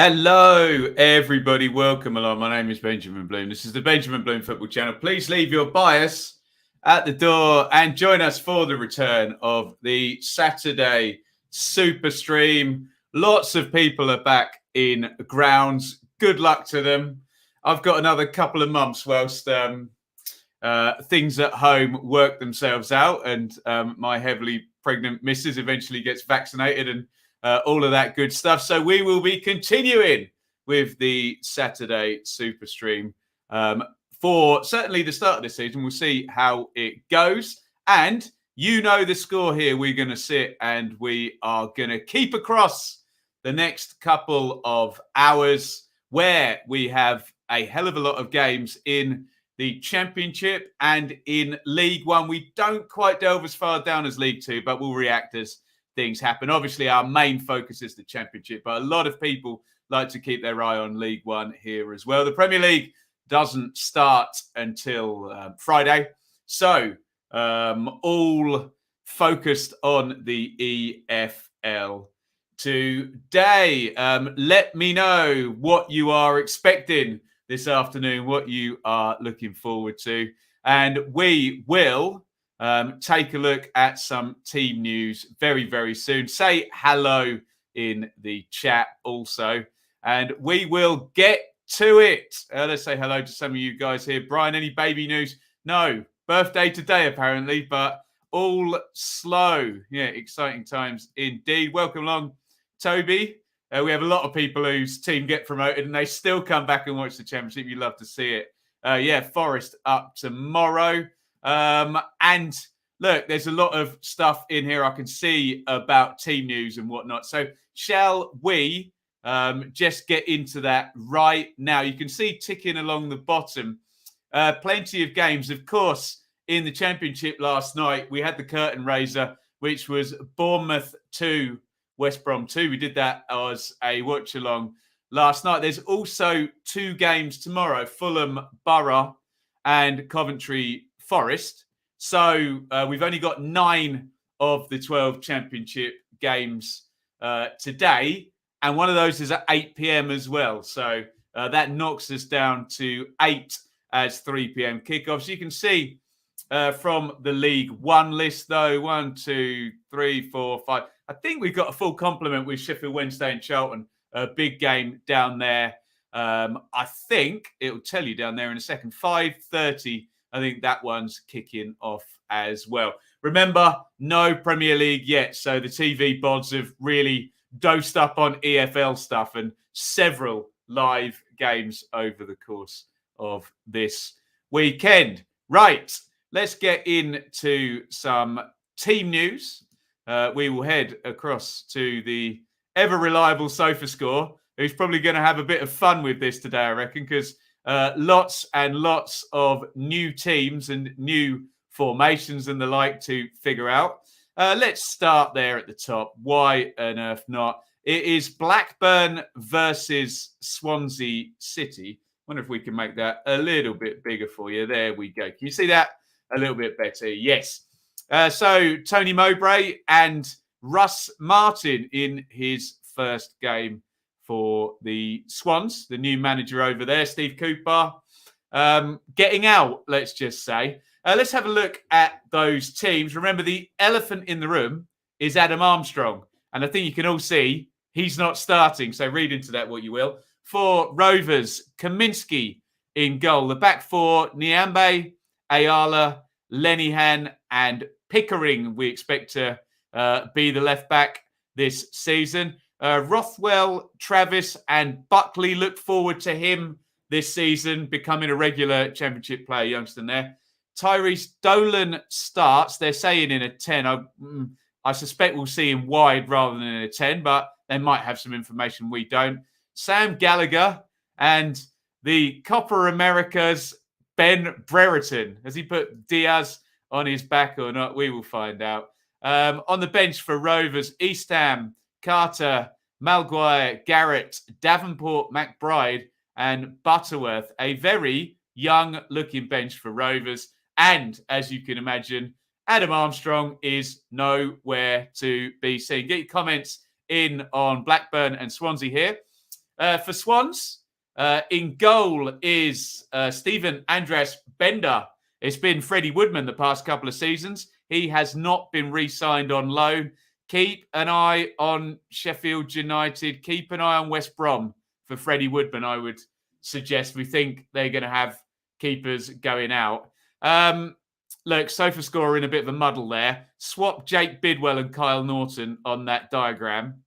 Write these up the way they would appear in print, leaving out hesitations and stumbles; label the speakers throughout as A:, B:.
A: Hello, everybody. Welcome along. My name is Benjamin Bloom. This is the Benjamin Bloom Football Channel. Please leave your bias at the door and join us for the return of the Saturday Superstream. Lots of people are back in grounds. Good luck to them. I've got another couple of months whilst things at home work themselves out and my heavily pregnant missus eventually gets vaccinated and all of that good stuff. So we will be continuing with the Saturday Superstream for certainly the start of the season. We'll see how it goes. And you know the score here. We're going to sit and we are going to keep across the next couple of hours where we have a hell of a lot of games in the Championship and in League One. We don't quite delve as far down as League Two, but we'll react as things happen. Obviously, our main focus is the Championship, but a lot of people like to keep their eye on League One here as well. The Premier League doesn't start until Friday, so all focused on the EFL today. Let me know what you are expecting this afternoon, what you are looking forward to, and we will take a look at some team news very, very soon. Say hello in the chat also, and we will get to it. Let's say hello to some of you guys here. Brian, any baby news? No. Birthday today, apparently, but all slow. Yeah, exciting times indeed. Welcome along, Toby. We have a lot of people whose team get promoted and they still come back and watch the Championship. You love to see it. Yeah, Forest up tomorrow. And look, there's a lot of stuff in here I can see about team news and whatnot. So shall we just get into that right now? You can see ticking along the bottom, plenty of games. Of course, in the Championship last night, we had the curtain raiser, which was Bournemouth 2, West Brom 2. We did that as a watch-along last night. There's also two games tomorrow, Fulham Borough and Coventry Forest. So we've only got 9 of the 12 Championship games today. And one of those is at 8 p.m. as well. So that knocks us down to 8 as 3 p.m. kickoffs. You can see from the League One list, though, 1, 2, 3, 4, 5. I think we've got a full complement with Sheffield Wednesday and Charlton. A big game down there. I think it will tell you down there in a second. 5:30. I think that one's kicking off as well. Remember, no Premier League yet. So the TV bods have really dosed up on EFL stuff and several live games over the course of this weekend. Right, let's get into some team news. We will head across to the ever-reliable SofaScore, who's probably going to have a bit of fun with this today, I reckon, because lots and lots of new teams and new formations and the like to figure out. Let's start there at the top. Why on earth not? It is Blackburn versus Swansea City. I wonder if we can make that a little bit bigger for you. There we go. Can you see that a little bit better? Yes. So Tony Mowbray and Russ Martin in his first game for the Swans, the new manager over there, Steve Cooper, getting out, let's just say. Let's have a look at those teams. Remember, the elephant in the room is Adam Armstrong. And I think you can all see he's not starting. So read into that what you will. For Rovers, Kaminsky in goal. The back four, Nyambe, Ayala, Lenihan and Pickering, we expect to be the left back this season. Rothwell, Travis and Buckley, look forward to him this season, becoming a regular Championship player, youngster there. Tyrese Dolan starts, they're saying in a 10. I suspect we'll see him wide rather than in a 10, but they might have some information we don't. Sam Gallagher and the Copper Americas, Ben Brereton. Has he put Diaz on his back or not? We will find out. On the bench for Rovers, Eastham, Carter, Malguire, Garrett, Davenport, McBride, and Butterworth. A very young-looking bench for Rovers. And, as you can imagine, Adam Armstrong is nowhere to be seen. Get your comments in on Blackburn and Swansea here. For Swans, in goal is Stephen Andreas Bender. It's been Freddie Woodman the past couple of seasons. He has not been re-signed on loan. Keep an eye on Sheffield United. Keep an eye on West Brom for Freddie Woodman, I would suggest. We think they're going to have keepers going out. Look, SofaScore are in a bit of a muddle there. Swap Jake Bidwell and Kyle Norton on that diagram.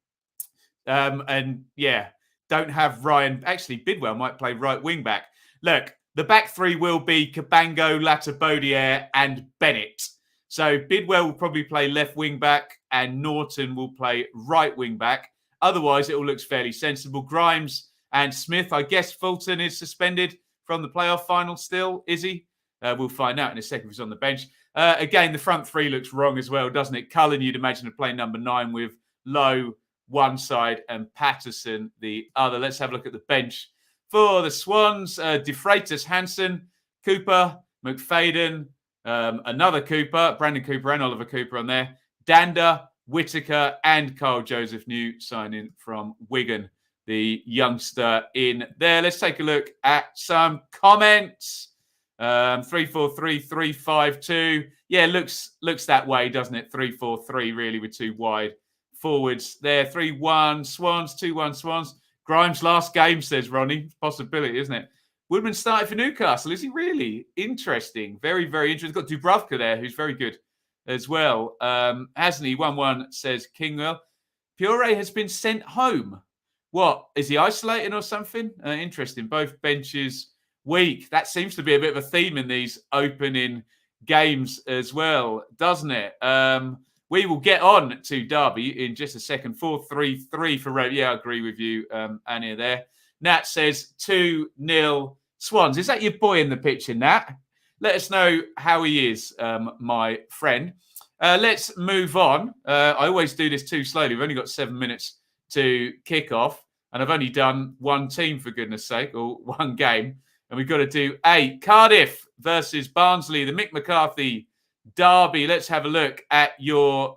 A: And yeah, don't have Ryan. Actually, Bidwell might play right wing back. Look, the back three will be Cabango, Latabodiere, and Bennett. So Bidwell will probably play left wing back and Norton will play right wing back. Otherwise, it all looks fairly sensible. Grimes and Smith. I guess Fulton is suspended from the playoff final still, is he? We'll find out in a second if he's on the bench. Again, the front three looks wrong as well, doesn't it? Cullen, you'd imagine, to play number 9 with Lowe one side and Patterson the other. Let's have a look at the bench. For the Swans, De Freitas, Hansen, Cooper, McFadden, another Cooper, Brandon Cooper and Oliver Cooper on there. Danda, Whittaker, and Carl Joseph New signing from Wigan, the youngster in there. Let's take a look at some comments. 3-4-3, 3-5-2. Yeah, looks that way, doesn't it? 3-4-3, really, with 2 wide forwards there. 3-1 Swans, 2-1 Swans. Grimes' last game, says Ronnie. Possibility, isn't it? Woodman started for Newcastle. Is he really? Interesting. Very, very interesting. Got Dubravka there, who's very good as well. Hasn't he? 1-1, says Kingwell. Pure has been sent home. What? Is he isolating or something? Interesting. Both benches weak. That seems to be a bit of a theme in these opening games as well, doesn't it? We will get on to Darby in just a second. 4-3-3 for Rowe. Yeah, I agree with you, Annie, there. Nat says 2-0 Swans. Is that your boy in the picture, Nat? Let us know how he is, my friend. Let's move on. I always do this too slowly. We've only got 7 minutes to kick off, and I've only done one team, for goodness sake, or one game. And we've got to do Cardiff versus Barnsley, the Mick McCarthy Derby. Let's have a look at your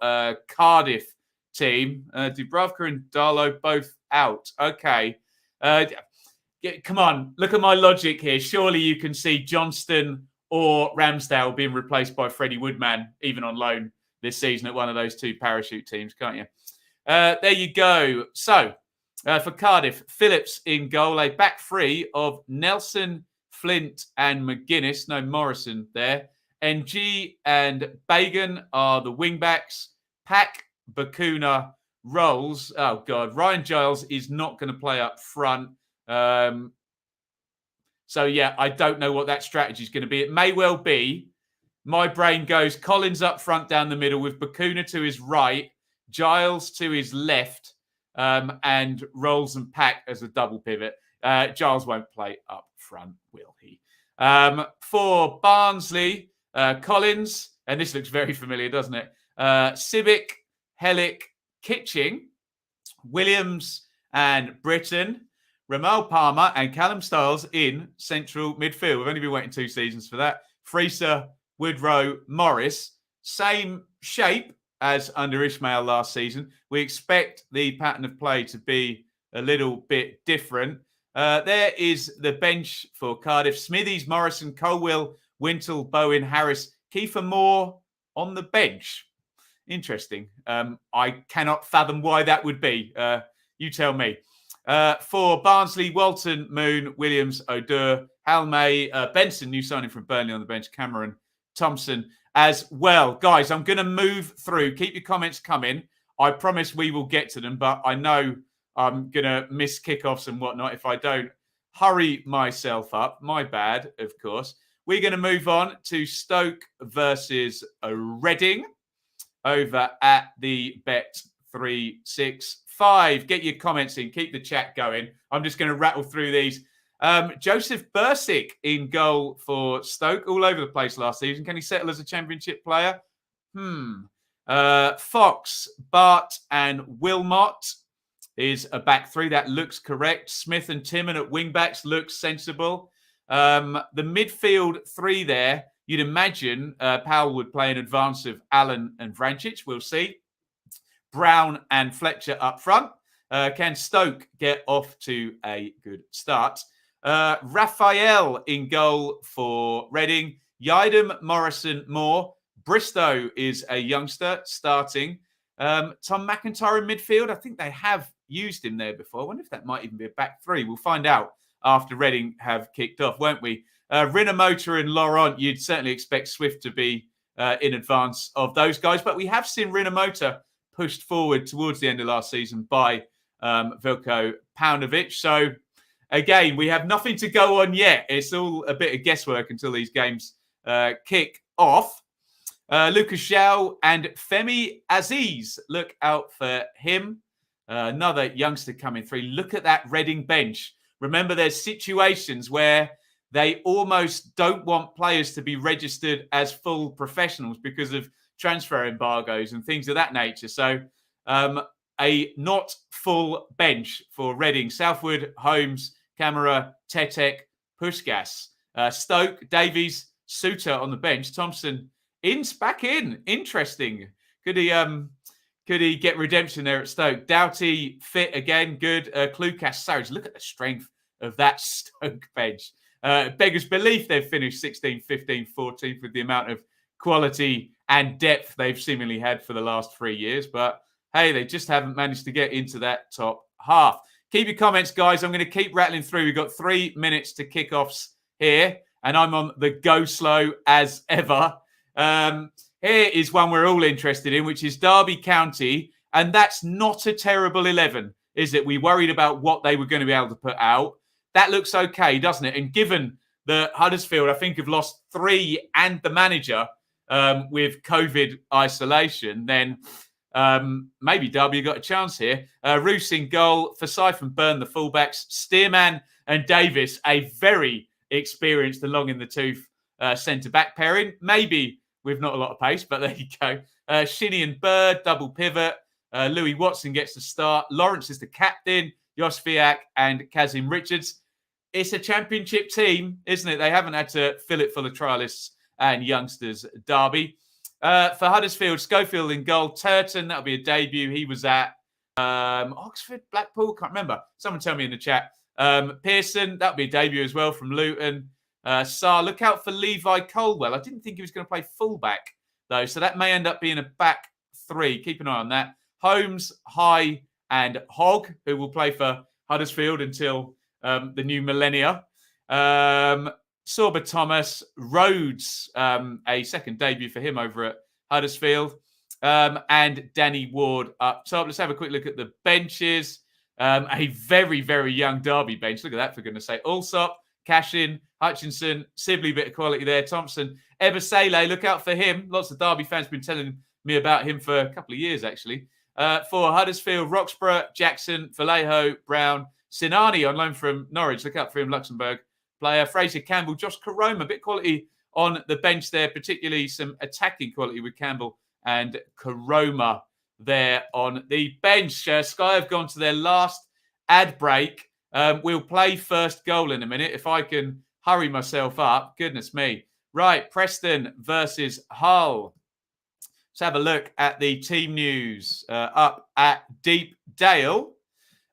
A: Cardiff team. Dubravka and Darlow both out. Okay. Come on. Look at my logic here. Surely you can see Johnston or Ramsdale being replaced by Freddie Woodman, even on loan this season at one of those 2 parachute teams, can't you? There you go. So, for Cardiff, Phillips in goal, a back three of Nelson, Flint and McGuinness. No Morrison there. NG and Bagan are the wing-backs. Pack, Bakuna, Rolls. Oh, God. Ryan Giles is not going to play up front. So, yeah, I don't know what that strategy is going to be. It may well be. My brain goes Collins up front down the middle with Bakuna to his right, Giles to his left, and Rolls and Pack as a double pivot. Giles won't play up front, will he? For Barnsley, Collins, and this looks very familiar, doesn't it? Civic, Hellick, Kitching, Williams and Britton, Ramal Palmer and Callum Stiles in central midfield. We've only been waiting 2 seasons for that. Freeser, Woodrow, Morris, same shape as under Ishmael last season. We expect the pattern of play to be a little bit different. There is the bench for Cardiff. Smithies, Morrison, Coyle, Wintle, Bowen, Harris, Kiefer Moore on the bench. Interesting. I cannot fathom why that would be. You tell me. For Barnsley, Walton, Moon, Williams, O'Dur, Halmay, Benson, new signing from Burnley on the bench, Cameron, Thompson as well. Guys, I'm going to move through. Keep your comments coming. I promise we will get to them, but I know I'm going to miss kickoffs and whatnot if I don't hurry myself up. My bad, of course. We're going to move on to Stoke versus Reading over at the Bet365. Get your comments in. Keep the chat going. I'm just going to rattle through these. Joseph Bursick in goal for Stoke. All over the place last season. Can he settle as a championship player? Fox, Bart and Wilmot is a back three. That looks correct. Smith and Timon at wing backs looks sensible. The midfield three there, you'd imagine Powell would play in advance of Allen and Vrancic. We'll see. Brown and Fletcher up front. Can Stoke get off to a good start? Raphael in goal for Reading. Yidam, Morrison, Moore. Bristow is a youngster starting. Tom McIntyre in midfield. I think they have used him there before. I wonder if that might even be a back three. We'll find out after Reading have kicked off, won't we? Rinomota and Laurent, you'd certainly expect Swift to be in advance of those guys. But we have seen Rinomota pushed forward towards the end of last season by Veljko Paunovic. So, again, we have nothing to go on yet. It's all a bit of guesswork until these games kick off. Lucas Zhao and Femi Aziz. Look out for him. Another youngster coming through. Look at that Reading bench. Remember, there's situations where they almost don't want players to be registered as full professionals because of transfer embargoes and things of that nature. So a not full bench for Reading. Southwood, Holmes, Camara, Tetek, Puskas. Stoke, Davies, Suter on the bench. Thompson back in. Interesting. Could he get redemption there at Stoke? Doughty fit again. Good. Klukas, Sarge. Look at the strength of that Stoke bench. Beggars belief they've finished 16th, 15th, 14th with the amount of quality and depth they've seemingly had for the last 3 years. But hey, they just haven't managed to get into that top half. Keep your comments, guys. I'm going to keep rattling through. We've got 3 minutes to kickoffs here, and I'm on the go slow as ever. Here is one we're all interested in, which is Derby County. And that's not a terrible 11, is it? We worried about what they were going to be able to put out. That looks okay, doesn't it? And given that Huddersfield, I think, have lost 3 and the manager with COVID isolation, then maybe Derby got a chance here. Roos in goal, Forsyth and Byrne, the fullbacks. Stearman and Davis, a very experienced, along in the tooth centre-back pairing. Maybe with not a lot of pace, but there you go. Shinnie and Bird, double pivot. Louis Watson gets the start. Lawrence is the captain. Jos Fiak and Kazim Richards. It's a championship team, isn't it? They haven't had to fill it full of trialists and youngsters. Derby. For Huddersfield, Schofield in goal. Turton, that'll be a debut. He was at Oxford, Blackpool, can't remember. Someone tell me in the chat. Pearson, that'll be a debut as well from Luton. Look out for Levi Colwell. I didn't think he was going to play fullback, though, so that may end up being a back 3. Keep an eye on that. Holmes, High, and Hogg, who will play for Huddersfield until the new millennia. Sorba Thomas, Rhodes, a second debut for him over at Huddersfield, and Danny Ward up top. Let's have a quick look at the benches. A very, very young Derby bench. Look at that, for goodness sake. Allsop, Cashin, Hutchinson, Sibley, bit of quality there. Thompson, Ebasele, look out for him. Lots of Derby fans have been telling me about him for a couple of years, actually. For Huddersfield, Roxburgh, Jackson, Vallejo, Brown, Sinani on loan from Norwich. Look out for him, Luxembourg player. Fraser Campbell, Josh Karoma, a bit quality on the bench there, particularly some attacking quality with Campbell and Karoma there on the bench. Sky have gone to their last ad break. We'll play first goal in a minute if I can hurry myself up. Goodness me. Right, Preston versus Hull. Let's have a look at the team news up at Deepdale.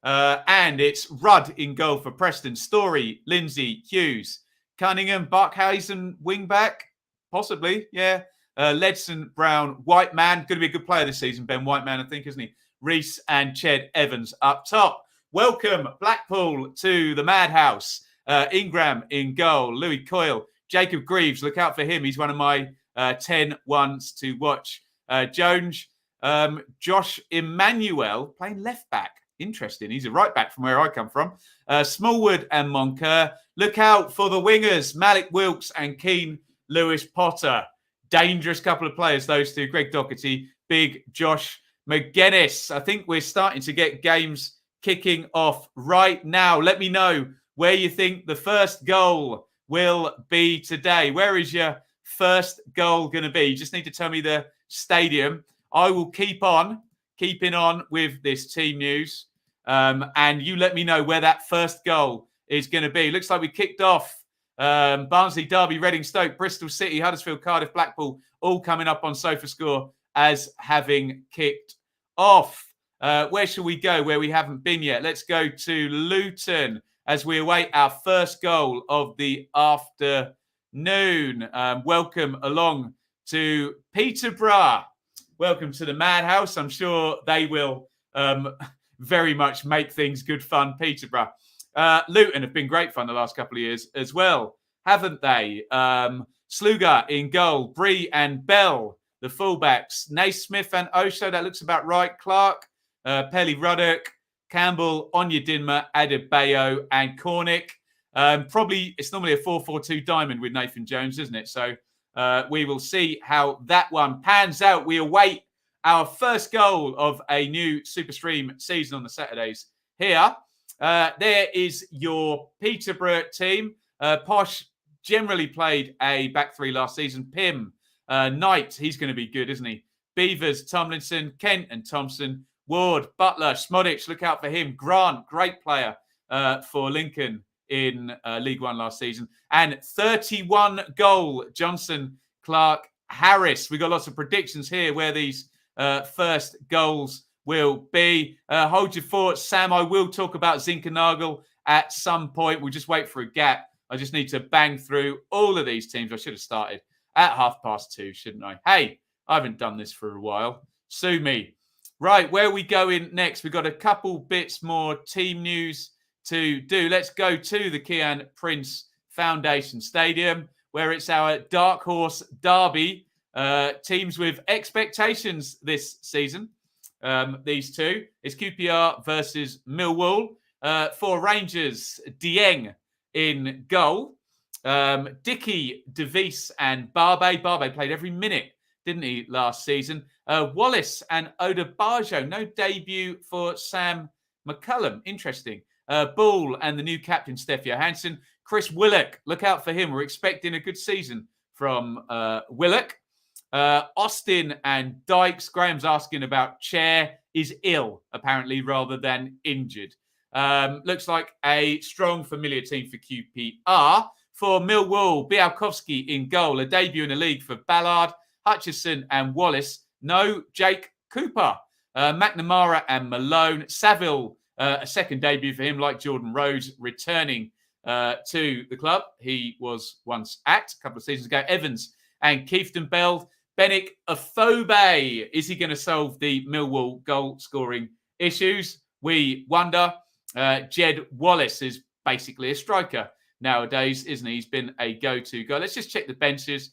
A: And it's Rudd in goal for Preston. Story, Lindsay, Hughes, Cunningham, Barkhuizen, wing-back, possibly, yeah. Ledson, Brown, Whiteman, going to be a good player this season, Ben Whiteman, I think, isn't he? Reese and Ched Evans up top. Welcome, Blackpool, to the Madhouse. Ingram in goal, Louis Coyle, Jacob Greaves, look out for him. He's one of my 10 ones to watch. Jones, Josh Emmanuel playing left back. Interesting. He's a right back from where I come from. Smallwood and Moncur. Look out for the wingers, Malik Wilkes and Keane Lewis Potter. Dangerous couple of players, those two. Greg Doherty, big Josh McGuinness. I think we're starting to get games kicking off right now. Let me know where you think the first goal will be today. Where is your first goal going to be? You just need to tell me the stadium. I will keeping on with this team news. And you let me know where that first goal is going to be. Looks like we kicked off Barnsley, Derby, Reading, Stoke, Bristol City, Huddersfield, Cardiff, Blackpool, all coming up on SofaScore as having kicked off. Where shall we go where we haven't been yet? Let's go to Luton as we await our first goal of the afternoon. Welcome along to Peterborough. Welcome to the Madhouse. I'm sure they will very much make things good fun, Peterborough. Luton have been great fun the last couple of years as well, haven't they? Sluga in goal, Bree and Bell, the fullbacks, Naismith and Osho, that looks about right. Clark, Pelly Ruddock, Campbell, Onyedinma, Adebayo and Cornick. Probably it's normally a 4-4-2 diamond with Nathan Jones, isn't it? So we will see how that one pans out. We await our first goal of a new Superstream season on the Saturdays here. There is your Peterborough team. Posh generally played a back three last season. Pym, Knight, he's going to be good, isn't he? Beavers, Tomlinson, Kent and Thompson, Ward, Butler, Smodic, look out for him. Grant, great player for Lincoln in League One last season. And 31-goal Johnson, Clark, Harris. We got lots of predictions here where these first goals will be. Hold your thoughts, Sam. I will talk about Zinkernagel at some point. We'll just wait for a gap. I just need to bang through all of these teams. I should have started at 2:30, shouldn't I? Hey, I haven't done this for a while. Sue me. Right, where are we going next? We've got a couple bits more team news to do. Let's go to the Kian Prince Foundation Stadium, where it's our dark horse derby. Teams with expectations this season. These two. It's QPR versus Millwall. For Rangers, Dieng in goal. Dickey, DeVries and Barbe. Barbe played every minute, didn't he, last season? Wallace and Odebajo. No debut for Sam McCullum. Interesting. Bull and the new captain, Steph Johansson. Chris Willock. Look out for him. We're expecting a good season from Willock. Austin and Dykes. Graham's asking about Chair is ill, apparently, rather than injured. Looks like a strong, familiar team for QPR. For Millwall, Białkowski in goal. A debut in the league for Ballard, Hutchison and Wallace. No Jake Cooper. McNamara and Malone. Saville, a second debut for him, like Jordan Rhodes, returning to the club. He was once at a couple of seasons ago. Evans and Keefton Bell. Benik Afobe. Is he going to solve the Millwall goal-scoring issues? We wonder. Jed Wallace is basically a striker nowadays, isn't he? He's been a go-to guy. Let's just check the benches.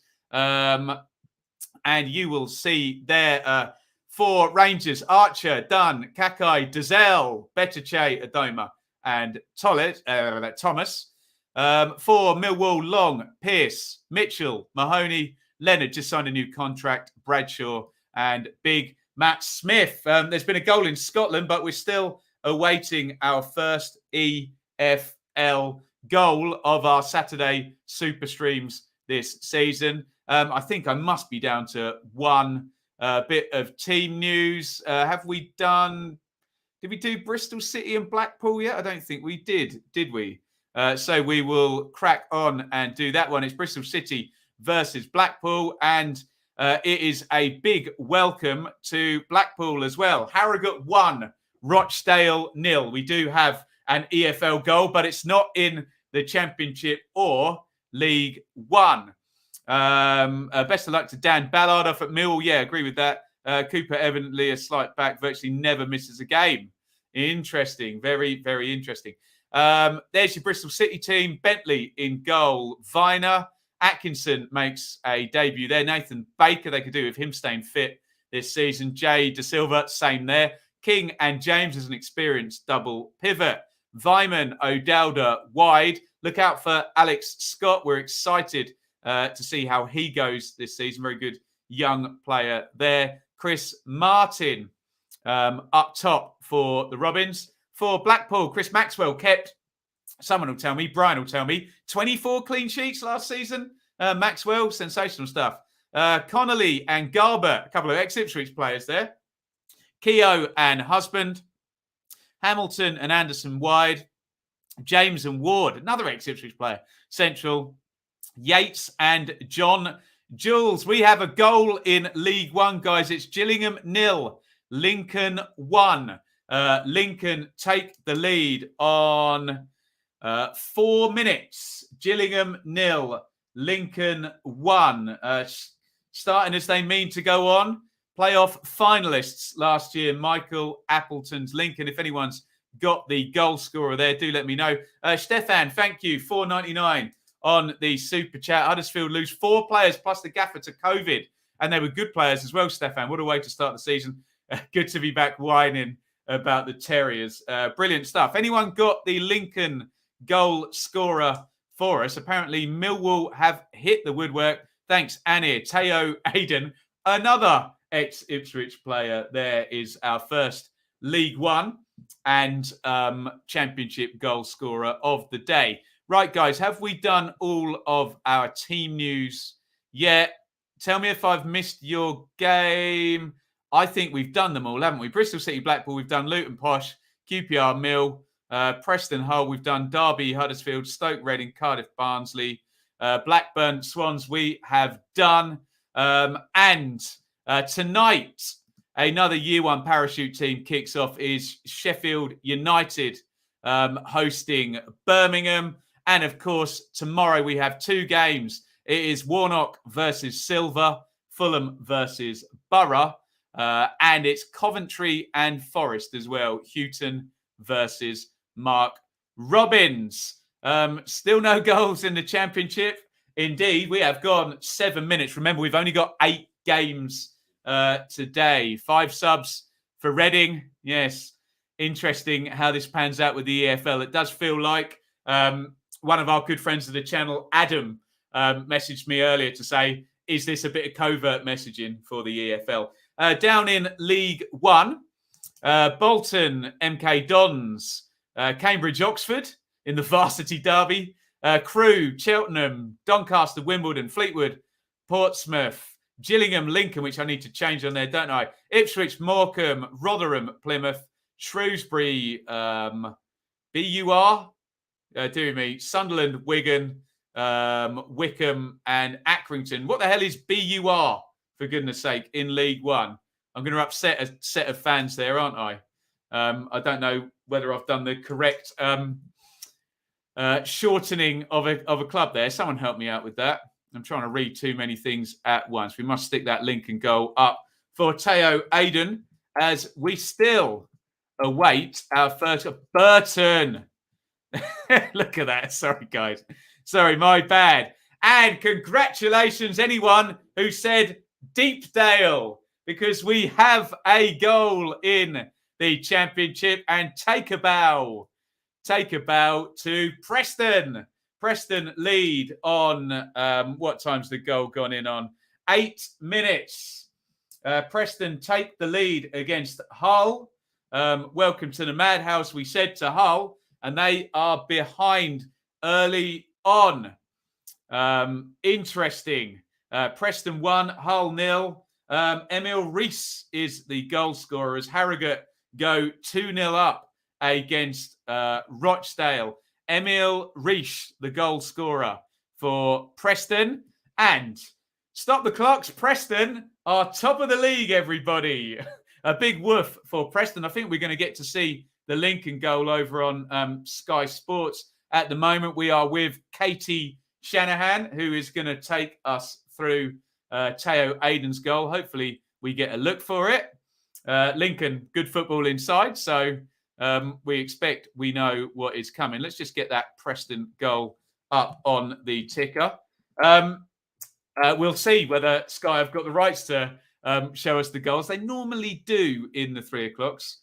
A: And you will see there for Rangers, Archer, Dunn, Kakai, Dazelle, Betache, Adoma, and Thomas. For Millwall, Long, Pearce, Mitchell, Mahoney, Leonard just signed a new contract, Bradshaw, and Big Matt Smith. There's been a goal in Scotland, but we're still awaiting our first EFL goal of our Saturday Super Streams this season. I think I must be down to one bit of team news. Did we do Bristol City and Blackpool yet? I don't think we did we? So we will crack on and do that one. It's Bristol City versus Blackpool, and it is a big welcome to Blackpool as well. Harrogate 1, Rochdale 0. We do have an EFL goal, but it's not in the Championship or League One. Best of luck to Dan Ballard off at Mill. Yeah, agree with that. Cooper evidently a slight back, virtually never misses a game. Interesting. Very, very interesting. There's your Bristol City team. Bentley in goal. Viner. Atkinson makes a debut there. Nathan Baker, they could do with him staying fit this season. Jay De Silva, same there. King and James as an experienced double pivot. Vyman, O'Dowda wide. Look out for Alex Scott. We're excited to see how he goes this season. Very good young player there. Chris Martin up top for the Robins. For Blackpool, Chris Maxwell kept, someone will tell me, Brian will tell me, 24 clean sheets last season. Maxwell, sensational stuff. Connolly and Garber, a couple of ex-Ipswich players there. Keogh and Husband. Hamilton and Anderson wide. James and Ward, another ex-Ipswich player. Central. Yates and John Jules. We have a goal in League One, guys. It's Gillingham 0, Lincoln 1. Lincoln take the lead on 4 minutes. Gillingham 0. Lincoln 1. Starting as they mean to go on. Playoff finalists last year, Michael Appleton's Lincoln. If anyone's got the goal scorer there, do let me know. Stefan, thank you. $4.99 on the Super Chat. Huddersfield lose 4 players plus the gaffer to COVID. And they were good players as well, Stefan. What a way to start the season. Good to be back whining about the Terriers. Brilliant stuff. Anyone got the Lincoln goal scorer for us? Apparently, Millwall have hit the woodwork. Thanks, Annie. Teo Aiden, another ex-Ipswich player. There is our first League One and Championship goal scorer of the day. Right, guys, have we done all of our team news yet? Tell me if I've missed your game. I think we've done them all, haven't we? Bristol City, Blackpool, we've done Luton, Posh, QPR, Mill, Preston, Hull, we've done Derby, Huddersfield, Stoke, Reading, Cardiff, Barnsley, Blackburn, Swans, we have done. And tonight, another Year 1 parachute team kicks off is Sheffield United hosting Birmingham. And of course, tomorrow we have 2 games. It is Warnock versus Silver, Fulham versus Borough, and it's Coventry and Forest as well. Houghton versus Mark Robbins. Still no goals in the Championship. Indeed, we have gone 7 minutes. Remember, we've only got 8 games today. 5 subs for Reading. Yes, interesting how this pans out with the EFL. It does feel like one of our good friends of the channel, Adam, messaged me earlier to say, is this a bit of covert messaging for the EFL? Down in League One, Bolton, MK Dons, Cambridge, Oxford in the Varsity Derby, Crewe, Cheltenham, Doncaster, Wimbledon, Fleetwood, Portsmouth, Gillingham, Lincoln, which I need to change on there, don't I? Ipswich, Morecambe, Rotherham, Plymouth, Shrewsbury, BUR, do me, Sunderland, Wigan, Wickham and Accrington. What the hell is BUR, for goodness sake, in League One? I'm going to upset a set of fans there, aren't I? I don't know whether I've done the correct shortening of a club there. Someone help me out with that. I'm trying to read too many things at once. We must stick that link and goal up for Teo Aiden as we still await our first Burton. Look at that. Sorry, guys. Sorry, my bad. And congratulations, anyone who said Deepdale, because we have a goal in the Championship. And take a bow to Preston. Preston lead on, what time's the goal gone in on? 8 minutes. Preston take the lead against Hull. Welcome to the madhouse, we said to Hull. And they are behind early on. Interesting. Preston 1, Hull 0. Emil Rees is the goal scorer as Harrogate go 2-0 up against Rochdale. Emil Rees, the goal scorer for Preston. And stop the clocks. Preston are top of the league, everybody. A big woof for Preston. I think we're going to get to see the Lincoln goal over on Sky Sports. At the moment, we are with Katie Shanahan, who is going to take us through Teo Aiden's goal. Hopefully, we get a look for it. Lincoln, good football inside. So we expect we know what is coming. Let's just get that Preston goal up on the ticker. We'll see whether Sky have got the rights to show us the goals. They normally do in the 3 o'clocks,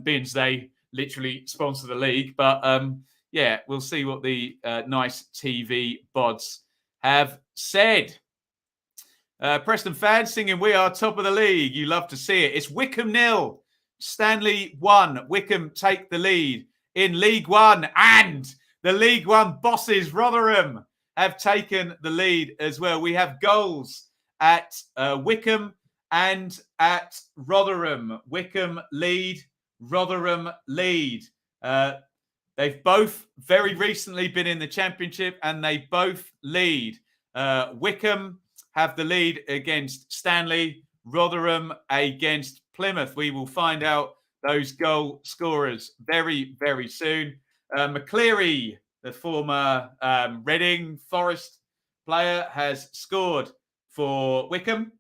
A: being as they literally sponsor the league. But yeah, we'll see what the nice TV bods have said. Preston fans singing "We Are Top of the League." You love to see it. It's Wickham 0, Stanley 1. Wickham take the lead in League One. And the League One bosses, Rotherham, have taken the lead as well. We have goals at Wickham and at Rotherham. Wickham lead, Rotherham lead. They've both very recently been in the Championship and they both lead. Wickham have the lead against Stanley, Rotherham against Plymouth. We will find out those goal scorers very, very soon. McCleary, the former Reading Forest player, has scored for Wycombe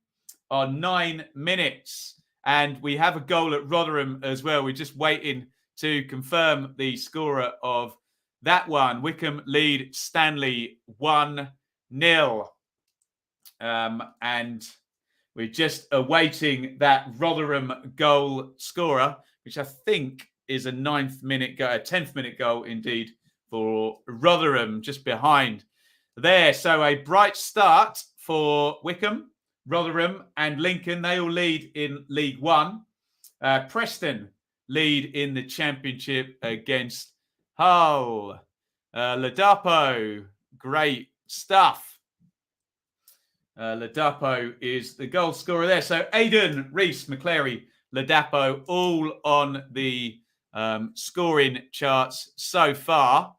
A: on 9 minutes. And we have a goal at Rotherham as well. We're just waiting to confirm the scorer of that one. Wycombe lead Stanley 1-0. And we're just awaiting that Rotherham goal scorer, which I think is a 10th minute goal indeed for Rotherham, just behind there. So a bright start for Wycombe, Rotherham and Lincoln. They all lead in League One. Preston lead in the Championship against Hull. Ladapo, great stuff. Ladapo is the goal scorer there. So Aidan, Reese, McCleary, Ladapo, all on the scoring charts so far.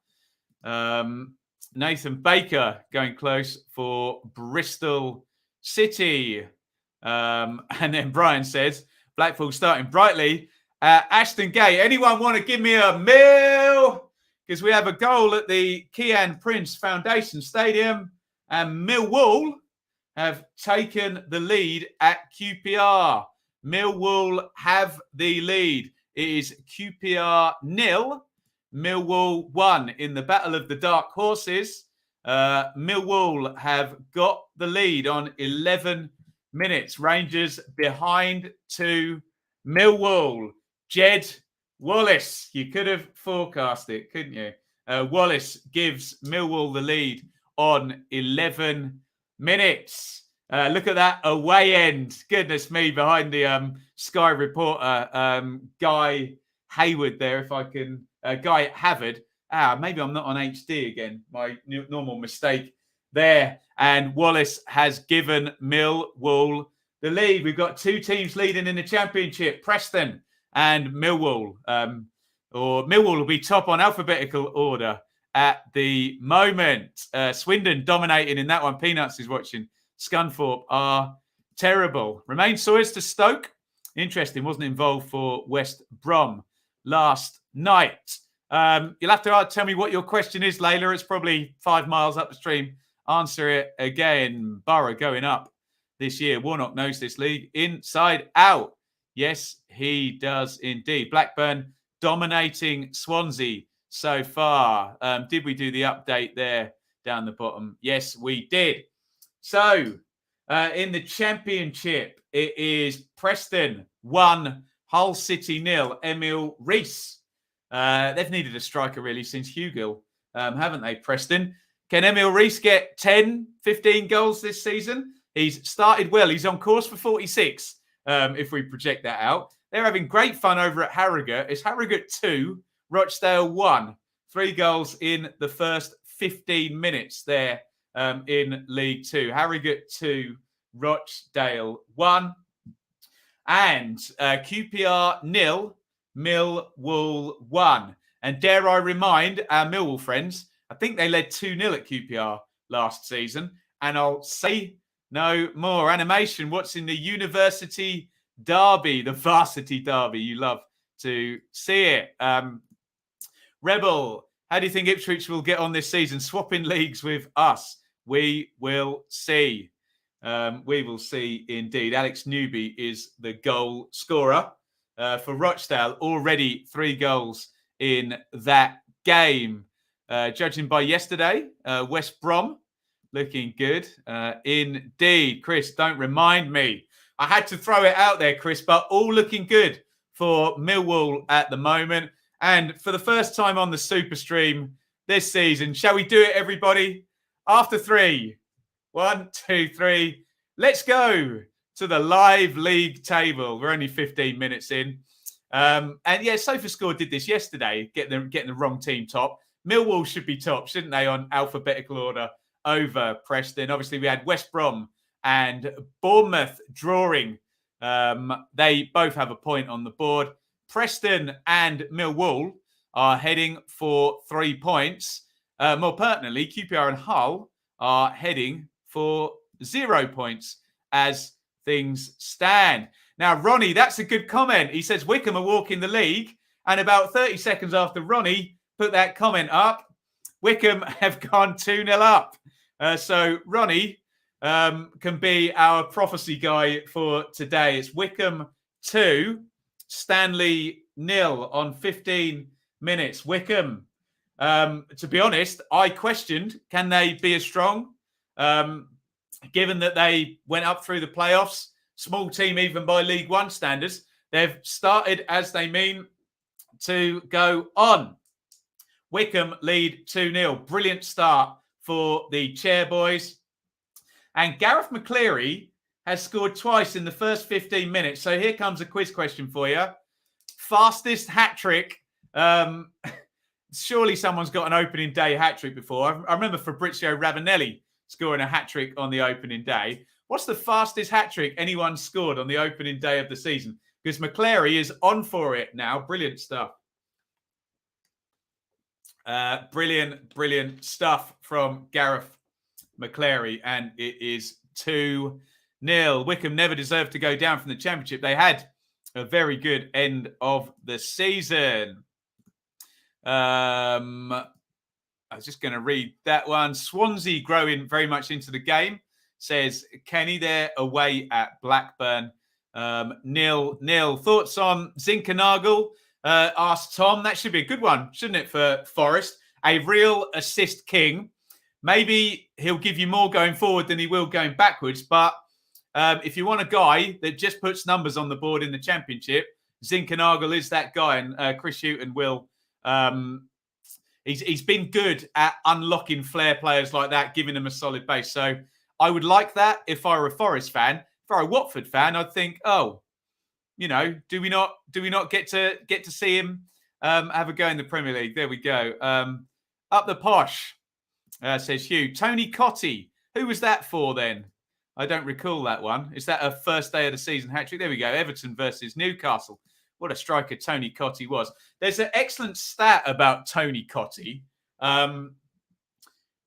A: Nathan Baker going close for Bristol City. And then Brian says, Blackpool starting brightly. Ashton Gate, anyone want to give me a mill? Because we have a goal at the Kian Prince Foundation Stadium. And Millwall have taken the lead at QPR. Millwall have the lead. It is QPR 0, Millwall 1 in the Battle of the Dark Horses. Millwall have got the lead on 11 minutes. Rangers behind to Millwall. Jed Wallace, you could have forecast it, couldn't you? Wallace gives Millwall the lead on 11 minutes. Look at that away end. Goodness me, behind the Sky reporter, Guy Hayward there, if I can. Guy Havard. Maybe I'm not on HD again. My normal mistake there. And Wallace has given Millwall the lead. We've got two teams leading in the Championship, Preston and Millwall. Or Millwall will be top on alphabetical order at the moment. Swindon dominating in that one. Peanuts is watching. Scunthorpe are terrible. Romain Sawyers to Stoke. Interesting. Wasn't involved for West Brom last night. You'll have to tell me what your question is, Layla. It's probably 5 miles up the stream. Answer it again. Borough going up this year. Warnock knows this league inside out. Yes, he does indeed. Blackburn dominating Swansea so far. Did we do the update there down the bottom? Yes, we did. So, in the Championship, it is Preston 1, Hull City 0. Emil Rees. They've needed a striker really since Hugill, haven't they, Preston? Can Emil Rees get 10, 15 goals this season? He's started well. He's on course for 46, if we project that out. They're having great fun over at Harrogate. It's Harrogate 2, Rochdale 1. 3 goals in the first 15 minutes there in League 2. Harrogate 2, Rochdale 1. And QPR 0, Millwall 1. And dare I remind our Millwall friends, I think they led 2-0 at QPR last season. And I'll say no more. Animation, what's in the University Derby, the Varsity Derby? You love to see it. Rebel, how do you think Ipswich will get on this season? Swapping leagues with us. We will see. We will see indeed. Alex Newby is the goal scorer for Rochdale. Already 3 goals in that game. Judging by yesterday, West Brom looking good. Indeed. Chris, don't remind me. I had to throw it out there, Chris, but all looking good for Millwall at the moment. And for the first time on the Superstream this season, shall we do it, everybody? After 3. 1, 2, 3. Let's go to the live league table. We're only 15 minutes in. And yeah, SofaScore did this yesterday, getting the wrong team top. Millwall should be top, shouldn't they, on alphabetical order over Preston. Obviously, we had West Brom and Bournemouth drawing. They both have a point on the board. Preston and Millwall are heading for 3 points. More pertinently, QPR and Hull are heading for 0 points as things stand. Now, Ronnie, that's a good comment. He says Wycombe are walking the league. And about 30 seconds after Ronnie put that comment up, Wycombe have gone 2-0 up. So Ronnie can be our prophecy guy for today. It's Wycombe 2, Stanley 0 on 15 minutes. Wycombe, to be honest, I questioned, can they be as strong? Given that they went up through the playoffs, small team even by League One standards, they've started as they mean to go on. Wycombe lead 2-0. Brilliant start for the Chairboys. And Gareth McCleary has scored twice in the first 15 minutes. So here comes a quiz question for you. Fastest hat-trick. Surely someone's got an opening day hat-trick before. I remember Fabrizio Ravanelli scoring a hat-trick on the opening day. What's the fastest hat-trick anyone scored on the opening day of the season? Because McCleary is on for it now. Brilliant stuff. Brilliant stuff from Gareth McCleary. And it is 2-0. Wycombe never deserved to go down from the Championship. They had a very good end of the season. I was just going to read that one. Swansea growing very much into the game, says Kenny. They're away at Blackburn. 0-0. Thoughts on Zinkernagel? Asked Tom. That should be a good one, shouldn't it, for Forest? A real assist king. Maybe he'll give you more going forward than he will going backwards. But if you want a guy that just puts numbers on the board in the Championship, Zinkernagel is that guy. And Chris Hughton will... He's been good at unlocking flair players like that, giving them a solid base. So I would like that if I were a Forest fan. If I were a Watford fan, I'd think, oh, you know, do we not get to see him have a go in the Premier League? There we go. Up the posh, says Hugh. Tony Cottee. Who was that for then? I don't recall that one. Is that a first day of the season hat-trick? There we go. Everton versus Newcastle. What a striker Tony Cottee was. There's an excellent stat about Tony Cottee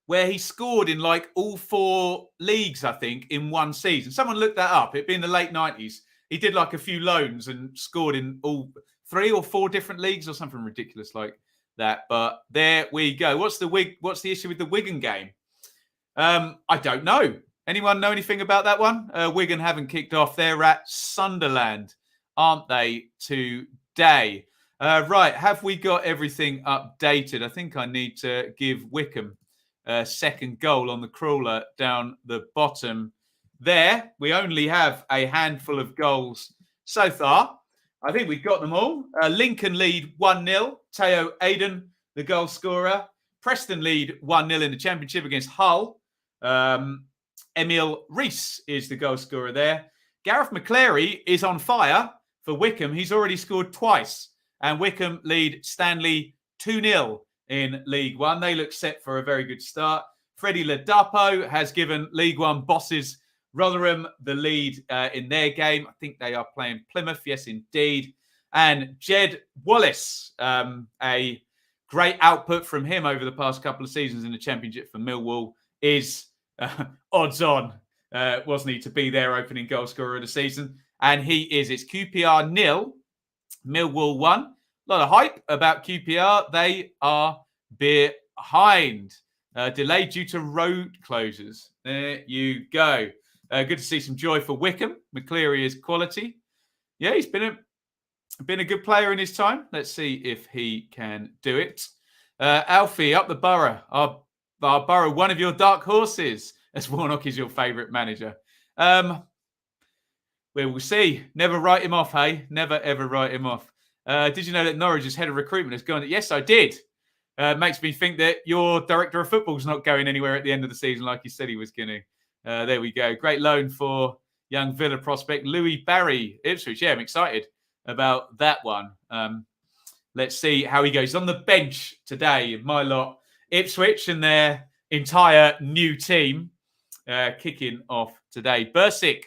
A: where he scored in like all 4 leagues, I think, in one season. Someone looked that up. It'd be in the late 90s. He did like a few loans and scored in all 3 or 4 different leagues or something ridiculous like that. But there we go. What's the issue with the Wigan game? I don't know. Anyone know anything about that one? Wigan haven't kicked off. They're at Sunderland, aren't they, today? Right, have we got everything updated? I think I need to give Wycombe a second goal on the crawler down the bottom there. We only have a handful of goals so far. I think we've got them all. Lincoln lead 1-0. Teo Aiden, the goal scorer. Preston lead 1-0 in the Championship against Hull. Emil Rees is the goal scorer there. Gareth McCleary is on fire for Wycombe. He's already scored twice. And Wycombe lead Stanley 2-0 in League One. They look set for a very good start. Freddie Ladapo has given League One bosses Rotherham the lead in their game. I think they are playing Plymouth. Yes, indeed. And Jed Wallace, a great output from him over the past couple of seasons in the Championship for Millwall, is odds on, wasn't he, to be their opening goal scorer of the season. And he is. It's QPR 0, Millwall 1. A lot of hype about QPR. They are behind. Delayed due to road closures. There you go. Good to see some joy for Wycombe. McCleary is quality. Yeah, he's been a good player in his time. Let's see if he can do it. Alfie, up the Borough. Our Borough, one of your dark horses, as Warnock is your favourite manager. We will see. Never write him off, hey? Never, ever write him off. Did you know that Norwich's head of recruitment has gone? Yes, I did. Makes me think that your director of football is not going anywhere at the end of the season like he said he was going to. There we go. Great loan for young Villa prospect Louis Barry, Ipswich. Yeah, I'm excited about that one. Let's see how he goes. On the bench today, my lot, Ipswich and their entire new team kicking off today. Bursick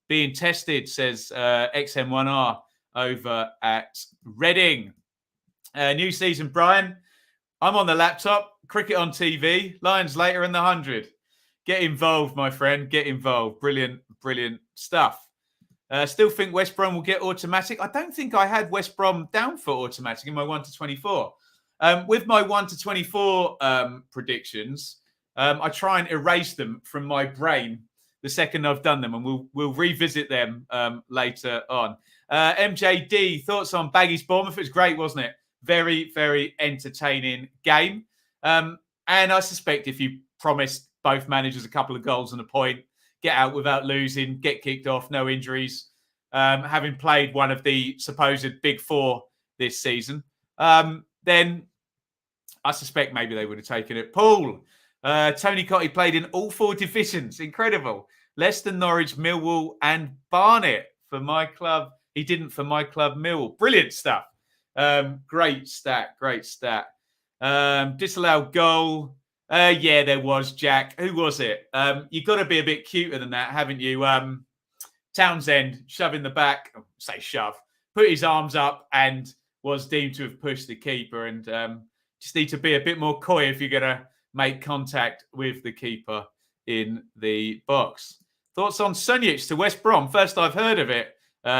A: being tested, says XM1R over at Reading. New season, Brian. I'm on the laptop, cricket on TV, Lions later in the 100. Get involved, my friend. Get involved. Brilliant, brilliant stuff. Still think West Brom will get automatic. I don't think I had West Brom down for automatic in my 1 to 24. With my 1 to 24 predictions, I try and erase them from my brain the second I've done them, and we'll revisit them later on. MJD, thoughts on Baggy's Bournemouth? It was great, wasn't it? Very, very entertaining game. And I suspect if you promised both managers a couple of goals and a point, get out without losing, get kicked off, no injuries, having played one of the supposed big four this season, then I suspect maybe they would have taken it. Paul, Tony Cotty played in all four divisions. Incredible. Leicester, Norwich, Millwall and Barnet for my club. He didn't for my club, Millwall. Brilliant stuff. Great stat. Disallowed goal. Yeah, there was, Jack. Who was it? You've got to be a bit cuter than that, haven't you? Townsend shoving the back, put his arms up and was deemed to have pushed the keeper. And just need to be a bit more coy if you're going to make contact with the keeper in the box. Thoughts on Sunjic to West Brom? First I've heard of it,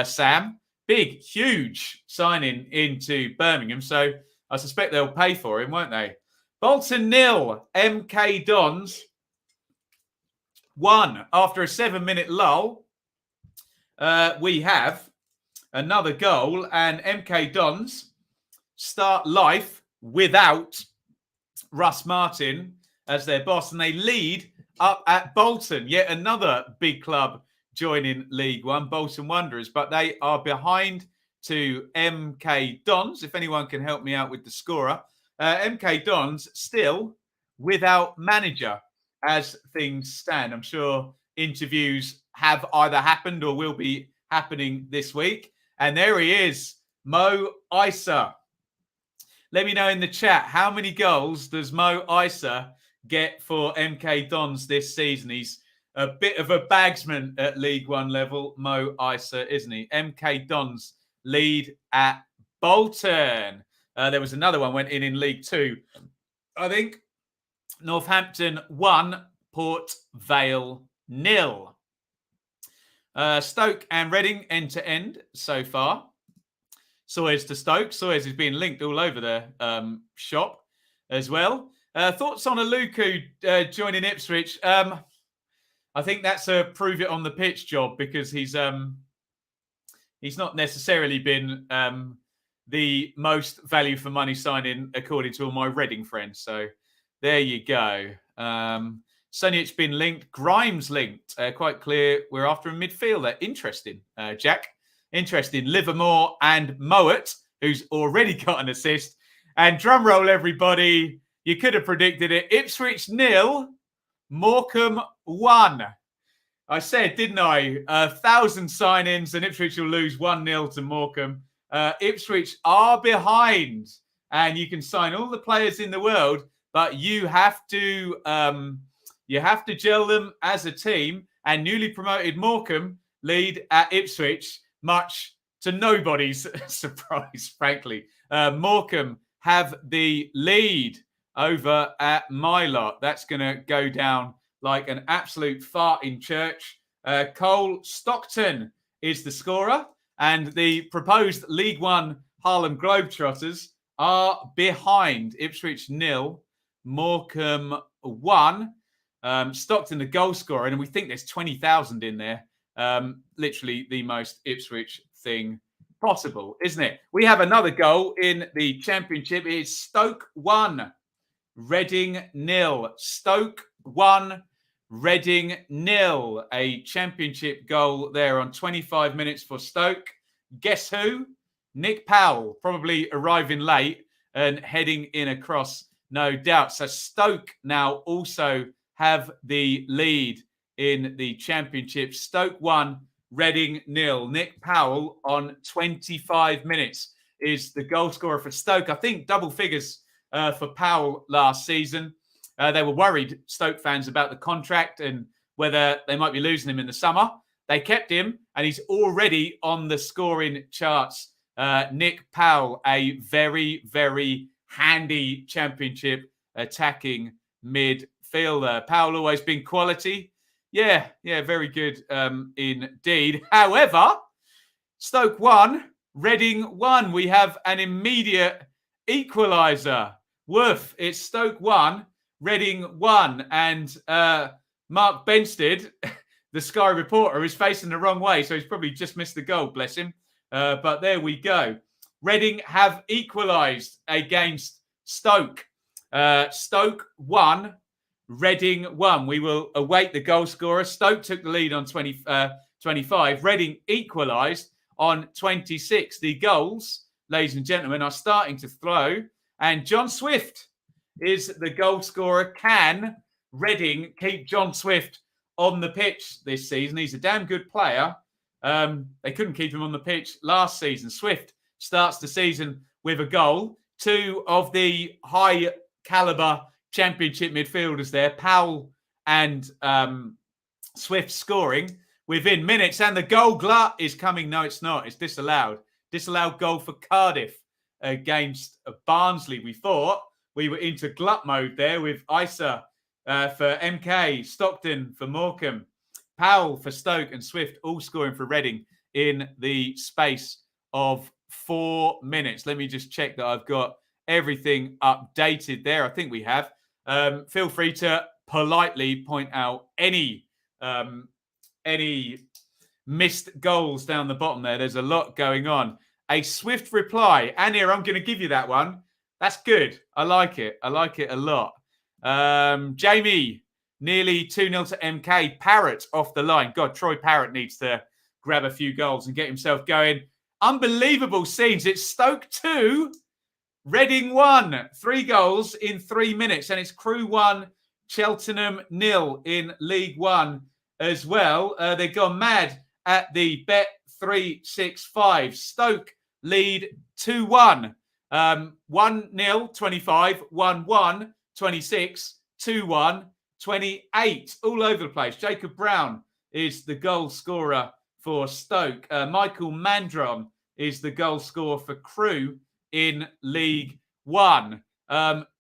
A: Sam. Big, huge signing into Birmingham. So I suspect they'll pay for him, won't they? Bolton 0, MK Dons 1. After a 7-minute lull, we have another goal, and MK Dons start life without Russ Martin as their boss, and they lead up at Bolton, yet another big club joining League One, Bolton Wanderers, but they are behind to MK Dons. If anyone can help me out with the scorer. MK Dons still without manager as things stand. I'm sure interviews have either happened or will be happening this week. And there he is, Mo Isa. Let me know in the chat, how many goals does Mo Isa get for MK Dons this season? He's a bit of a bagsman at League One level, Mo Isa, isn't he? MK Dons lead at Bolton. There was another one went in League Two, I think. Northampton 1, Port Vale 0. Stoke and Reading end-to-end so far. Sawyers to Stoke. Sawyers is being linked all over the shop as well. Thoughts on Aluku joining Ipswich? I think that's a prove it on the pitch job, because he's not necessarily been the most value for money signing according to all my Reading friends. So there you go. Sunjic's been linked. Grimes linked. Quite clear. We're after a midfielder. Interesting, Jack. Interesting. Livermore and Mowat, who's already got an assist. And drum roll, everybody. You could have predicted it. Ipswich 0, Morecambe 1. I said, didn't I? 1,000 sign-ins and Ipswich will lose 1-0 to Morecambe. Ipswich are behind, and you can sign all the players in the world, but you have to gel them as a team. And newly promoted Morecambe lead at Ipswich, much to nobody's surprise, frankly. Morecambe have the lead over at my lot. That's going to go down like an absolute fart in church. Cole Stockton is the scorer, and the proposed League One Harlem Globetrotters are behind. Ipswich 0, Morecambe 1. Stockton the goal scorer, and we think there's 20,000 in there. Literally the most Ipswich thing possible, isn't it? We have another goal in the Championship. It's Stoke 1, Reading 0. Stoke 1, Reading 0. A Championship goal there on 25 minutes for Stoke. Guess who? Nick Powell, probably arriving late and heading in across, no doubt. So Stoke now also have the lead in the Championship. Stoke 1, Reading 0. Nick Powell on 25 minutes is the goal scorer for Stoke. I think double figures for Powell last season. They were worried, Stoke fans, about the contract and whether they might be losing him in the summer. They kept him, and he's already on the scoring charts. Nick Powell, a very, very handy Championship attacking midfielder. Powell always been quality. Yeah, very good indeed. However, Stoke 1, Reading 1. We have an immediate equaliser. Woof, it's Stoke 1, Reading 1. And Mark Benstead, the Sky reporter, is facing the wrong way, so he's probably just missed the goal, bless him. But there we go. Reading have equalised against Stoke. Stoke 1, Reading 1. We will await the goal scorer. Stoke took the lead on 25. Reading equalised on 26. The goals, ladies and gentlemen, are starting to flow. And John Swift is the goal scorer. Can Reading keep John Swift on the pitch this season? He's a damn good player. They couldn't keep him on the pitch last season. Swift starts the season with a goal. Two of the high caliber championship midfielders there, Powell and Swift, scoring within minutes. And the goal glut is coming. No, it's not. It's disallowed. Disallowed goal for Cardiff against Barnsley. We thought we were into glut mode there with Isa for MK, Stockton for Morecambe, Powell for Stoke, and Swift all scoring for Reading in the space of 4 minutes. Let me just check that I've got everything updated there. I think we have. Feel free to politely point out any missed goals down the bottom there. There's a lot going on. A swift reply. Anir, I'm going to give you that one. That's good. I like it. I like it a lot. Jamie, nearly 2-0 to MK. Parrott off the line. God, Troy Parrott needs to grab a few goals and get himself going. Unbelievable scenes. It's Stoke 2, Reading 1. 3 goals in 3 minutes. And it's Crew 1, Cheltenham 0 in League 1 as well. They've gone mad at the Bet365. Stoke lead 2-1. 1-0, 25, 1-1, 26, 2-1, 28. All over the place. Jacob Brown is the goal scorer for Stoke. Michael Mandron is the goal scorer for Crew in League 1.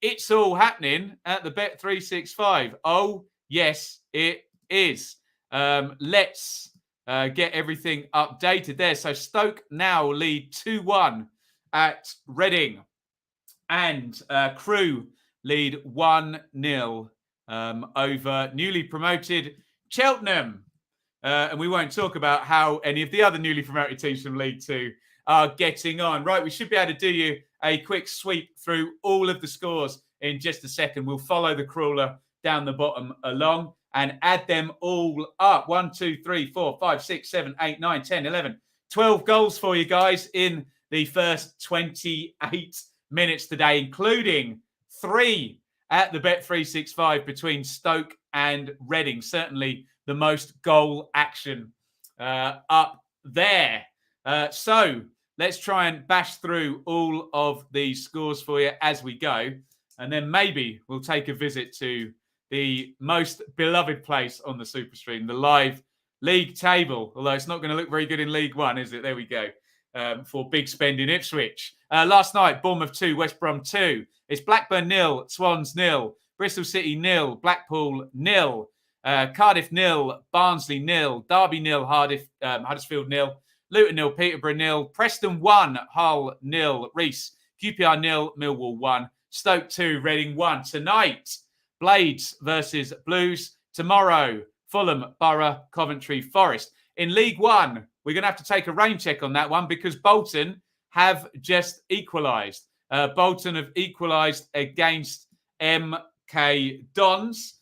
A: It's all happening at the Bet365. Oh, yes, it is. Let's get everything updated there. So Stoke now lead 2-1 at Reading. And Crew lead 1-0 over newly promoted Cheltenham. And we won't talk about how any of the other newly promoted teams from League 2 are getting on. Right, we should be able to do you a quick sweep through all of the scores in just a second. We'll follow the crawler down the bottom along and add them all up. 1, 2, 3, 4, 5, 6, 7, 8, 9, 10, 11, 12 goals for you guys in the first 28 minutes today, including 3 at the Bet365 between Stoke and Reading. Certainly the most goal action up there. So let's try and bash through all of these scores for you as we go. And then maybe we'll take a visit to the most beloved place on the Superstream, the live league table. Although it's not going to look very good in League 1, is it? There we go. For big spend in Ipswich. Last night, Bournemouth 2, West Brom 2. It's Blackburn 0, Swans 0, Bristol City 0, Blackpool 0, Cardiff 0, Barnsley 0, Derby 0, Huddersfield 0, Luton 0, Peterborough 0, Preston 1, Hull 0, Reese, QPR 0, Millwall 1, Stoke 2, Reading 1. Tonight, Blades versus Blues. Tomorrow, Fulham, Borough, Coventry, Forest. In League 1, we're going to have to take a rain check on that one because Bolton have just equalised. Bolton have equalised against MK Dons.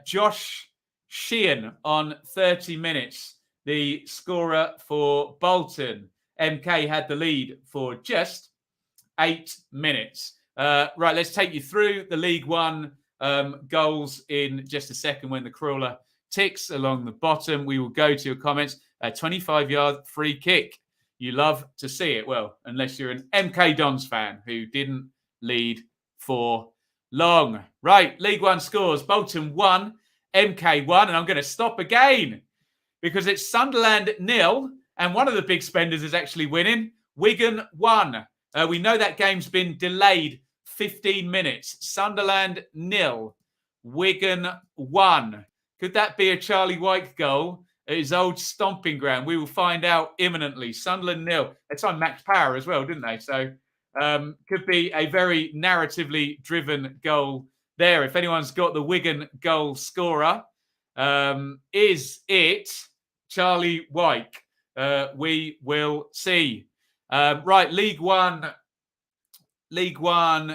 A: Josh Sheehan on 30 minutes, the scorer for Bolton. MK had the lead for just 8 minutes. Right, let's take you through the League 1 goals in just a second when the crawler ticks along the bottom. We will go to your comments. A 25-yard free kick. You love to see it. Well, unless you're an MK Dons fan who didn't lead for long. Right, League 1 scores. Bolton 1, MK 1. And I'm going to stop again because it's Sunderland 0. And one of the big spenders is actually winning. Wigan 1. We know that game's been delayed 15 minutes. Sunderland 0. Wigan 1. Could that be a Charlie White goal at his old stomping ground? We will find out imminently. Sunderland 0. That's on max power as well, didn't they? So could be a very narratively driven goal there. If anyone's got the Wigan goal scorer, is it Charlie White? We will see. Right, League One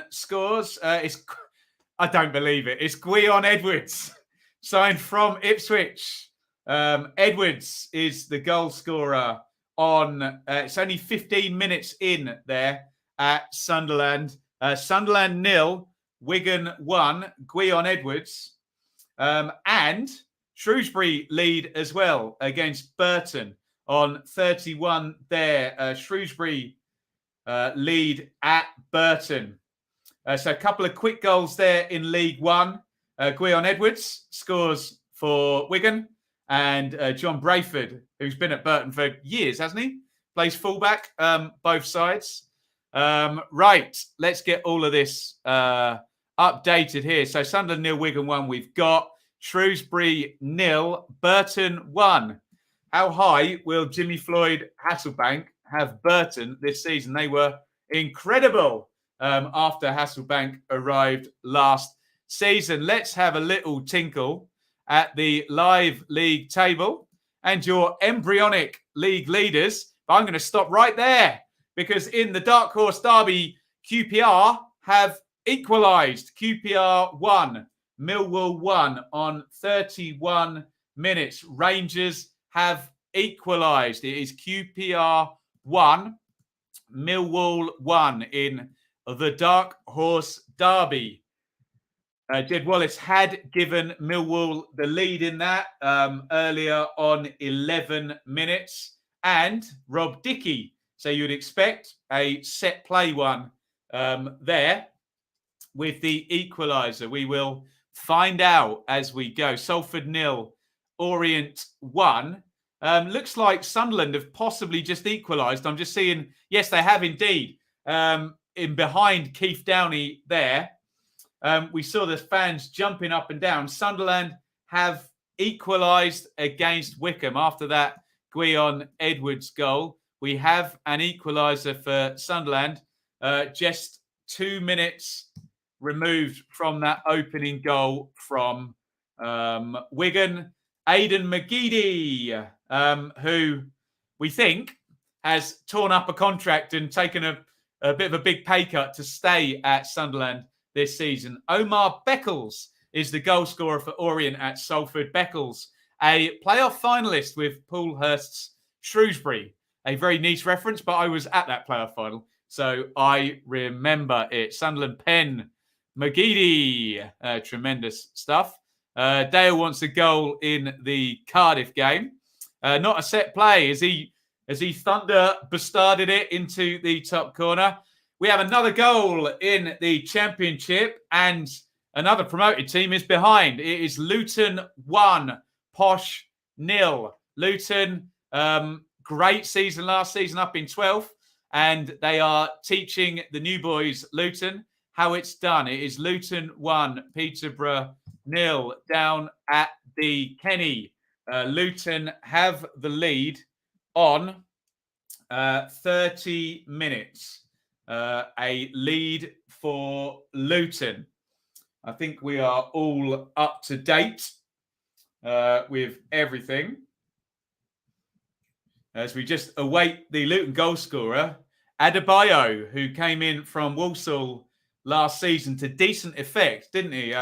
A: scores. I don't believe it. It's Gwion Edwards, signed from Ipswich. Edwards is the goal scorer on. It's only 15 minutes in there at Sunderland. Sunderland 0, Wigan 1. Gwion Edwards, and Shrewsbury lead as well against Burton on 31 there. Shrewsbury lead at Burton. So a couple of quick goals there in League One. Gwion Edwards scores for Wigan, and John Brayford, who's been at Burton for years, hasn't he? Plays fullback, both sides. Right, let's get all of this updated here. So Sunderland 0, Wigan 1 we've got. Shrewsbury 0, Burton 1. How high will Jimmy Floyd Hasselbank have Burton this season? They were incredible after Hasselbank arrived last season. Let's have a little tinkle at the live league table and your embryonic league leaders. But I'm going to stop right there because in the Dark Horse Derby, QPR have equalised. QPR 1, Millwall 1 on 31 minutes. Rangers have equalised. It is QPR 1, Millwall 1 in the Dark Horse Derby. Jed Wallace had given Millwall the lead in that earlier on 11 minutes. And Rob Dickey. So you'd expect a set play one there with the equaliser. We will find out as we go. Salford 0, Orient 1. Looks like Sunderland have possibly just equalised. I'm just seeing, yes, they have indeed. In behind Keith Downey there. We saw the fans jumping up and down. Sunderland have equalised against Wycombe after that Gwion Edwards goal. We have an equaliser for Sunderland just 2 minutes removed from that opening goal from Wigan. Aidan McGeady, who we think has torn up a contract and taken a bit of a big pay cut to stay at Sunderland this season. Omar Beckles is the goal scorer for Orient at Salford. Beckles, a playoff finalist with Paul Hurst's Shrewsbury. A very niche reference, but I was at that playoff final, so I remember it. Sunderland pen, McGeady, tremendous stuff. Dale wants a goal in the Cardiff game. Not a set play as he thunder bastarded it into the top corner. We have another goal in the Championship, and another promoted team is behind. It is Luton 1, Posh 0. Luton, great season last season, up in 12th, and they are teaching the new boys, Luton, how it's done. It is Luton 1, Peterborough 0 down at the Kenny. Luton have the lead on 30 minutes. A lead for Luton. I think we are all up to date with everything. As we just await the Luton goal scorer, Adebayo, who came in from Walsall last season to decent effect, didn't he,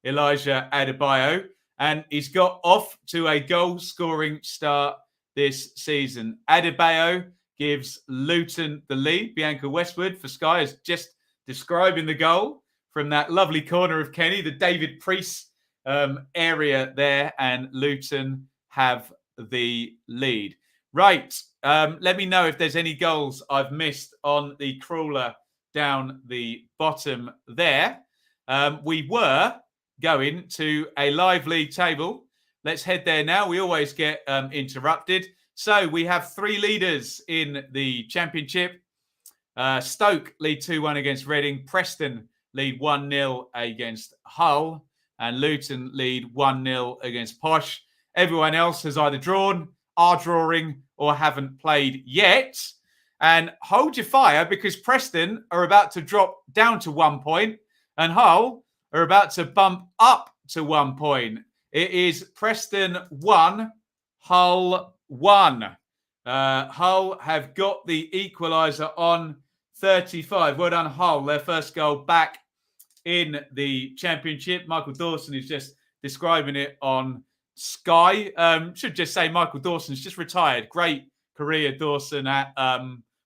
A: Elijah Adebayo? And he's got off to a goal-scoring start this season. Adebayo gives Luton the lead. Bianca Westwood for Sky is just describing the goal from that lovely corner of Kenny, the David Priest area there, and Luton have the lead. Right, let me know if there's any goals I've missed on the crawler down the bottom there. We were going to a live league table. Let's head there now. We always get interrupted. So we have three leaders in the Championship. Stoke lead 2-1 against Reading. Preston lead 1-0 against Hull. and Luton lead 1-0 against Posh. Everyone else has either drawn, are drawing, or haven't played yet. And hold your fire, because Preston are about to drop down to 1 point and Hull are about to bump up to 1 point. It is Preston 1, Hull 1. Hull have got the equaliser on 35. Well done, Hull. Their first goal back in the Championship. Michael Dawson is just describing it on Sky. Should just say Michael Dawson's just retired. Great career, Dawson, at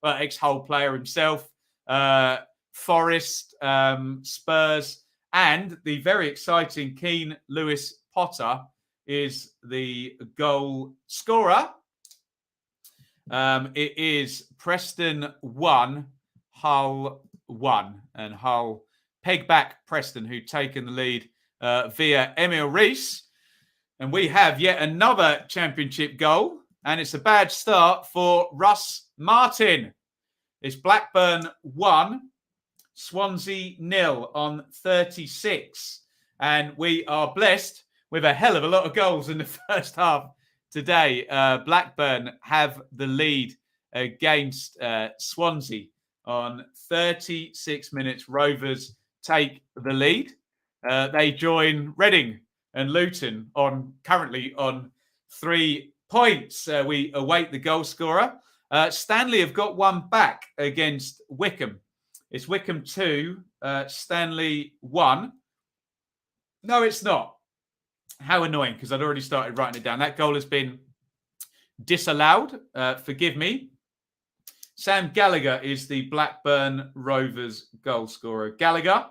A: ex-Hull player himself. Forest, Spurs, and the very exciting Keane Lewis Potter is the goal scorer. It is Preston 1, Hull 1. And Hull peg back Preston, who'd taken the lead via Emil Rees. And we have yet another Championship goal. And it's a bad start for Russ Martin. It's Blackburn 1, Swansea 0 on 36. And we are blessed with a hell of a lot of goals in the first half today. Blackburn have the lead against Swansea on 36 minutes. Rovers take the lead. They join Reading and Luton currently on 3 points. We await the goal scorer. Stanley have got one back against Wycombe. It's Wycombe 2, Stanley 1. No, it's not. How annoying, because I'd already started writing it down. That goal has been disallowed. Forgive me. Sam Gallagher is the Blackburn Rovers goal scorer. Gallagher,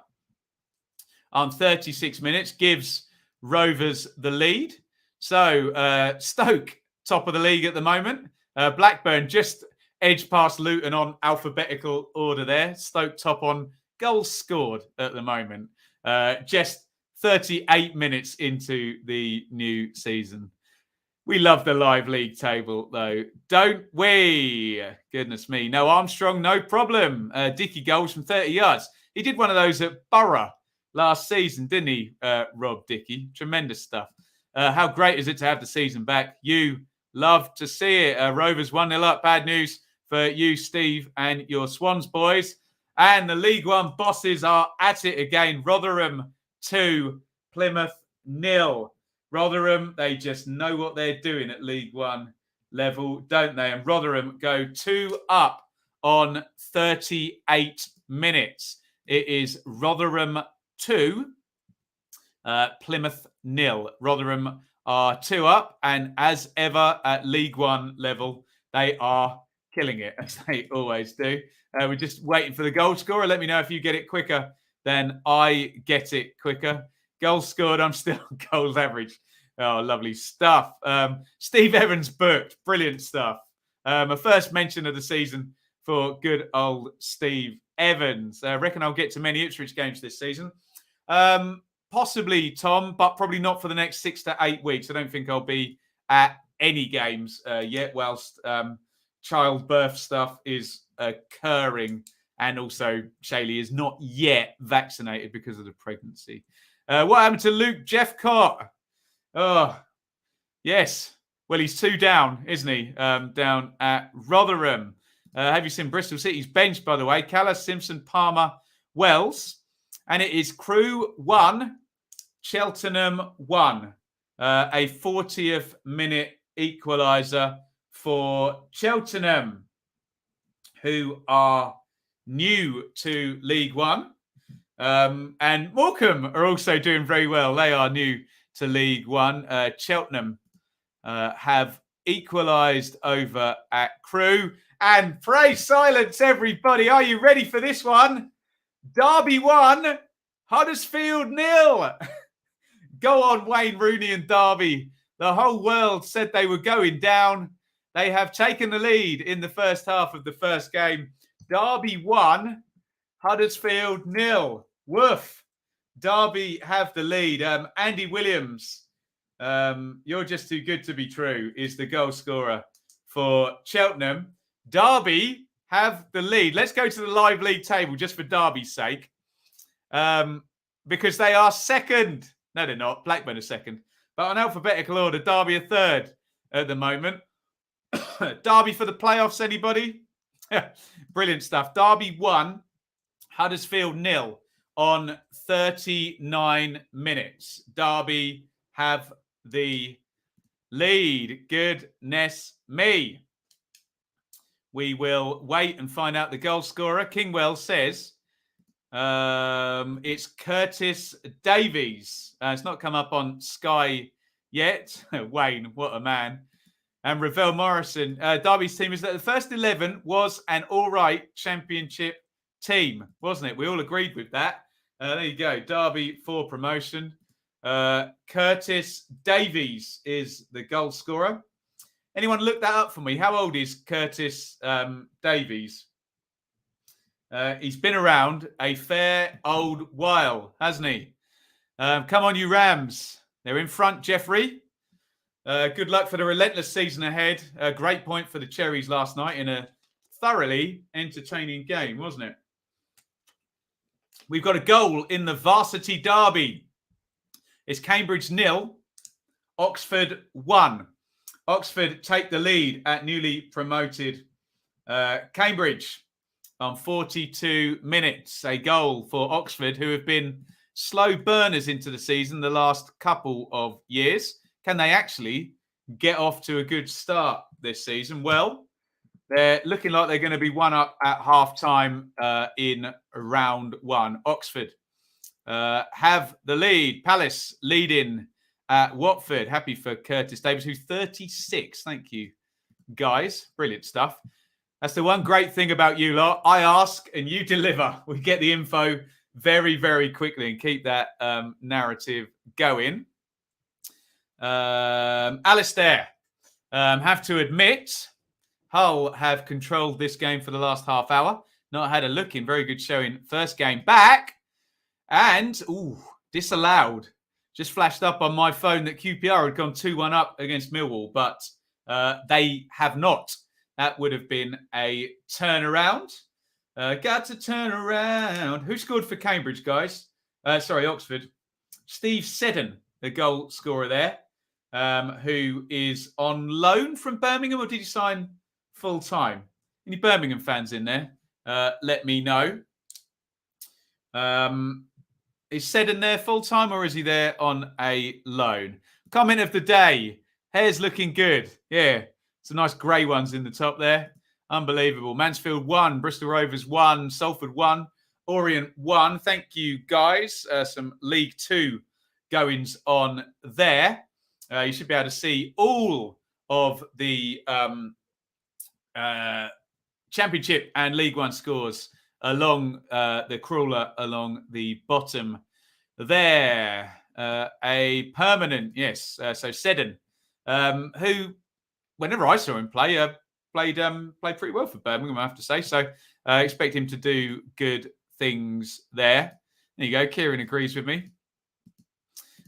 A: on 36 minutes, gives Rovers the lead. So Stoke, top of the league at the moment. Blackburn just edged past Luton on alphabetical order there. Stoke top on goals scored at the moment. Just 38 minutes into the new season. We love the live league table, though, don't we? Goodness me. No Armstrong, no problem. Dickey goals from 30 yards. He did one of those at Borough last season, didn't he, Rob Dickey? Tremendous stuff. How great is it to have the season back? You love to see it. Rovers 1-0 up. Bad news for you, Steve, and your Swans boys. And the League One bosses are at it again. Rotherham 2, Plymouth 0. Rotherham, they just know what they're doing at League One level, don't they? And Rotherham go 2 up on 38 minutes. It is Rotherham 2, Plymouth 0. Rotherham are 2 up, and as ever at League One level, they are killing it, as they always do. We're just waiting for the goal scorer. Let me know if you get it quicker than I get it quicker. Goals scored, I'm still on goals average. Oh, lovely stuff. Steve Evans booked. Brilliant stuff. A first mention of the season for good old Steve Evans. I reckon I'll get to many Ipswich games this season. Possibly, Tom, but probably not for the next 6 to 8 weeks. I don't think I'll be at any games yet whilst childbirth stuff is occurring. And also, Shaylee is not yet vaccinated because of the pregnancy. What happened to Luke Jeffcott? Oh, yes. Well, he's 2 down, isn't he? Down at Rotherham. Have you seen Bristol City's bench, by the way? Callas, Simpson, Palmer, Wells. And it is Crewe 1, Cheltenham 1. A 40th minute equaliser for Cheltenham, who are new to League One. And Morecambe are also doing very well. They are new to League One. Cheltenham have equalised over at Crewe. And pray silence, everybody. Are you ready for this one? Derby 1, Huddersfield 0. Go on, Wayne Rooney and Derby. The whole world said they were going down. They have taken the lead in the first half of the first game. Derby 1, Huddersfield 0. Woof. Derby have the lead. Andy Williams, you're just too good to be true, is the goal scorer for Cheltenham. Derby have the lead. Let's go to the live league table just for Derby's sake. Because they are second. No, they're not. Blackburn are second. But on alphabetical order, Derby are third at the moment. Derby for the playoffs, anybody? Brilliant stuff. Derby 1, Huddersfield 0 on 39 minutes. Derby have the lead. Goodness me. We will wait and find out the goal scorer. Kingwell says it's Curtis Davies. It's not come up on Sky yet. Wayne, what a man. And Ravel Morrison. Derby's team is that the first 11 was an all right championship team, wasn't it? We all agreed with that. There you go. Derby for promotion. Curtis Davies is the goal scorer. Anyone look that up for me? How old is Curtis Davies? He's been around a fair old while, hasn't he? Come on, you Rams. They're in front, Jeffrey. Good luck for the relentless season ahead. A great point for the Cherries last night in a thoroughly entertaining game, wasn't it? We've got a goal in the varsity derby. It's Cambridge 0, Oxford 1. Oxford take the lead at newly promoted Cambridge on 42 minutes. A goal for Oxford, who have been slow burners into the season the last couple of years. Can they actually get off to a good start this season? Well, they're looking like they're going to be one up at half-time in round 1. Oxford have the lead. Palace leading at Watford. Happy for Curtis Davies, who's 36. Thank you, guys. Brilliant stuff. That's the one great thing about you lot. I ask and you deliver. We get the info very, very quickly and keep that narrative going. Alistair, have to admit, Hull have controlled this game for the last half hour. Not had a look in. Very good showing. First game back. And, disallowed. Just flashed up on my phone that QPR had gone 2-1 up against Millwall, but they have not. That would have been a turnaround. Got to turn around. Who scored for Cambridge, guys? Oxford. Steve Seddon, the goal scorer there, who is on loan from Birmingham, or did he sign full-time? Any Birmingham fans in there? Let me know. Is Seddon there full-time, or is he there on a loan? Comment of the day. Hair's looking good. Yeah, some nice grey ones in the top there. Unbelievable. Mansfield 1, Bristol Rovers 1, Salford 1, Orient 1. Thank you, guys. Some League 2 goings on there. You should be able to see all of the Championship and League 1 scores along the crawler along the bottom there. A permanent, yes. So Seddon, who, whenever I saw him play, played pretty well for Birmingham, I have to say. So I expect him to do good things there. There you go. Kieran agrees with me.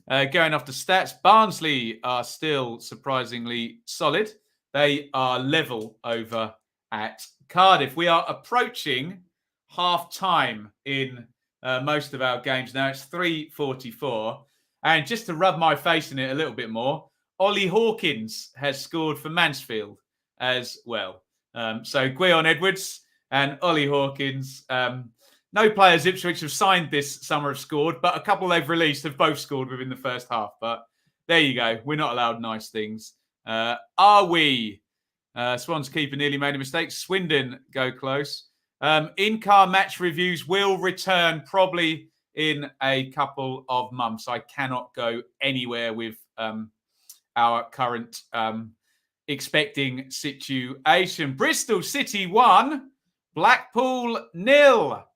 A: Going off the stats, Barnsley are still surprisingly solid. They are level over at Cardiff. We are approaching half-time in most of our games now. It's 3:44. And just to rub my face in it a little bit more, Ollie Hawkins has scored for Mansfield as well. So Gwion Edwards and Ollie Hawkins. No players Ipswich have signed this summer have scored, but a couple they've released have both scored within the first half. But there you go. We're not allowed nice things. Are we? Swans keeper nearly made a mistake. Swindon go close. In-car match reviews will return probably in a couple of months. I cannot go anywhere with our current expecting situation. Bristol City 1, Blackpool 0.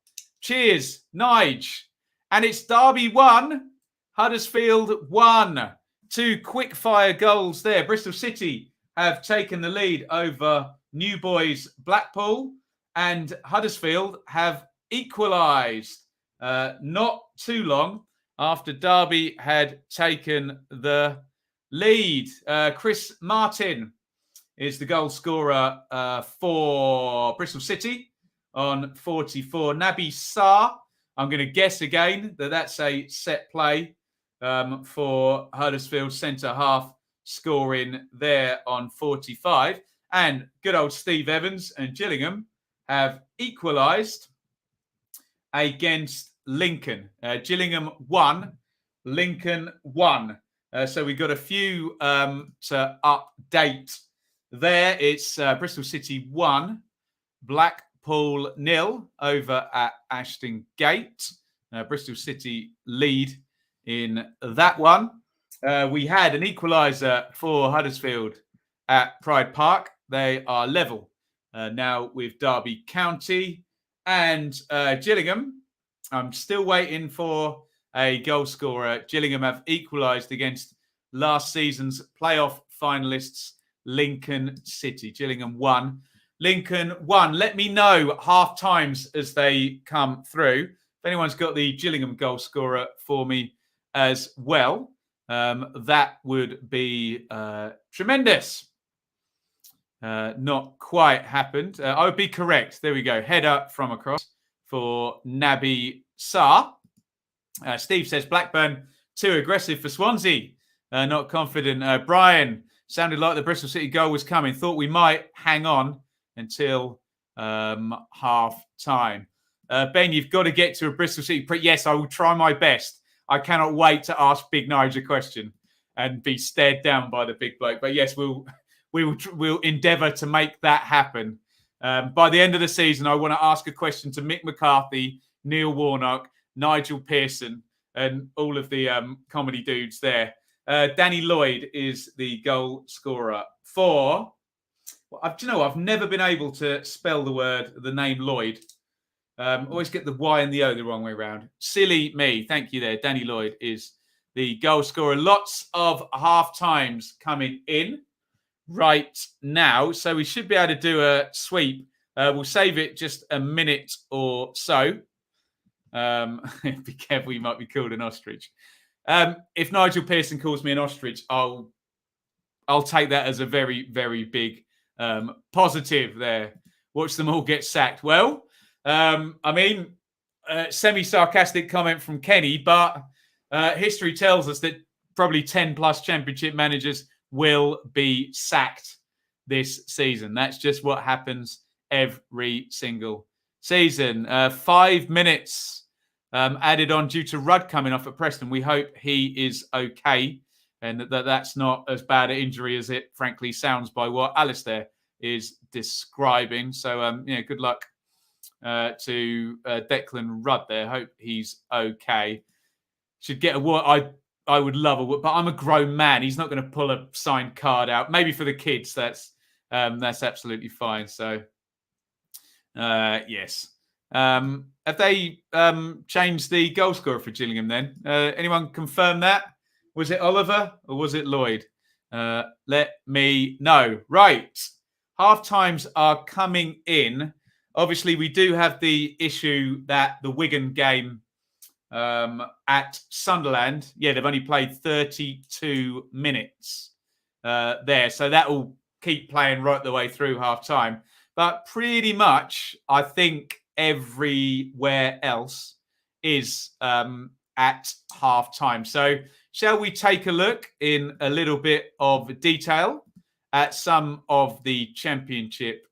A: Cheers, Nige. And it's Derby 1, Huddersfield 1. 2 quick-fire goals there. Bristol City have taken the lead over New Boys Blackpool, and Huddersfield have equalised not too long after Derby had taken the lead. Chris Martin is the goal scorer for Bristol City on 44. Naby Sarr, I'm going to guess again that that's a set play. for Huddersfield centre half, scoring there on 45. And good old Steve Evans and Gillingham have equalised against Lincoln. Gillingham 1, Lincoln 1. So we've got a few to update there. It's Bristol City 1, Blackpool 0 over at Ashton Gate. Bristol City lead in that one. We had an equaliser for Huddersfield at Pride Park. They are level now with Derby County. And Gillingham, I'm still waiting for a goal scorer. Gillingham have equalised against last season's playoff finalists, Lincoln City. Gillingham 1, Lincoln 1. Let me know half times as they come through. If anyone's got the Gillingham goal scorer for me as well, that would be tremendous. Not quite happened. I would be correct. There we go. Header from across for Naby Sarr. Steve says Blackburn too aggressive for Swansea. Not confident. Brian, sounded like the Bristol City goal was coming. Thought we might hang on until half time. Ben, you've got to get to a Bristol City. Yes, I will try my best. I cannot wait to ask Big Nige a question and be stared down by the big bloke. But yes, we'll endeavour to make that happen. By the end of the season, I want to ask a question to Mick McCarthy, Neil Warnock, Nigel Pearson, and all of the comedy dudes there. Danny Lloyd is the goal scorer for... do you know, I've never been able to spell the name Lloyd. Always get the Y and the O the wrong way around. Silly me. Thank you there. Danny Lloyd is the goal scorer. Lots of half times coming in right now. So we should be able to do a sweep. We'll save it just a minute or so. Be careful, you might be called an ostrich. If Nigel Pearson calls me an ostrich, I'll take that as a very, very big positive there. Watch them all get sacked. Well, semi-sarcastic comment from Kenny, but history tells us that probably 10-plus championship managers will be sacked this season. That's just what happens every single season. 5 minutes added on due to Rudd coming off at Preston. We hope he is okay and that's not as bad an injury as it frankly sounds by what Alistair is describing. So, good luck to Declan Rudd there. Hope he's okay. Should get a I would love a but I'm a grown man. He's not going to pull a signed card out. Maybe for the kids, that's absolutely fine. So, yes. Have they changed the goal scorer for Gillingham then? Anyone confirm that? Was it Oliver or was it Lloyd? Let me know. Right. Half times are coming in. Obviously, we do have the issue that the Wigan game at Sunderland, they've only played 32 minutes there. So that will keep playing right the way through half time. But pretty much, I think everywhere else is at half time. So shall we take a look in a little bit of detail at some of the championship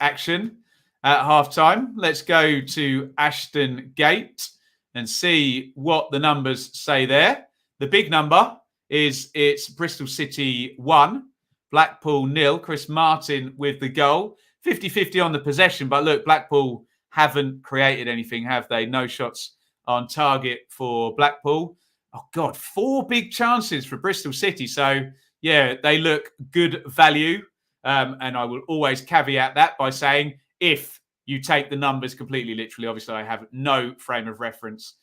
A: action at half time? Let's go to Ashton Gate and see what the numbers say there. The big number is it's Bristol City 1, Blackpool 0. Chris Martin with the goal. 50-50 on the possession. But look, Blackpool haven't created anything, have they? No shots on target for Blackpool. Oh, God, 4 big chances for Bristol City. So, they look good value. And I will always caveat that by saying if you take the numbers completely literally, obviously I have no frame of reference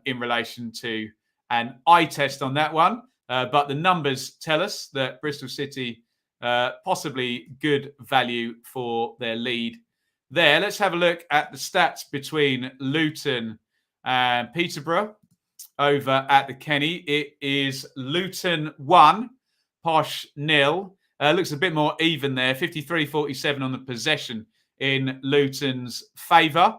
A: in relation to an eye test on that one. But the numbers tell us that Bristol City possibly good value for their lead there. Let's have a look at the stats between Luton and Peterborough over at the Kenny. It is Luton 1, Posh 0. Looks a bit more even there. 53-47 on the possession in Luton's favour.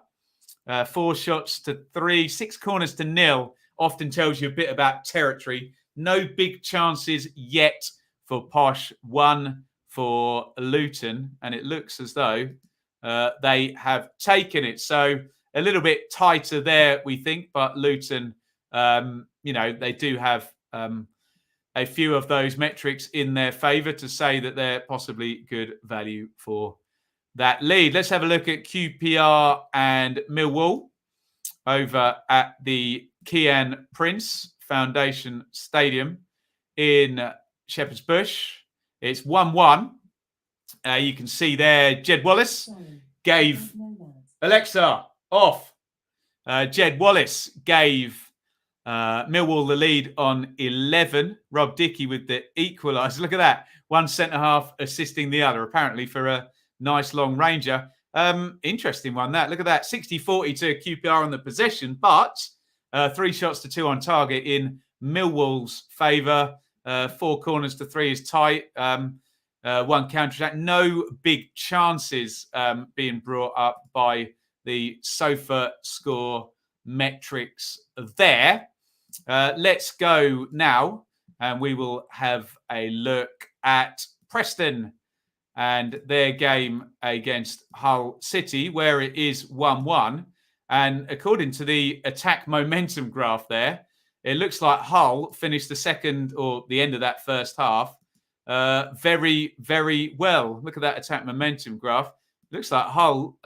A: 4 shots to 3, 6 corners to 0 often tells you a bit about territory. No big chances yet for Posh, 1 for Luton, and it looks as though they have taken it. So a little bit tighter there, we think, but Luton, they do have a few of those metrics in their favour to say that they're possibly good value for that lead. Let's have a look at QPR and Millwall over at the Kian Prince Foundation Stadium in Shepherd's Bush. It's 1-1. You can see there, Jed Wallace gave... Alexa, off. Jed Wallace gave Millwall the lead on 11. Rob Dickey with the equaliser. Look at that. One centre-half assisting the other, apparently for a nice long ranger. Interesting one, that. Look at that. 60-40 to QPR on the possession, but 3 shots to 2 on target in Millwall's favour. 4 corners to 3 is tight. 1 counter-attack. No big chances being brought up by the sofa score metrics there. Let's go now, and we will have a look at Preston and their game against Hull City, where it is 1-1. And according to the attack momentum graph there, it looks like Hull finished the second or the end of that first half very, very well. Look at that attack momentum graph. Looks like Hull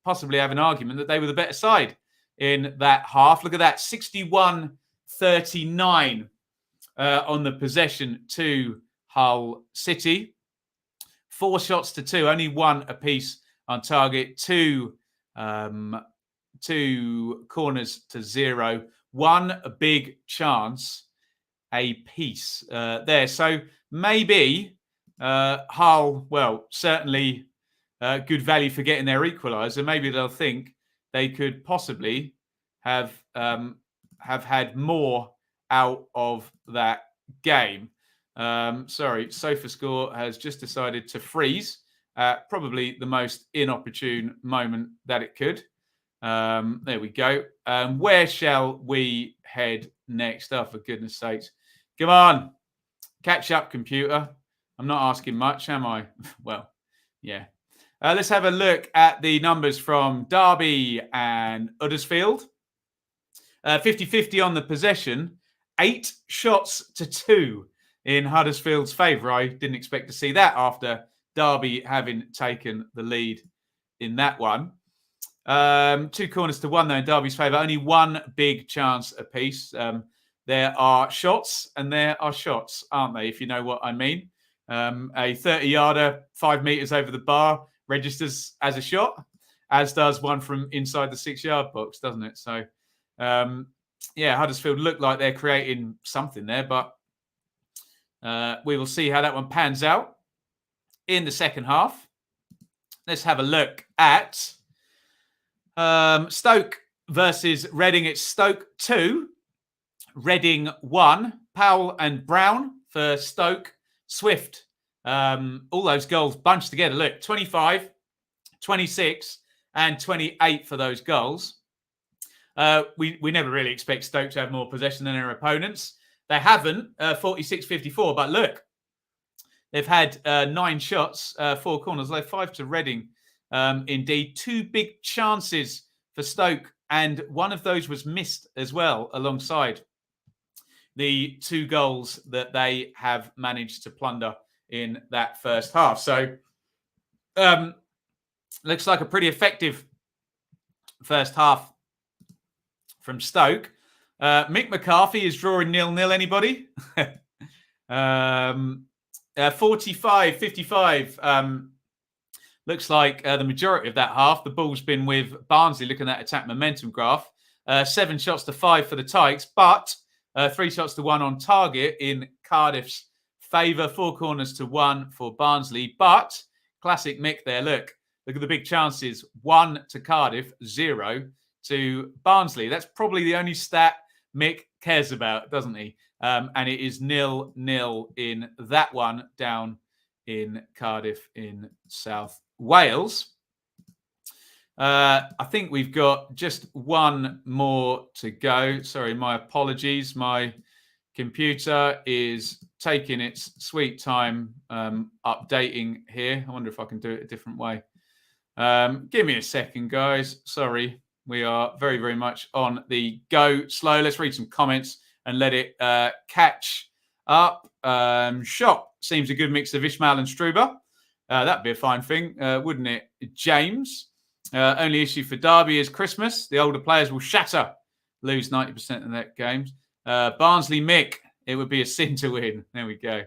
A: possibly have an argument that they were the better side in that half. Look at that, 61-39 on the possession to Hull City. 4 shots to 2, only 1 apiece on target. 2 corners to 0. 1 big chance a piece there. So maybe Hull, well, certainly good value for getting their equaliser. Maybe they'll think they could possibly have had more out of that game. Sorry, SofaScore has just decided to freeze at probably the most inopportune moment that it could. There we go. Where shall we head next? Oh, for goodness sakes. Come on. Catch up, computer. I'm not asking much, am I? Well, yeah. Let's have a look at the numbers from Darby and Huddersfield. 50-50 on the possession. 8 shots to 2 in Huddersfield's favour. I didn't expect to see that after Darby having taken the lead in that one. 2 corners to 1, though, in Derby's favour. Only 1 big chance apiece. There are shots and there are shots, aren't they, if you know what I mean. A 30-yarder, 5 metres over the bar, registers as a shot, as does one from inside the 6-yard box, doesn't it? So, Huddersfield look like they're creating something there, but we will see how that one pans out in the second half. Let's have a look at Stoke versus Reading. It's Stoke 2, Reading 1. Powell and Brown for Stoke. Swift. All those goals bunched together. Look, 25, 26 and 28 for those goals. We never really expect Stoke to have more possession than their opponents. They haven't, 46-54. But look, they've had 9 shots, 4 corners. They're 5 to Reading. Indeed, 2 big chances for Stoke, and one of those was missed as well, alongside the 2 goals that they have managed to plunder in that first half. So, looks like a pretty effective first half from Stoke. Mick McCarthy is drawing 0-0. Anybody? 45-55. Looks like the majority of that half, the ball's been with Barnsley. Looking at that attack momentum graph. 7 shots to 5 for the Tykes, but 3 shots to 1 on target in Cardiff's favour. 4 corners to 1 for Barnsley. But classic Mick there. Look at the big chances. 1 to Cardiff, 0 to Barnsley. That's probably the only stat Mick cares about, doesn't he? And it is 0-0 in that one down in Cardiff in South Wales. I think we've got just one more to go. Sorry, my apologies. My computer is taking its sweet time updating here. I wonder if I can do it a different way. Give me a second, guys. Sorry. We are very, very much on the go slow. Let's read some comments and let it catch up. Shop seems a good mix of Ishmael and Struber. That'd be a fine thing, wouldn't it? James. Only issue for Darby is Christmas. The older players will shatter, lose 90% of their games. Barnsley Mick, it would be a sin to win. There we go.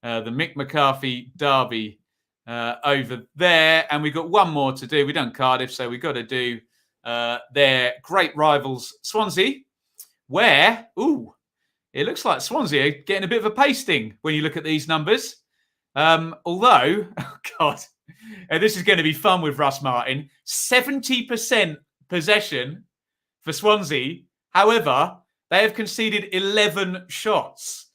A: The Mick McCarthy Derby over there. And we've got one more to do. We've done Cardiff, so we've got to do their great rivals, Swansea, where, it looks like Swansea are getting a bit of a pasting when you look at these numbers. Although, oh God, this is going to be fun with Russ Martin. 70% possession for Swansea. However, they have conceded 11 shots.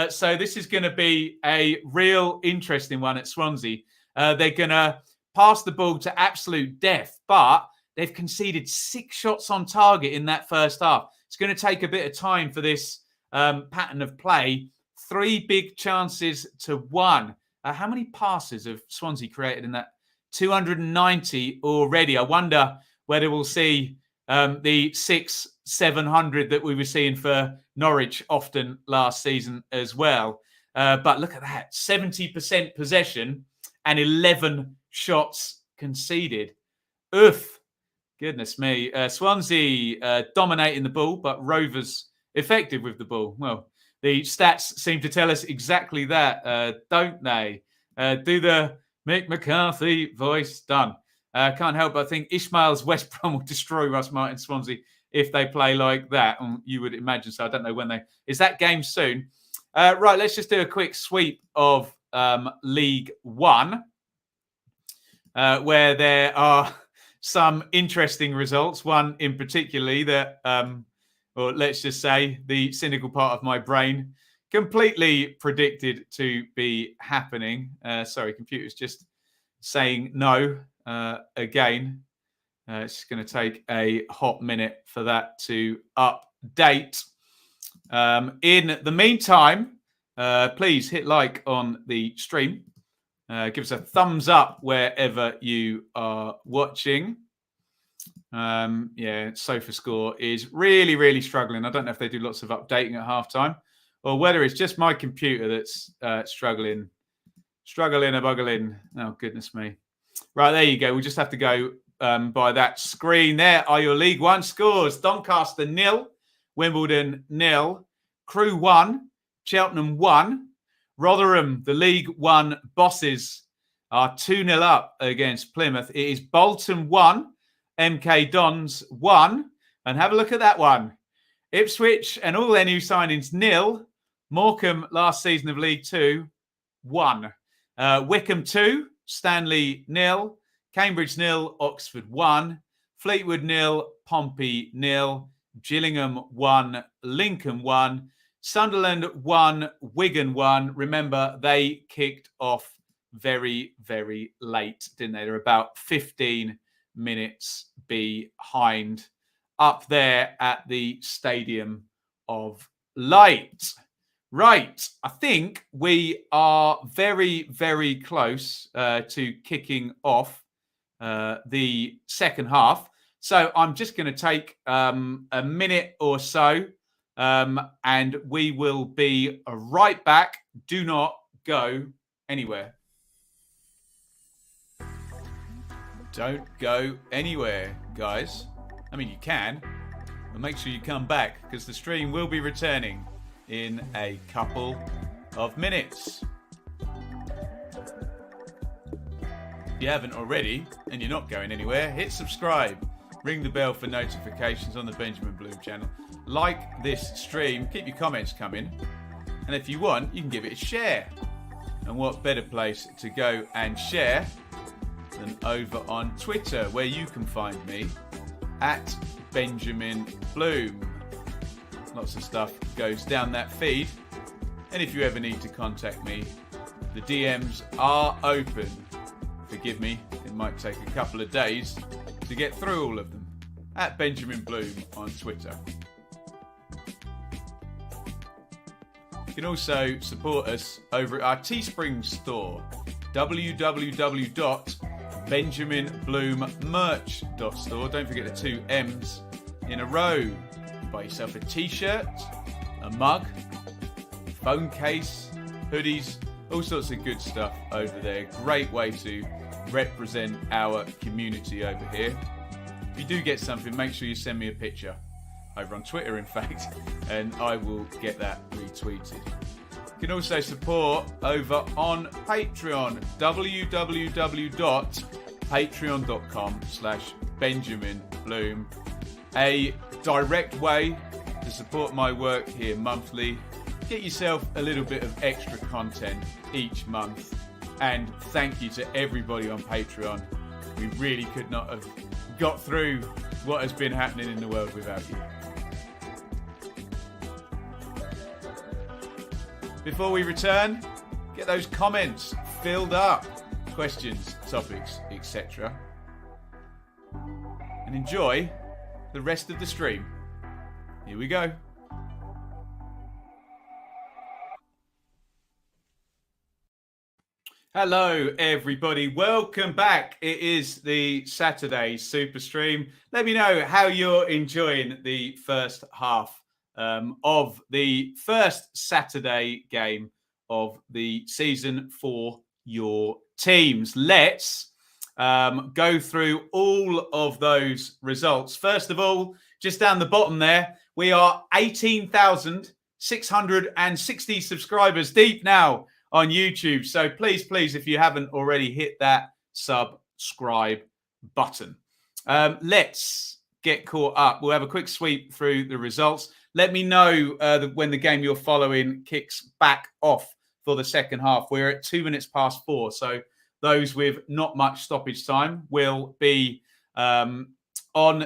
A: So this is going to be a real interesting one at Swansea. They're going to pass the ball to absolute death, but they've conceded 6 shots on target in that first half. It's going to take a bit of time for this pattern of play. 3 big chances to 1. How many passes have Swansea created in that? 290 already. I wonder whether we'll see the 600-700 that we were seeing for Norwich often last season as well. But look at that. 70% possession and 11 shots conceded. Oof. Goodness me. Swansea dominating the ball, but Rovers effective with the ball. Well, the stats seem to tell us exactly that, don't they? Do the Mick McCarthy voice. Done. Can't help but think Ishmael's West Brom will destroy Russ Martin Swansea if they play like that. You would imagine so. I don't know when they... Is that game soon? Right, let's just do a quick sweep of League One, where there are some interesting results. One in particularly that, or let's just say the cynical part of my brain completely predicted to be happening. Sorry, computer's just saying no again. It's going to take a hot minute for that to update. In the meantime, please hit like on the stream. Give us a thumbs up wherever you are watching. SofaScore is really, really struggling. I don't know if they do lots of updating at halftime or whether it's just my computer that's struggling a buggling. Oh, goodness me. Right, there you go. We just have to go by that screen. There are your League One scores. Doncaster 0, Wimbledon 0, Crewe 1, Cheltenham 1. Rotherham, the League One bosses, are 2-0 up against Plymouth. It is Bolton 1, MK Dons 1. And have a look at that one. Ipswich and all their new signings 0. Morecambe last season of League 2, 1. Wycombe 2, Stanley 0. Cambridge 0, Oxford 1. Fleetwood 0, Pompey 0. Gillingham 1, Lincoln 1. Sunderland 1, Wigan 1. Remember, they kicked off very, very late, didn't they? They're about 15 minutes behind up there at the Stadium of Light. Right. I think we are very, very close to kicking off the second half. So I'm just going to take a minute or so. And we will be right back. Do not go anywhere. Don't go anywhere, guys. I mean, you can, but make sure you come back because the stream will be returning in a couple of minutes. If you haven't already and you're not going anywhere, hit subscribe. Ring the bell for notifications on the Benjamin Bloom channel. Like this stream. Keep your comments coming. And if you want, you can give it a share. And what better place to go and share than over on Twitter, where you can find me at Benjamin Bloom. Lots of stuff goes down that feed. And if you ever need to contact me, the DMs are open. Forgive me, it might take a couple of days to get through all of them. At Benjamin Bloom on Twitter. You can also support us over at our Teespring store, www.benjaminbloommerch.store. Don't forget the 2 M's in a row. Buy yourself a t-shirt, a mug, phone case, hoodies, all sorts of good stuff over there. Great way to represent our community over here. If you do get something, make sure you send me a picture. Over on Twitter, in fact, and I will get that retweeted. You can also support over on Patreon, www.patreon.com/BenjaminBloom. A direct way to support my work here monthly. Get yourself a little bit of extra content each month. And thank you to everybody on Patreon. We really could not have got through what has been happening in the world without you. Before we return, get those comments filled up. Questions, topics, etc. And enjoy the rest of the stream. Here we go. Hello, everybody. Welcome back. It is the Saturday Superstream. Let me know how you're enjoying the first half of the first Saturday game of the season for your teams. Let's go through all of those results. First of all, just down the bottom there, we are 18,660 subscribers deep now on YouTube. So please, if you haven't already, hit that subscribe button. Let's get caught up. We'll have a quick sweep through the results. Let me know when the game you're following kicks back off for the second half. We're at 2 minutes past 4. So those with not much stoppage time will be on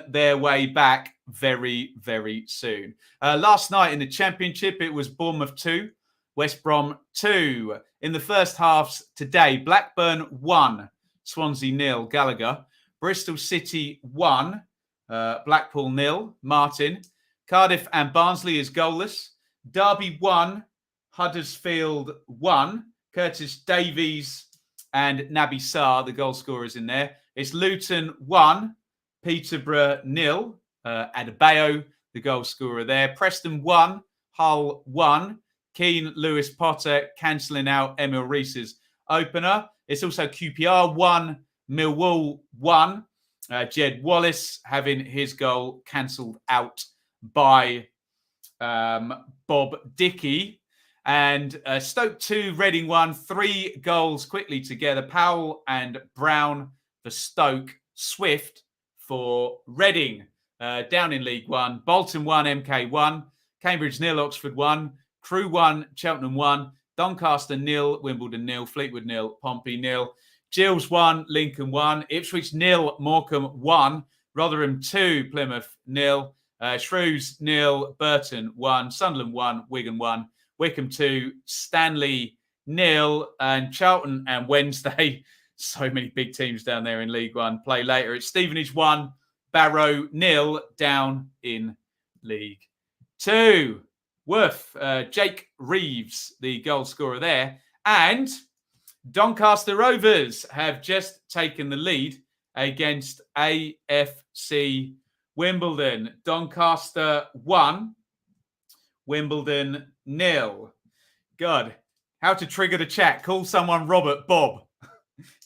A: their way back very, very soon. Last night in the Championship, it was Bournemouth 2, West Brom 2. In the first halves today, Blackburn 1, Swansea 0, Gallagher. Bristol City 1, Blackpool 0, Martin. Cardiff and Barnsley is goalless. Derby 1, Huddersfield 1. Curtis Davies and Naby Sarr, the goal scorers in there. It's Luton 1, Peterborough 0. Adebayo, the goal scorer there. Preston 1, Hull 1. Keane, Lewis Potter cancelling out Emil Reese's opener. It's also QPR 1, Millwall 1. Jed Wallace having his goal cancelled out by Bob Dickey. And Stoke 2, Reading 1. 3 goals quickly together. Powell and Brown for Stoke. Swift for Reading. Down in League 1. Bolton 1, MK 1. Cambridge 0, Oxford 1. Crew 1, Cheltenham 1. Doncaster 0, Wimbledon 0. Fleetwood 0, Pompey 0. Gills 1, Lincoln 1. Ipswich 0, Morecambe 1. Rotherham 2, Plymouth 0. Shrews 0, Burton 1. Sunderland 1, Wigan 1. Wickham 2, Stanley 0. And Charlton and Wednesday, so many big teams down there in League 1, play later. It's Stevenage 1, Barrow 0 down in League 2. Worth, Jake Reeves, the goal scorer there. And Doncaster Rovers have just taken the lead against AFC Wimbledon. Doncaster 1, Wimbledon 0. God, how to trigger the chat. Call someone Robert Bob.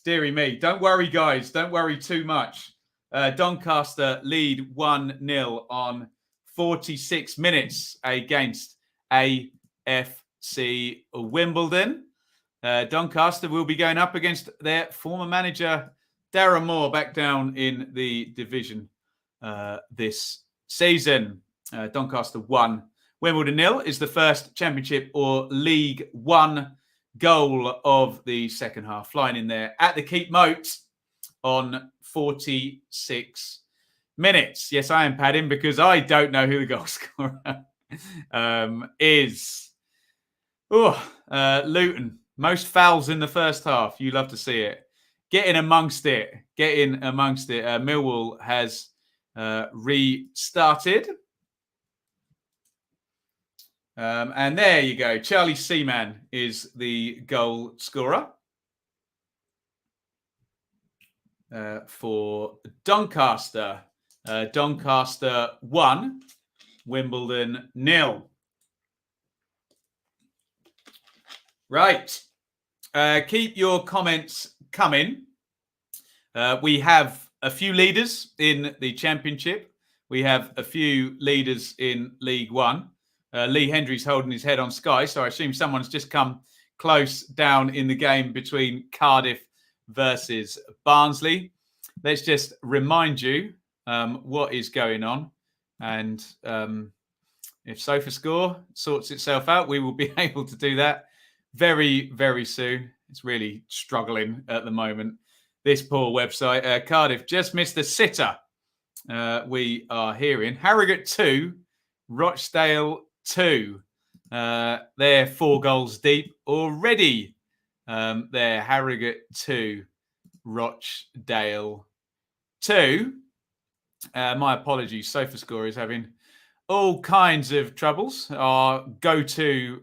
A: Deary me. Don't worry, guys. Don't worry too much. Doncaster lead 1-0 on 46 minutes against AFC Wimbledon. Doncaster will be going up against their former manager, Darren Moore, back down in the division this season. Doncaster 1, Wimbledon 0 is the first Championship or League 1 goal of the second half. Flying in there at the Keep Moat on 46 minutes. Yes, I am padding because I don't know who the goal scorer is. Luton. Most fouls in the first half. You love to see it. getting amongst it. Millwall has restarted. And there you go. Charlie Seaman is the goal scorer for Doncaster. Doncaster 1, Wimbledon 0. Right. Keep your comments coming. We have a few leaders in the Championship. We have a few leaders in League One. Lee Hendry's holding his head on Sky, so I assume someone's just come close down in the game between Cardiff versus Barnsley. Let's just remind you what is going on. And if SofaScore sorts itself out, we will be able to do that very, very soon. It's really struggling at the moment. This poor website. Cardiff just missed a sitter. We are hearing Harrogate 2, Rochdale 2. They're 4 goals deep already. They're Harrogate 2, Rochdale 2. My apologies. SofaScore is having all kinds of troubles. Our go-to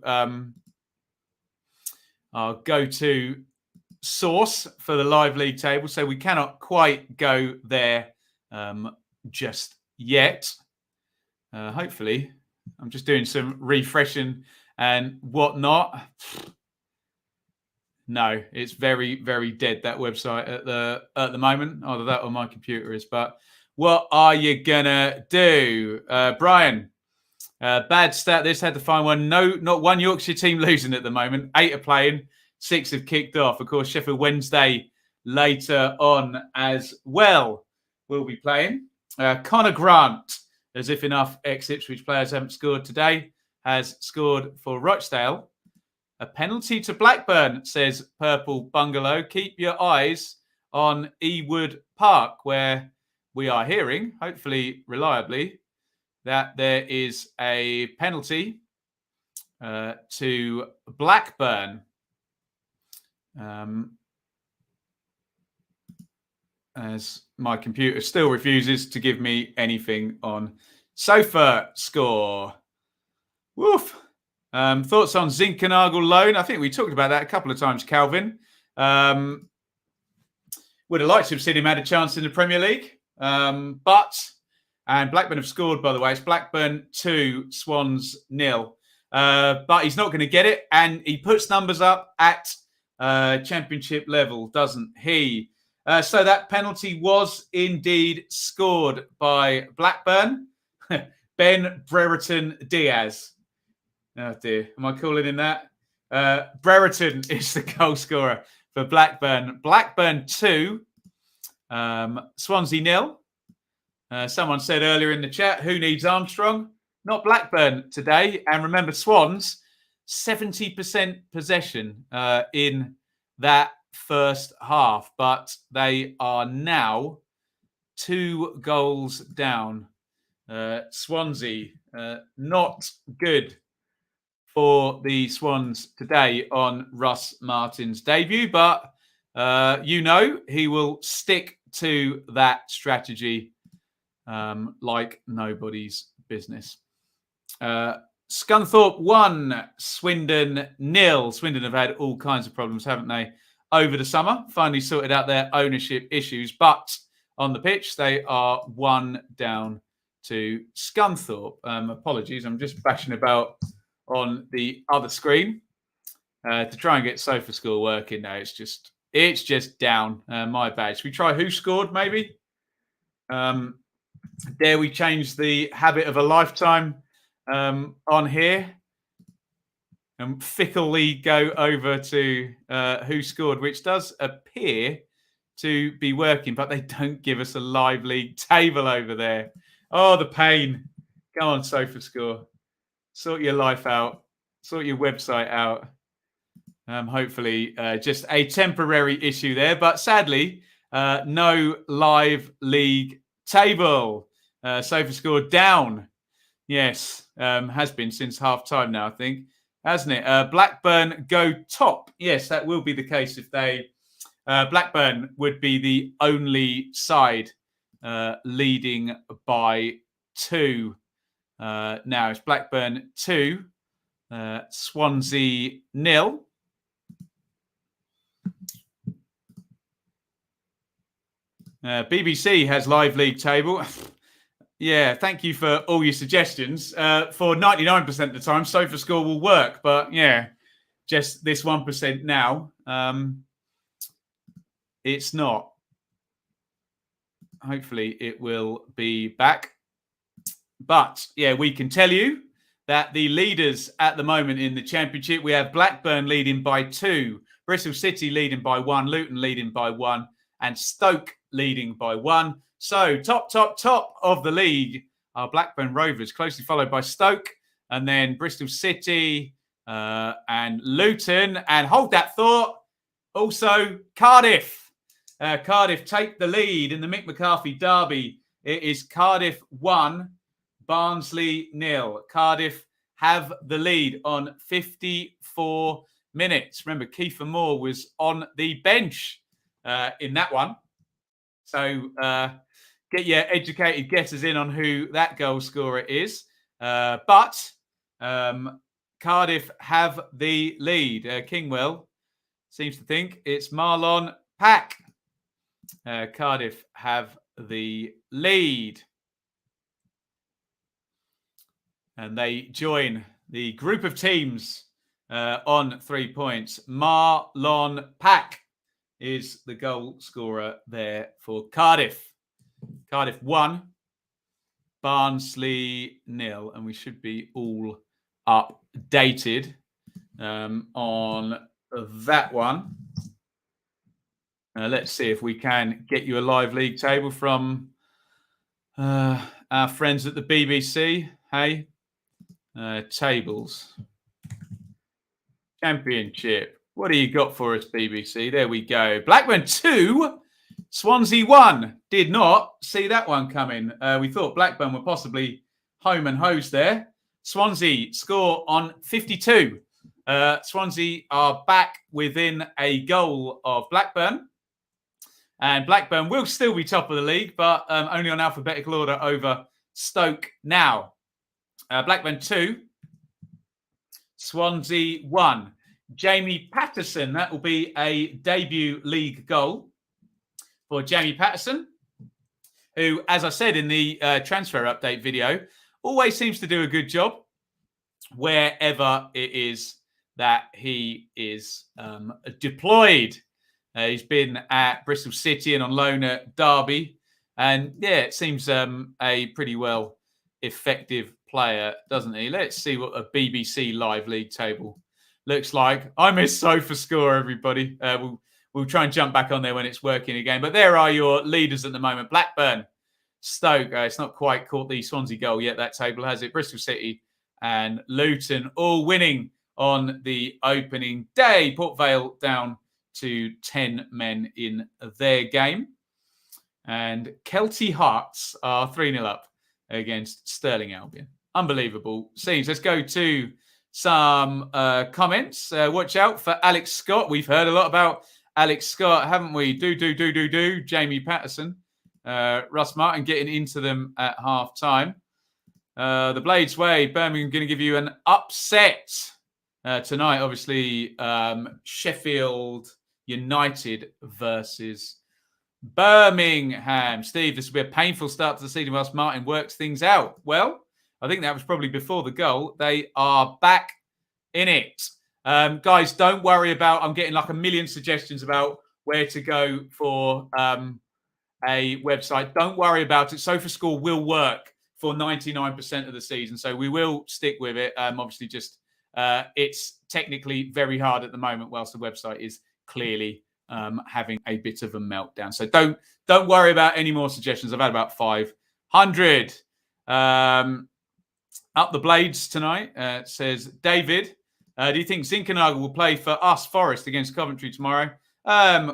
A: source for the live league table, so we cannot quite go there just yet. Hopefully, I'm just doing some refreshing and whatnot. No, it's very, very dead, that website at the moment. Either that or my computer is. But what are you gonna do, Brian? Bad stat. This had to find one. No, not one Yorkshire team losing at the moment. 8 are playing. 6 have kicked off. Of course, Sheffield Wednesday later on as well will be playing. Connor Grant, as if enough ex-Ipswich players haven't scored today, has scored for Rochdale. A penalty to Blackburn, says Purple Bungalow. Keep your eyes on Ewood Park, where we are hearing, hopefully reliably, that there is a penalty to Blackburn. As my computer still refuses to give me anything on SofaScore. Woof. Thoughts on Zinkernagel loan? I think we talked about that a couple of times, Calvin. Would have liked to have seen him had a chance in the Premier League. And Blackburn have scored, by the way. It's Blackburn 2, Swans 0. But he's not going to get it. And he puts numbers up at Championship level, doesn't he? So that penalty was indeed scored by Blackburn. Ben Brereton Diaz. Oh dear, am I calling him that? Brereton is the goal scorer for Blackburn. Blackburn 2, Swansea 0. Someone said earlier in the chat, who needs Armstrong? Not Blackburn today. And remember, Swans, 70% possession in that first half, but they are now 2 goals down. Swansea, not good for the Swans today on Russ Martin's debut, but he will stick to that strategy like nobody's business. Scunthorpe 1, Swindon 0. Swindon have had all kinds of problems, haven't they, over the summer? Finally sorted out their ownership issues, but on the pitch, they are 1 down to Scunthorpe. Apologies, I'm just bashing about on the other screen to try and get SofaScore working now. It's just down. My bad. Should we try who scored, maybe? Dare we change the habit of a lifetime on here and fickly go over to who scored, which does appear to be working, but they don't give us a live league table over there. Oh, the pain. Go on, SofaScore. Sort your life out. Sort your website out. Hopefully just a temporary issue there, but sadly, no live league table. SofaScore down. Yes, has been since half time now, I think, hasn't it? Blackburn go top. Yes, that will be the case if they Blackburn would be the only side leading by 2. Now it's Blackburn 2, Swansea 0. BBC has live league table. Yeah, thank you for all your suggestions. For 99% of the time, SofaScore will work, but yeah, just this 1% now, it's not. Hopefully it will be back. But yeah, we can tell you that the leaders at the moment in the Championship, we have Blackburn leading by 2, Bristol City leading by 1, Luton leading by 1, and Stoke leading by 1. So top of the league are Blackburn Rovers, closely followed by Stoke, and then Bristol City and Luton. And hold that thought, also Cardiff. Cardiff take the lead in the Mick McCarthy derby. It is Cardiff 1, Barnsley 0. Cardiff have the lead on 54 minutes. Remember, Kiefer Moore was on the bench in that one. So get your educated guesses in on who that goal scorer is. But Cardiff have the lead. Kingwell seems to think it's Marlon Pack. Cardiff have the lead. And they join the group of teams on 3 points. Marlon Pack is the goal scorer there for Cardiff. Cardiff 1, Barnsley 0. And we should be all updated on that one. Let's see if we can get you a live league table from our friends at the BBC. Hey, tables. Championship. What do you got for us, BBC? There we go. Blackburn 2, Swansea 1. Did not see that one coming. We thought Blackburn were possibly home and hosed there. Swansea score on 52. Swansea are back within a goal of Blackburn. And Blackburn will still be top of the league, but only on alphabetical order over Stoke now. Blackburn 2, Swansea 1. Jamie Patterson, that will be a debut league goal for Jamie Patterson, who, as I said in the transfer update video, always seems to do a good job wherever it is that he is deployed. He's been at Bristol City and on loan at Darby. And yeah, it seems a pretty well effective player, doesn't he? Let's see what a BBC live league table looks like. I miss SofaScore, everybody. We'll try and jump back on there when it's working again. But there are your leaders at the moment. Blackburn, Stoke. It's not quite caught the Swansea goal yet, that table, has it? Bristol City and Luton all winning on the opening day. Port Vale down to 10 men in their game. And Kelty Hearts are 3-0 up against Stirling Albion. Unbelievable scenes. Let's go to some comments. Watch out for Alex Scott. We've heard a lot about Alex Scott, haven't we? Do. Jamie Patterson. Russ Martin getting into them at half time. The Blades Way, Birmingham going to give you an upset tonight. Obviously, Sheffield United versus Birmingham. Steve, this will be a painful start to the season whilst Martin works things out. Well, I think that was probably before the goal. They are back in it. Guys, don't worry about, I'm getting like a million suggestions about where to go for a website. Don't worry about it. SofaScore will work for 99% of the season. So we will stick with it. Obviously, just it's technically very hard at the moment, whilst the website is clearly having a bit of a meltdown. So don't worry about any more suggestions. I've had about 500. Up the Blades tonight, says David. Do you think Zinkernagel will play for us, Forest, against Coventry tomorrow?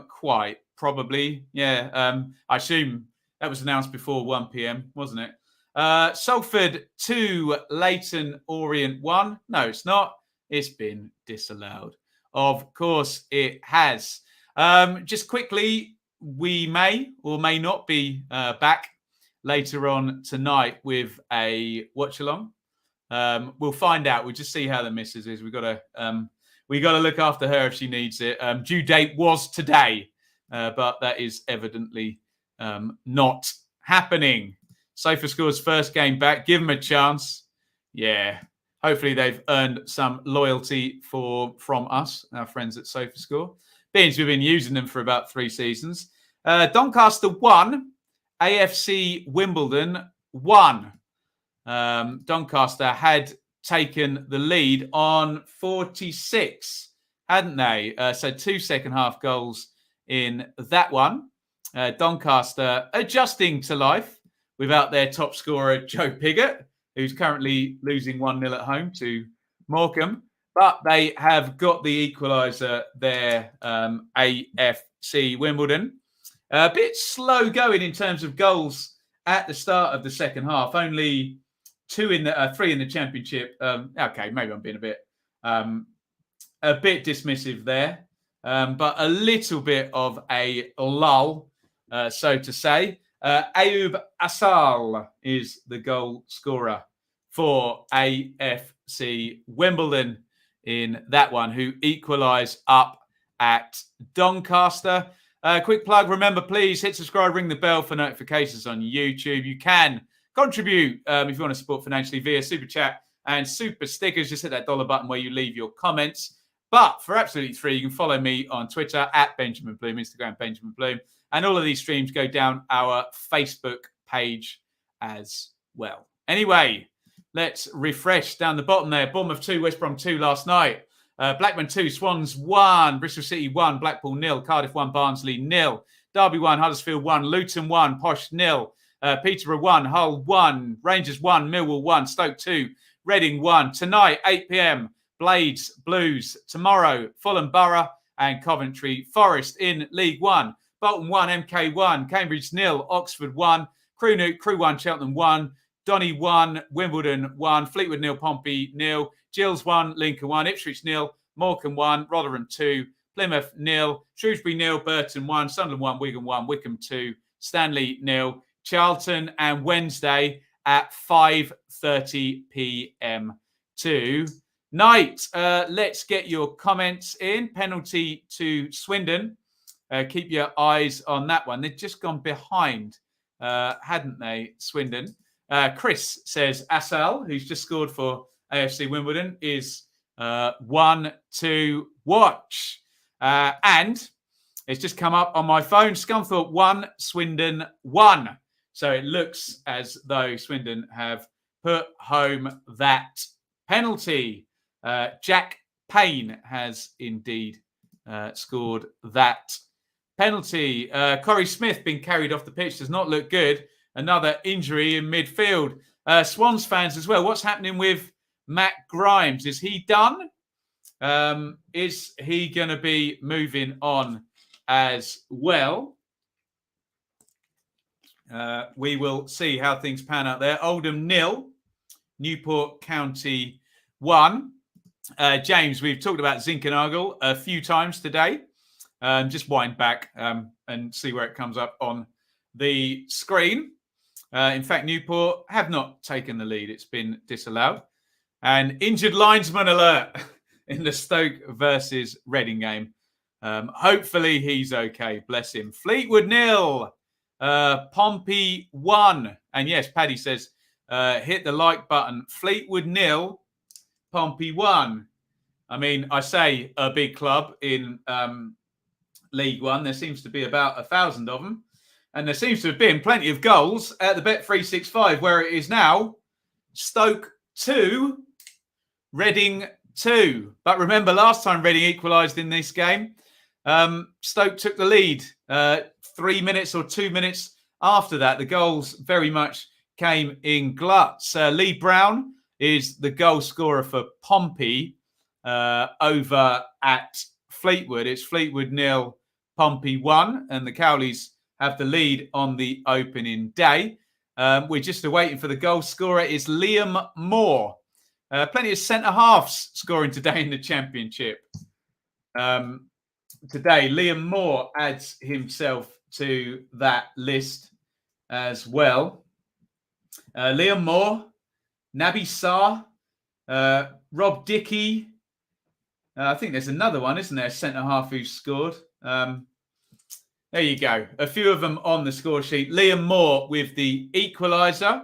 A: Quite probably. Yeah. I assume that was announced before 1 p.m, wasn't it? Salford 2, Leyton Orient 1. No, it's not. It's been disallowed. Of course it has. Just quickly, we may or may not be back later on tonight with a watch-along. We'll find out. We'll just see how the missus is. We got to look after her if she needs it. Due date was today, but that is evidently not happening. SofaScore's first game back. Give them a chance. Yeah. Hopefully they've earned some loyalty from us, our friends at SofaScore. Being we've been using them for about 3 seasons. Doncaster 1, AFC Wimbledon 1. Doncaster had taken the lead on 46, hadn't they? So 2 second-half goals in that one. Doncaster adjusting to life without their top scorer, Joe Pigott, who's currently losing 1-0 at home to Morecambe. But they have got the equaliser there, AFC Wimbledon. A bit slow going in terms of goals at the start of the second half. Only 3 in the championship. Okay, maybe I'm being a bit dismissive there. But a little bit of a lull, so to say. Ayoub Assal is the goal scorer for AFC Wimbledon in that one, who equalised up at Doncaster. Quick plug, remember, please hit subscribe, ring the bell for notifications on YouTube. You can contribute if you want to support financially via Super Chat and Super Stickers. Just hit that dollar button where you leave your comments. But for absolutely free, you can follow me on Twitter at Benjamin Bloom, Instagram Benjamin Bloom. And all of these streams go down our Facebook page as well. Anyway, let's refresh down the bottom there. Bournemouth 2, West Brom 2 last night. Blackburn 2, Swans 1, Bristol City 1, Blackpool 0, Cardiff 1, Barnsley 0, Derby 1, Huddersfield 1, Luton 1, Posh 0, Peterborough 1, Hull 1, Rangers 1, Millwall 1, Stoke 2, Reading 1. Tonight, 8 p.m, Blades, Blues. Tomorrow, Fulham Borough and Coventry Forest in League 1. Bolton 1, MK 1, Cambridge 0, Oxford 1, Crew 1, Cheltenham 1, Donny 1, Wimbledon 1, Fleetwood 0, Pompey 0, Gills 1, Lincoln 1, Ipswich 0, Morecambe 1, Rotherham 2, Plymouth 0, Shrewsbury 0, Burton 1, Sunderland 1, Wigan 1, Wickham 2, Stanley 0, Charlton, and Wednesday at 5:30 p.m. tonight. Let's get your comments in. Penalty to Swindon. Keep your eyes on that one. They've just gone behind, hadn't they, Swindon? Chris says Assal, who's just scored for AFC Wimbledon, is 1 to watch. And it's just come up on my phone. Scunthorpe 1, Swindon 1. So it looks as though Swindon have put home that penalty. Jack Payne has indeed scored that penalty. Corey Smith being carried off the pitch does not look good. Another injury in midfield. Swans fans as well. What's happening with Matt Grimes? Is he done? Is he going to be moving on as well? We will see how things pan out there. Oldham 0, Newport County 1. James, we've talked about Zinkernagel a few times today. Just wind back and see where it comes up on the screen. In fact, Newport have not taken the lead. It's been disallowed. And injured linesman alert in the Stoke versus Reading game. Hopefully he's okay. Bless him. Fleetwood 0. Pompey 1. And yes, Paddy says, hit the like button. Fleetwood 0. Pompey 1. I mean, I say a big club in League 1. There seems to be about 1,000 of them. And there seems to have been plenty of goals at the Bet365, where it is now Stoke 2, Reading 2. But remember, last time Reading equalised in this game, Stoke took the lead 3 minutes or 2 minutes after that. The goals very much came in gluts. Lee Brown is the goal scorer for Pompey over at Fleetwood. It's Fleetwood 0, Pompey 1, and the Cowleys have the lead on the opening day. We're just waiting for the goal scorer. Is Liam Moore. Plenty of centre-halves scoring today in the Championship. today. Liam Moore adds himself to that list as well. Liam Moore, Naby Sarr, Rob Dickey. I think there's another one, isn't there? Centre half who scored. There you go. A few of them on the score sheet. Liam Moore with the equaliser.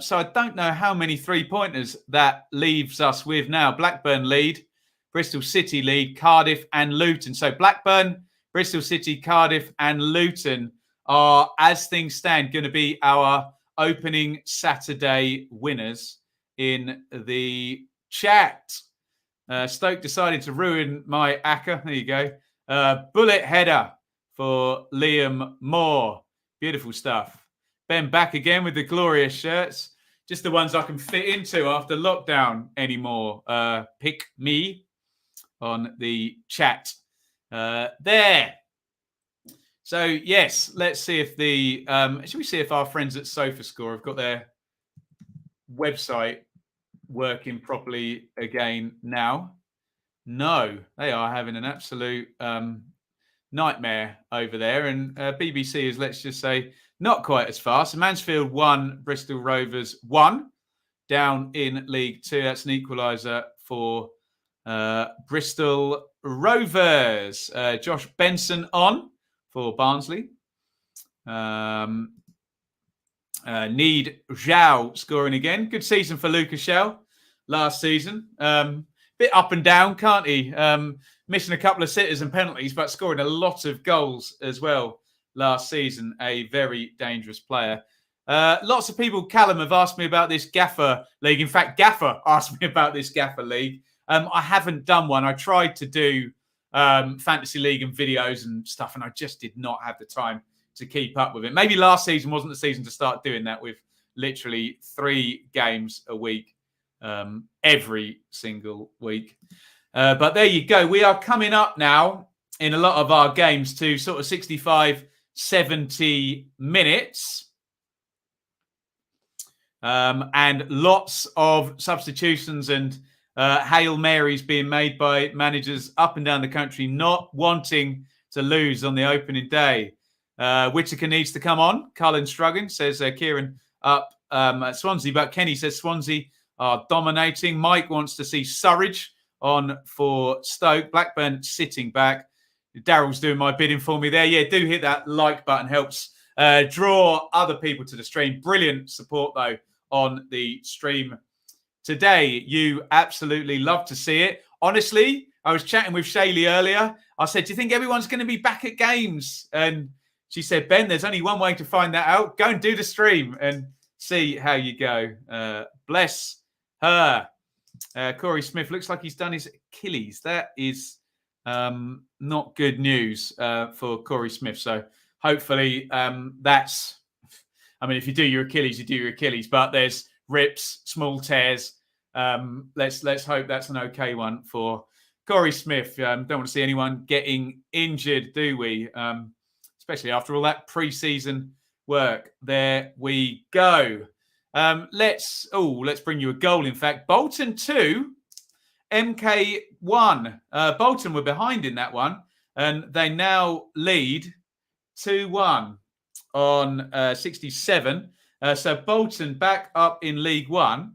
A: So I don't know how many 3-pointers that leaves us with now. Blackburn lead, Bristol City lead, Cardiff and Luton. So Blackburn, Bristol City, Cardiff and Luton are, as things stand, going to be our opening Saturday winners in the chat. Stoke decided to ruin my acca. There you go. Bullet header for Liam Moore. Beautiful stuff. Ben back again with the glorious shirts. Just the ones I can fit into after lockdown anymore. Pick me on the chat. There. So, yes, let's see if the... should we see if our friends at SofaScore have got their website working properly again now? No, they are having an absolute nightmare over there. And BBC is, let's just say, not quite as fast. Mansfield 1, Bristol Rovers 1 down in League 2. That's an equaliser for Bristol Rovers. Josh Benson on for Barnsley. Need Zhao scoring again. Good season for Lucas Zhao last season. Bit up and down, can't he? Missing a couple of sitters and penalties, but scoring a lot of goals as well last season. A very dangerous player. Lots of people, Callum, have asked me about this Gaffer League. In fact, Gaffer asked me about this Gaffer League. I haven't done one. I tried to do Fantasy League and videos and stuff, and I just did not have the time to keep up with it. Maybe last season wasn't the season to start doing that with literally 3 games a week, every single week. But there you go. We are coming up now in a lot of our games to sort of 65, 70 minutes. And lots of substitutions and Hail Marys being made by managers up and down the country, not wanting to lose on the opening day. Whittaker needs to come on. Cullen struggling, says Kieran up at Swansea. But Kenny says Swansea are dominating. Mike wants to see Surridge on for Stoke. Blackburn sitting back. Daryl's doing my bidding for me there. Yeah, do hit that like button. Helps draw other people to the stream. Brilliant support, though, on the stream today. You absolutely love to see it. Honestly, I was chatting with Shaylee earlier. I said, do you think everyone's going to be back at games? And she said, Ben, there's only one way to find that out. Go and do the stream and see how you go. Bless her. Corey Smith looks like he's done his Achilles. That is not good news for Corey Smith. So hopefully that's... I mean, if you do your Achilles, you do your Achilles. But there's rips, small tears. Let's hope that's an okay one for Corey Smith. Don't want to see anyone getting injured, do we? Especially after all that pre-season work. There we go. Let's bring you a goal. In fact, Bolton 2, MK 1. Bolton were behind in that one, and they now lead 2-1 on 67. So Bolton back up in League One,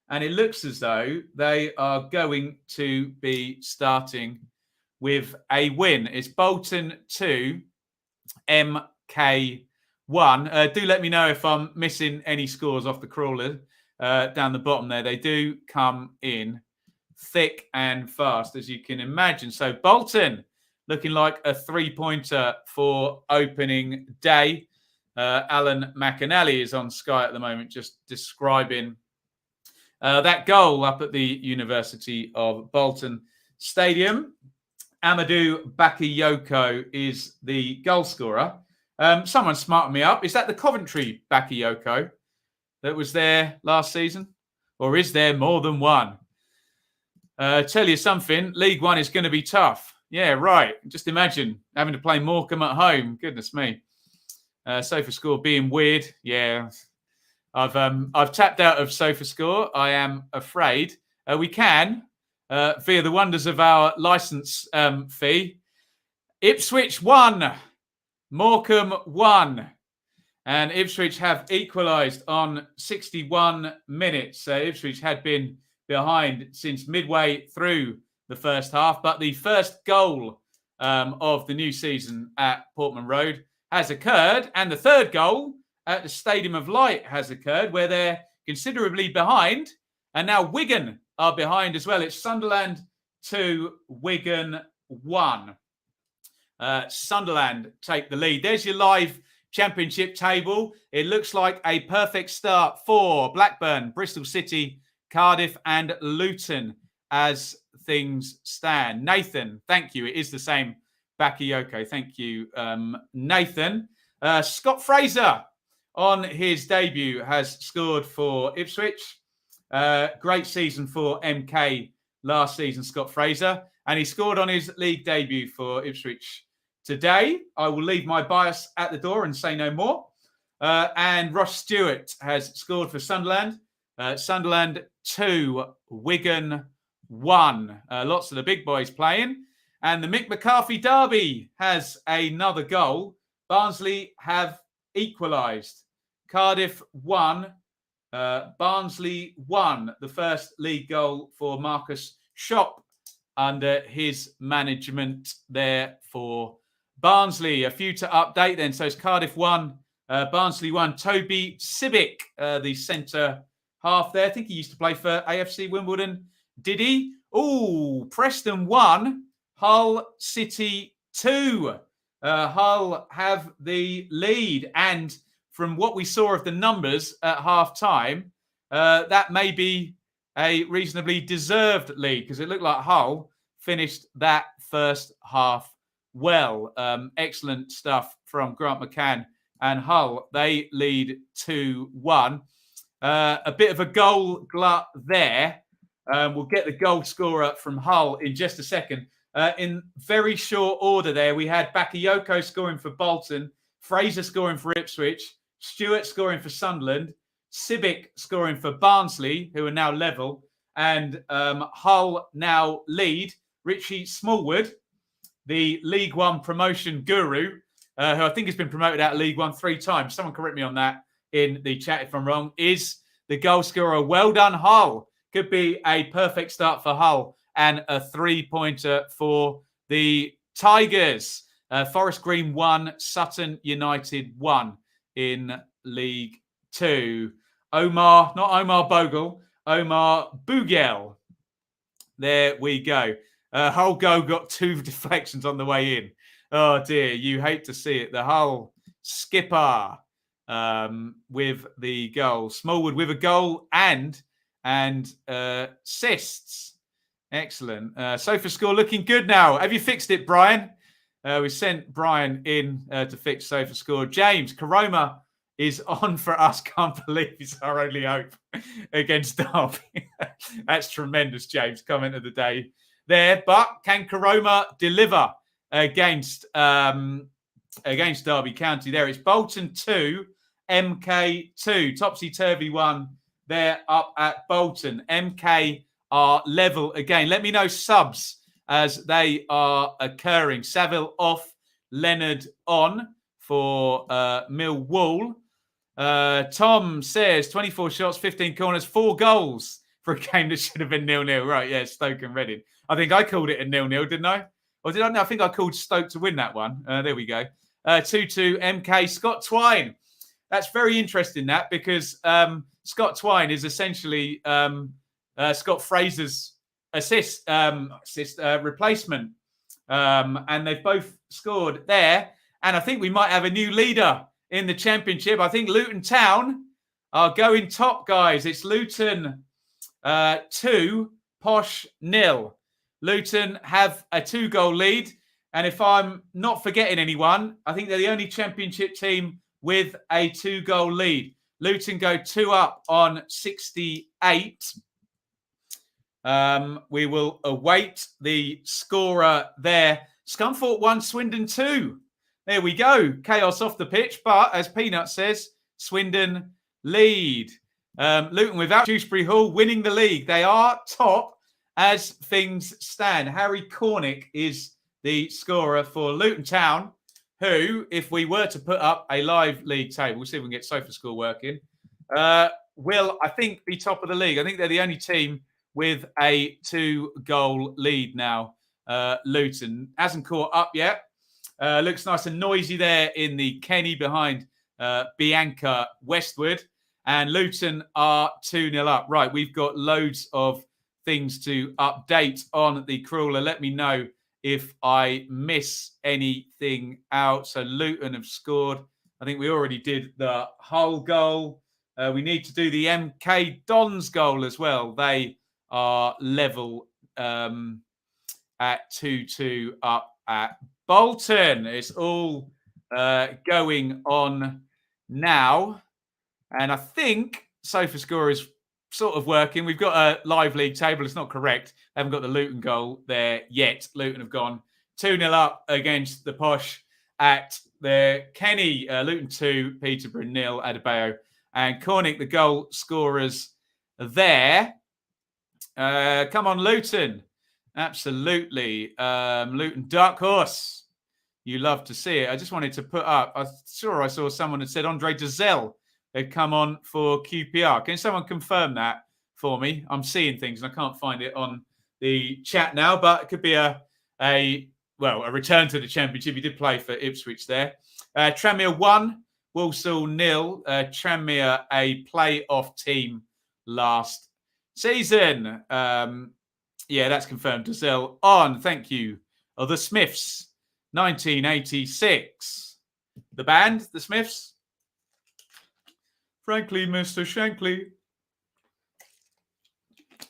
A: and it looks as though they are going to be starting with a win. It's Bolton 2, MK 1. Do let me know if I'm missing any scores off the crawler down the bottom there. They do come in thick and fast, as you can imagine. So Bolton looking like a 3-pointer for opening day. Alan McAnally is on Sky at the moment, just describing that goal up at the University of Bolton Stadium. Amadou Bakayoko is the goal scorer. Someone smartened me up. Is that the Coventry Bakayoko that was there last season? Or is there more than one? Tell you something, League One is going to be tough. Yeah, right. Just imagine having to play Morecambe at home. Goodness me. SofaScore being weird. Yeah. I've tapped out of SofaScore. I am afraid. We can via the wonders of our licence fee. Ipswich 1, Morecambe 1. And Ipswich have equalised on 61 minutes. Ipswich had been behind since midway through the first half. But the first goal of the new season at Portman Road has occurred. And the third goal at the Stadium of Light has occurred, where they're considerably behind. And now Wigan are behind as well. It's Sunderland 2, Wigan 1. Sunderland take the lead. There's your live Championship table. It looks like a perfect start for Blackburn, Bristol City, Cardiff and Luton as things stand. Nathan, thank you. It is the same Bakayoko. Thank you, Nathan. Scott Fraser on his debut has scored for Ipswich. Great season for MK last season, Scott Fraser. And he scored on his league debut for Ipswich today. I will leave my bias at the door and say no more. And Ross Stewart has scored for Sunderland. Sunderland 2, Wigan 1. Lots of the big boys playing. And the Mick McCarthy derby has another goal. Barnsley have equalised. Cardiff 1, Barnsley 1. The first league goal for Marcus Schopp under his management there for Barnsley. A few to update then. So it's Cardiff 1, Barnsley 1. Toby Sibic, the centre half there. I think he used to play for AFC Wimbledon. Did he? Oh, Preston 1, Hull City 2. Hull have the lead. And from what we saw of the numbers at half-time, that may be a reasonably deserved lead, because it looked like Hull finished that first half well. Excellent stuff from Grant McCann and Hull. They lead 2-1. A bit of a goal glut there. We'll get the goal scorer from Hull in just a second. In very short order there, we had Bakayoko scoring for Bolton, Fraser scoring for Ipswich, Stewart scoring for Sunderland, Sibic scoring for Barnsley, who are now level, and Hull now lead. Richie Smallwood, the League One promotion guru, who I think has been promoted out of League One 3 times. Someone correct me on that in the chat if I'm wrong. Is the goal scorer. Well done, Hull. Could be a perfect start for Hull and a 3-pointer for the Tigers. Forest Green 1, Sutton United 1 in League 2. Not Omar Bogle, Omar Bugel. There we go. Hull goal got 2 deflections on the way in. Oh dear, you hate to see it. The Hull skipper with the goal. Smallwood with a goal and assists. Excellent. SofaScore looking good now. Have you fixed it, Brian? We sent Brian in to fix SofaScore. James, Karoma is on for us. Can't believe it's our only hope against Derby. That's tremendous, James. Comment of the day there. But can Karoma deliver against Derby County there? It's Bolton 2, MK 2. Topsy-turvy one there up at Bolton. MK are level again. Let me know subs as they are occurring. Saville off, Leonard on for Millwall. Tom says 24 shots, 15 corners, 4 goals for a game that should have been 0-0. Right, yeah, Stoke and Reading. I think I called it a 0-0, didn't I? Or did I? No, I think I called Stoke to win that one. There we go. 2-2 MK. Scott Twine. That's very interesting, that, because Scott Twine is essentially Scott Fraser's replacement. And they've both scored there. And I think we might have a new leader in the Championship. I think Luton Town are going top, guys. It's Luton 2, Posh 0. Luton have a 2-goal lead. And if I'm not forgetting anyone, I think they're the only Championship team with a 2-goal lead. Luton go 2 up on 68. We will await the scorer there. Scunthorpe 1, Swindon 2. There we go. Chaos off the pitch. But as Peanut says, Swindon lead. Luton without Dewsbury Hall winning the league. They are top as things stand. Harry Cornick is the scorer for Luton Town, who, if we were to put up a live league table, we'll see if we can get SofaScore working, will, I think, be top of the league. I think they're the only team with a 2-goal lead now. Luton hasn't caught up yet. Looks nice and noisy there in the Kenny behind Bianca Westwood. And Luton are 2-0 up. Right, we've got loads of things to update on the crawler. Let me know if I miss anything out. So Luton have scored. I think we already did the Hull goal. We need to do the MK Dons goal as well. They are level at 2-2 up at Bolton. It's all going on now. And I think SofaScore is sort of working. We've got a live league table. It's not correct. They haven't got the Luton goal there yet. Luton have gone 2-0 up against the Posh at the Kenny. Luton 2, Peterborough 0, Adebayo and Cornick, the goal scorers there. Come on, Luton. Absolutely. Luton Dark Horse. You love to see it. I just wanted to put up, I saw someone had said Andre Dazelle had come on for QPR. Can someone confirm that for me? I'm seeing things and I can't find it on the chat now, but it could be a return to the Championship. He did play for Ipswich there. Tranmere 1, Walsall 0. Tranmere, a playoff team last season. Yeah, that's confirmed. Dazelle on. Thank you. The Smiths, 1986. The band, The Smiths. Frankly, Mr. Shankly.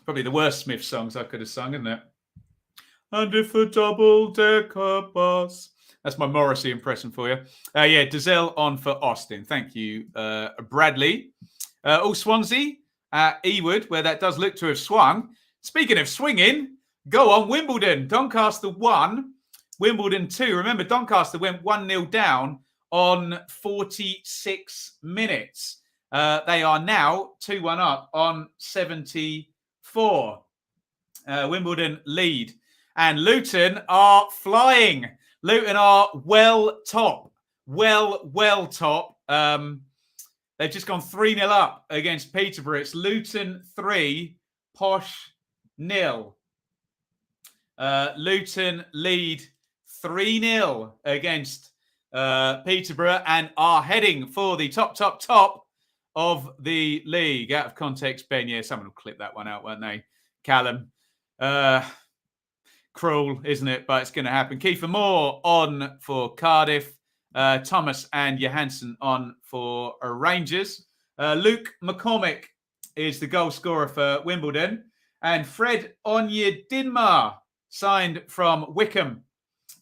A: Probably the worst Smith songs I could have sung, isn't it? And if a double-decker bus. That's my Morrissey impression for you. Yeah, Dazelle on for Austin. Thank you, Bradley. Swansea at Ewood, where that does look to have swung. Speaking of swinging, go on, Wimbledon. Doncaster 1, Wimbledon 2. Remember, Doncaster went 1-0 down on 46 minutes. They are now 2-1 up on 74. Wimbledon lead. And Luton are flying. Luton are well top. Well top. They've just gone 3-0 up against Peterborough. It's Luton 3, Posh 0. Luton lead 3-0 against Peterborough and are heading for the top of the league. Out of context, Ben. Yeah, someone will clip that one out, won't they? Callum. Cruel, isn't it? But it's going to happen. Kiefer Moore on for Cardiff. Thomas and Johansson on for Rangers. Luke McCormick is the goal scorer for Wimbledon. And Fred Onyedinma signed from Wickham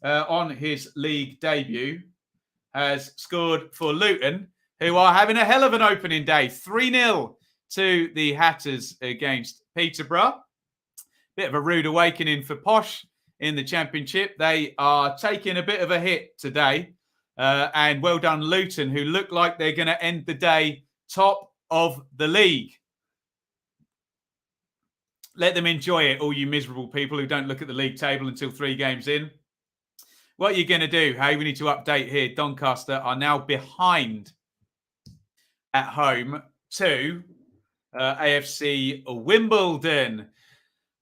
A: on his league debut, has scored for Luton, who are having a hell of an opening day. 3-0 to the Hatters against Peterborough. Bit of a rude awakening for Posh in the Championship. They are taking a bit of a hit today. And well done, Luton, who look like they're going to end the day top of the league. Let them enjoy it, all you miserable people who don't look at the league table until 3 games in. What are you going to do? Hey, we need to update here. Doncaster are now behind at home to AFC Wimbledon.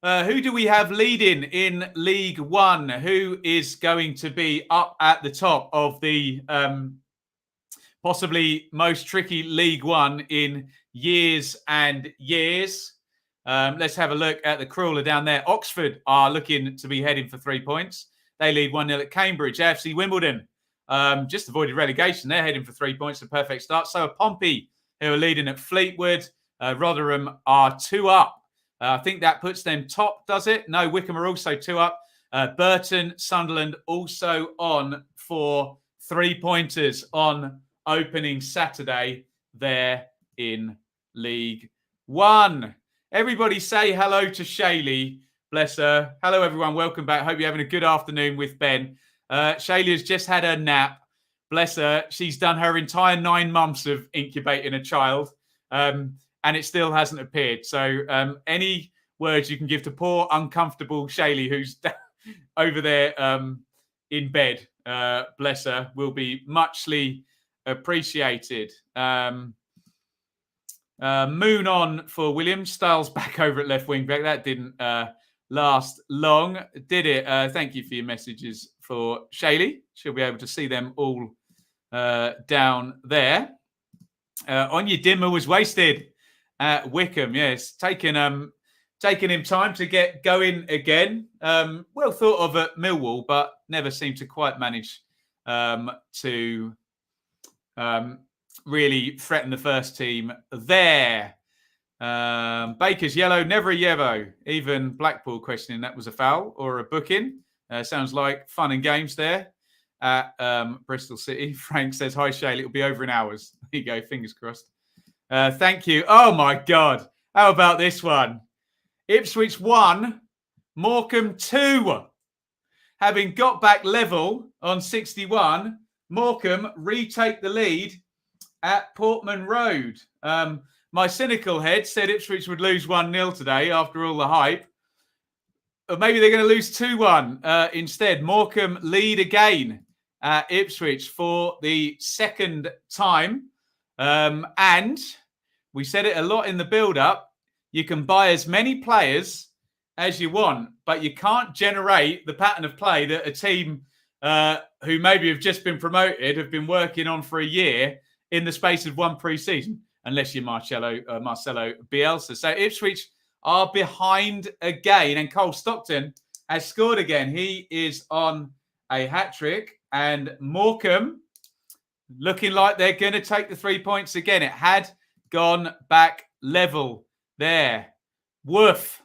A: Who do we have leading in League One? Who is going to be up at the top of the possibly most tricky League One in years and years? Let's have a look at the crawler down there. Oxford are looking to be heading for 3 points. They lead 1-0 at Cambridge. AFC Wimbledon just avoided relegation. They're heading for 3 points. A perfect start. So are Pompey, who are leading at Fleetwood. Rotherham are 2 up. I think that puts them top, does it? No, Wickham are also 2 up. Burton, Sunderland also on for 3-pointers on opening Saturday there in League One. Everybody say hello to Shaylee. Bless her. Hello, everyone. Welcome back. Hope you're having a good afternoon with Ben. Shaylee has just had her nap. Bless her. She's done her entire 9 months of incubating a child. And it still hasn't appeared. So any words you can give to poor, uncomfortable Shaylee, who's over there in bed. Bless her, will be muchly appreciated. Moon on for Williams. Styles back over at left wing back. That didn't last long, did it? Thank you for your messages for Shaylee. She'll be able to see them all down there. Anya Dimmer was wasted at Wickham. Yes, taking him time to get going again. Well thought of at Millwall, but never seemed to quite manage to really threaten the first team there. Baker's yellow, never a yellow. Even Blackpool questioning that was a foul or a booking. Sounds like fun and games there at Bristol City. Frank says, hi, Shaylee, it'll be over in hours. There you go, fingers crossed. Thank you. Oh, my God. How about this one? Ipswich 1, Morecambe 2. Having got back level on 61, Morecambe retake the lead at Portman Road. My cynical head said Ipswich would lose 1-0 today after all the hype. Or maybe they're going to lose 2-1 instead. Morecambe lead again at Ipswich for the second time. And we said it a lot in the build-up. You can buy as many players as you want, but you can't generate the pattern of play that a team who maybe have just been promoted have been working on for a year in the space of one pre-season, unless you're Marcelo Bielsa. So Ipswich are behind again, and Cole Stockton has scored again. He is on a hat-trick, and Morecambe looking like they're going to take the 3 points again. It had gone back level there. Woof.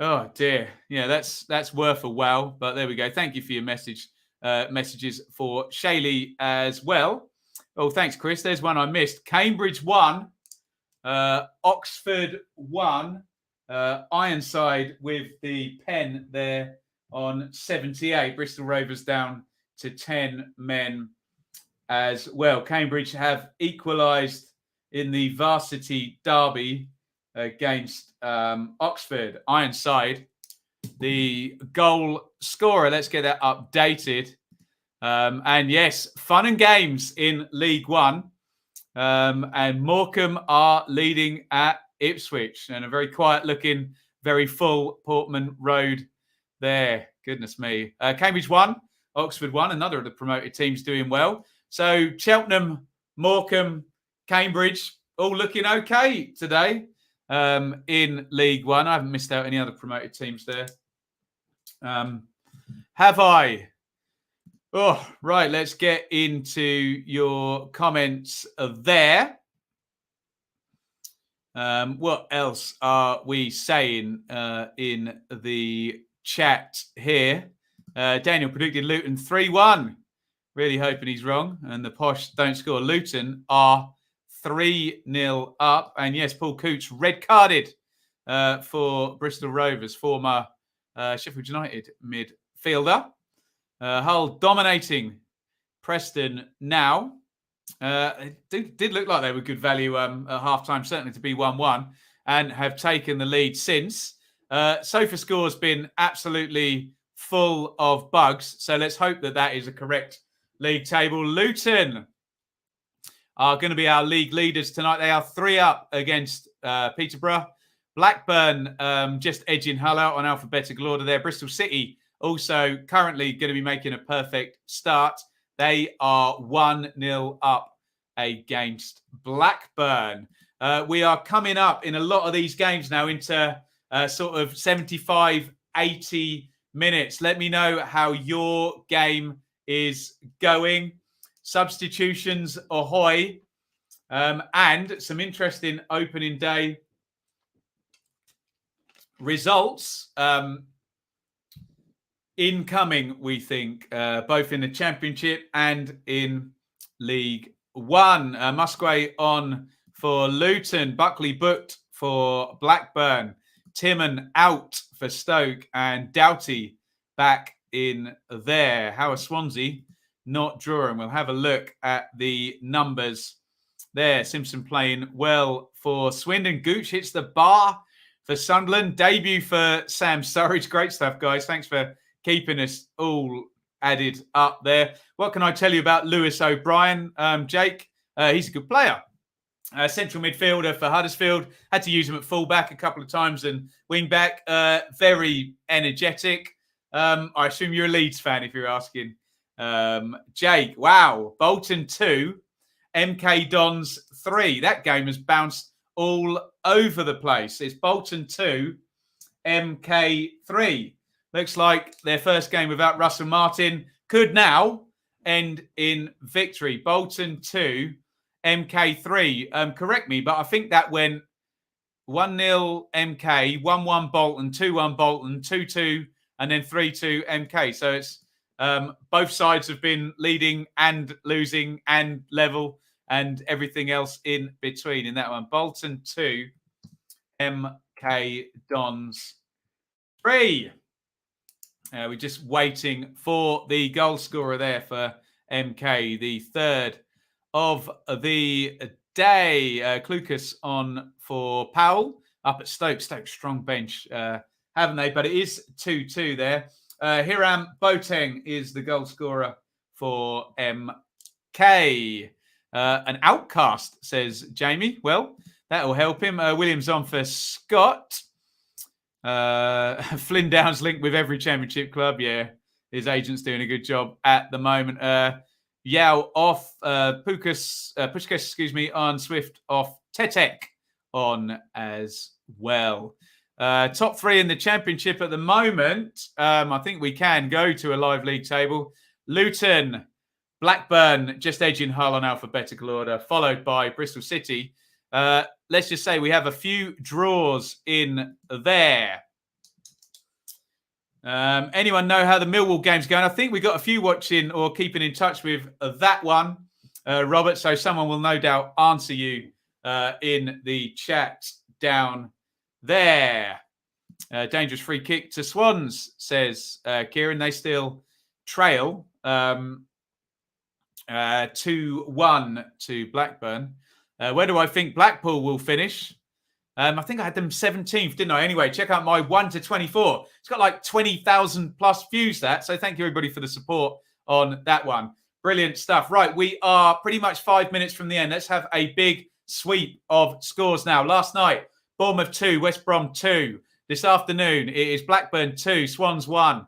A: Oh, dear. Yeah, that's worth a wow, but there we go. Thank you for your messages for Shaylee as well. Oh, thanks, Chris. There's one I missed. Cambridge 1, Oxford 1, Ironside with the pen there on 78. Bristol Rovers down to 10 men as well. Cambridge have equalised in the varsity derby against Oxford. Ironside, the goal scorer. Let's get that updated. And yes, fun and games in League One. And Morecambe are leading at Ipswich. And a very quiet looking, very full Portman Road there. Goodness me. Cambridge 1, Oxford 1, another of the promoted teams doing well. So Cheltenham, Morecambe, Cambridge, all looking okay today in League One. I haven't missed out any other promoted teams there. Have I? Oh, right. Let's get into your comments there. What else are we saying in the chat here? Daniel predicted Luton 3-1. Really hoping he's wrong. And the Posh don't score. Luton are 3-0 up. And yes, Paul Cooch red-carded for Bristol Rovers, former Sheffield United midfielder. Hull dominating Preston now. It did look like they were good value at half-time, certainly to be 1-1, and have taken the lead since. SofaScore's been absolutely full of bugs, so let's hope that is a correct league table. Luton are going to be our league leaders tonight. They are 3 up against Peterborough. Blackburn just edging Hull out on alphabetical order there. Bristol City also currently going to be making a perfect start. They are 1-0 up against Blackburn. We are coming up in a lot of these games now into sort of 75, 80 minutes. Let me know how your game is going. Substitutions, ahoy. And some interesting opening day results. Incoming, we think, both in the Championship and in League One. Musgrave on for Luton. Buckley booked for Blackburn. Timon out for Stoke. And Doughty back in there. How are Swansea not drawing? We'll have a look at the numbers there. Simpson playing well for Swindon. Gooch hits the bar for Sunderland. Debut for Sam Surridge. Great stuff, guys. Thanks for keeping us all added up there. What can I tell you about Lewis O'Brien, Jake? He's a good player. Central midfielder for Huddersfield. Had to use him at fullback a couple of times and wing back. Very energetic. I assume you're a Leeds fan if you're asking. Jake, wow. Bolton 2, MK Dons 3. That game has bounced all over the place. It's Bolton 2, MK 3. Looks like their first game without Russell Martin could now end in victory. Bolton 2, MK3. Correct me, but I think that went 1-0 MK, 1-1 Bolton, 2-1 Bolton, 2-2, and then 3-2 MK. So it's both sides have been leading and losing and level and everything else in between in that one. Bolton 2, MK Dons 3. We're just waiting for the goal scorer there for MK, the third of the day. Clucas on for Powell up at Stoke. Stoke strong bench, haven't they? But it is 2-2 there. Hiram Boateng is the goal scorer for MK. An outcast, says Jamie. Well, that will help him. Williams on for Scott. Flynn Downs linked with every championship club. Yeah, his agent's doing a good job at the moment. Yao off, Pushkas, on Swift off, Tetek on as well. Top 3 in the championship at the moment. I think we can go to a live league table. Luton, Blackburn, just edging Hull on alphabetical order, followed by Bristol City. Let's just say we have a few draws in there. Anyone know how the Millwall game's going? I think we got a few watching or keeping in touch with that one, Robert. So someone will no doubt answer you in the chat down there. Dangerous free kick to Swans, says Kieran. They still trail 2-1 to Blackburn. Where do I think Blackpool will finish? I think I had them 17th, didn't I? Anyway, check out my 1 to 24. It's got like 20,000 plus views, that. So thank you, everybody, for the support on that one. Brilliant stuff. Right, we are pretty much 5 minutes from the end. Let's have a big sweep of scores now. Last night, Bournemouth 2, West Brom 2. This afternoon, it is Blackburn 2, Swans 1.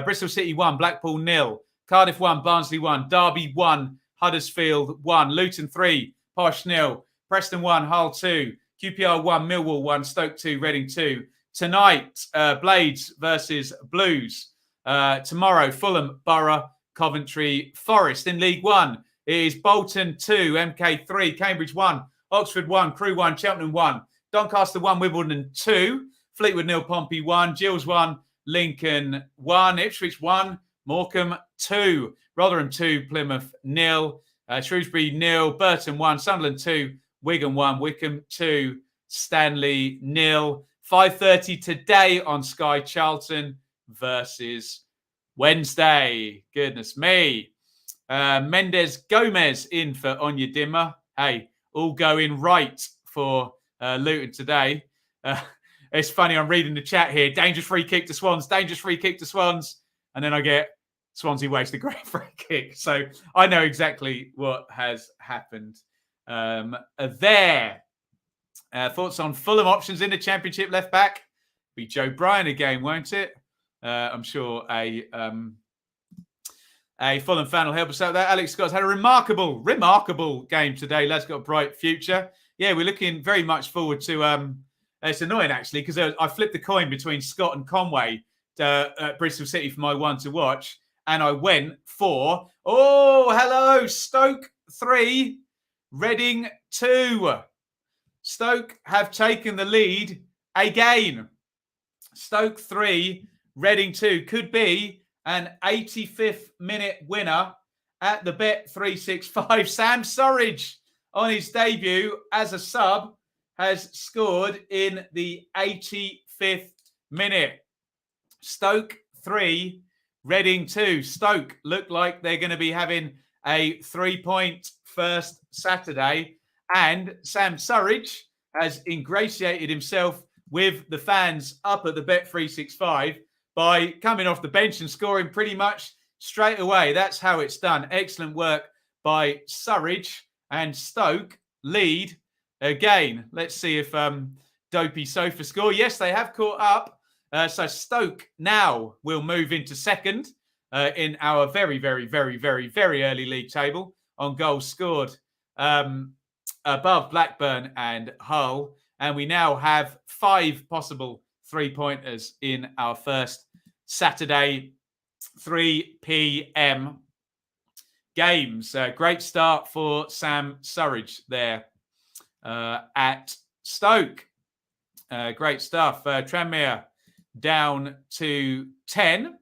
A: Bristol City 1, Blackpool 0. Cardiff 1, Barnsley 1. Derby 1, Huddersfield 1. Luton 3, Posh 0. Preston 1, Hull 2. QPR 1, Millwall 1, Stoke 2, Reading 2. Tonight, Blades versus Blues. Tomorrow, Fulham, Borough, Coventry, Forest. In League 1, it is Bolton 2, MK 3, Cambridge 1, Oxford 1, Crewe 1, Cheltenham 1, Doncaster 1, Wimbledon 2, Fleetwood 0, Pompey 1, Gills 1, Lincoln 1, Ipswich 1, Morecambe 2, Rotherham 2, Plymouth 0, Shrewsbury 0, Burton 1, Sunderland 2, Wigan 1, Wickham 2, Stanley 0. 5:30 today on Sky, Charlton versus Wednesday. Goodness me. Mendes Gomez in for Onyedinma. Hey, all going right for Luton today. It's funny, I'm reading the chat here. Dangerous free kick to Swans, dangerous free kick to Swans. And then I get Swansea waste a great free kick. So I know exactly what has happened there. Thoughts on Fulham options in the Championship left back? Be Joe Bryan again, won't it? I'm sure a Fulham fan will help us out there. Alex Scott's had a remarkable game today. Lad's got a bright future. Yeah, we're looking very much forward to. It's annoying actually because I flipped the coin between Scott and Conway at Bristol City for my one to watch, and I went for hello Stoke 3, Reading 2. Stoke have taken the lead again. Stoke 3, Reading 2 could be an 85th minute winner at the Bet365. Sam Surridge on his debut as a sub has scored in the 85th minute. Stoke 3, Reading 2. Stoke look like they're going to be having a 3-point first Saturday. And Sam Surridge has ingratiated himself with the fans up at the Bet365 by coming off the bench and scoring pretty much straight away. That's how it's done. Excellent work by Surridge, and Stoke lead again. Let's see if Dopey Sofa score. Yes, they have caught up. So Stoke now will move into second in our very, very, very, very, very early league table on goals scored above Blackburn and Hull. And we now have 5 possible 3-pointers in our first Saturday 3 p.m. games. Great start for Sam Surridge there at Stoke. Great stuff. Tranmere down to 10.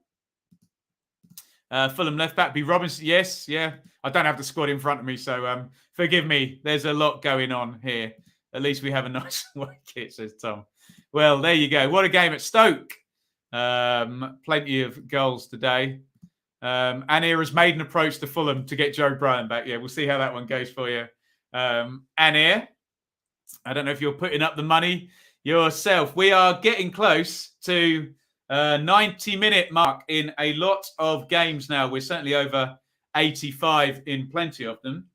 A: Fulham left back be Robinson. Yes, yeah. I don't have the squad in front of me, so forgive me. There's a lot going on here. At least we have a nice white kit, says Tom. Well, there you go. What a game at Stoke. Plenty of goals today. Anir has made an approach to Fulham to get Joe Bryan back. Yeah, we'll see how that one goes for you. Anir, I don't know if you're putting up the money yourself. We are getting close to 90-minute mark in a lot of games now. We're certainly over 85 in plenty of them.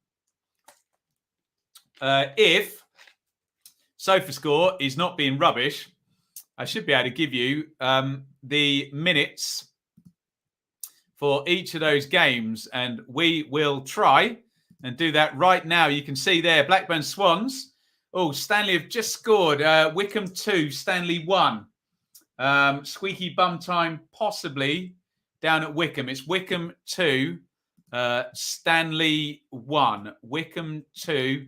A: If SofaScore is not being rubbish, I should be able to give you the minutes for each of those games, and we will try and do that right now. You can see there, Blackburn Swans. Oh, Stanley have just scored. Wickham 2, Stanley 1. Squeaky bum time possibly down at Wickham. It's Wickham 2, Stanley 1. Wickham 2,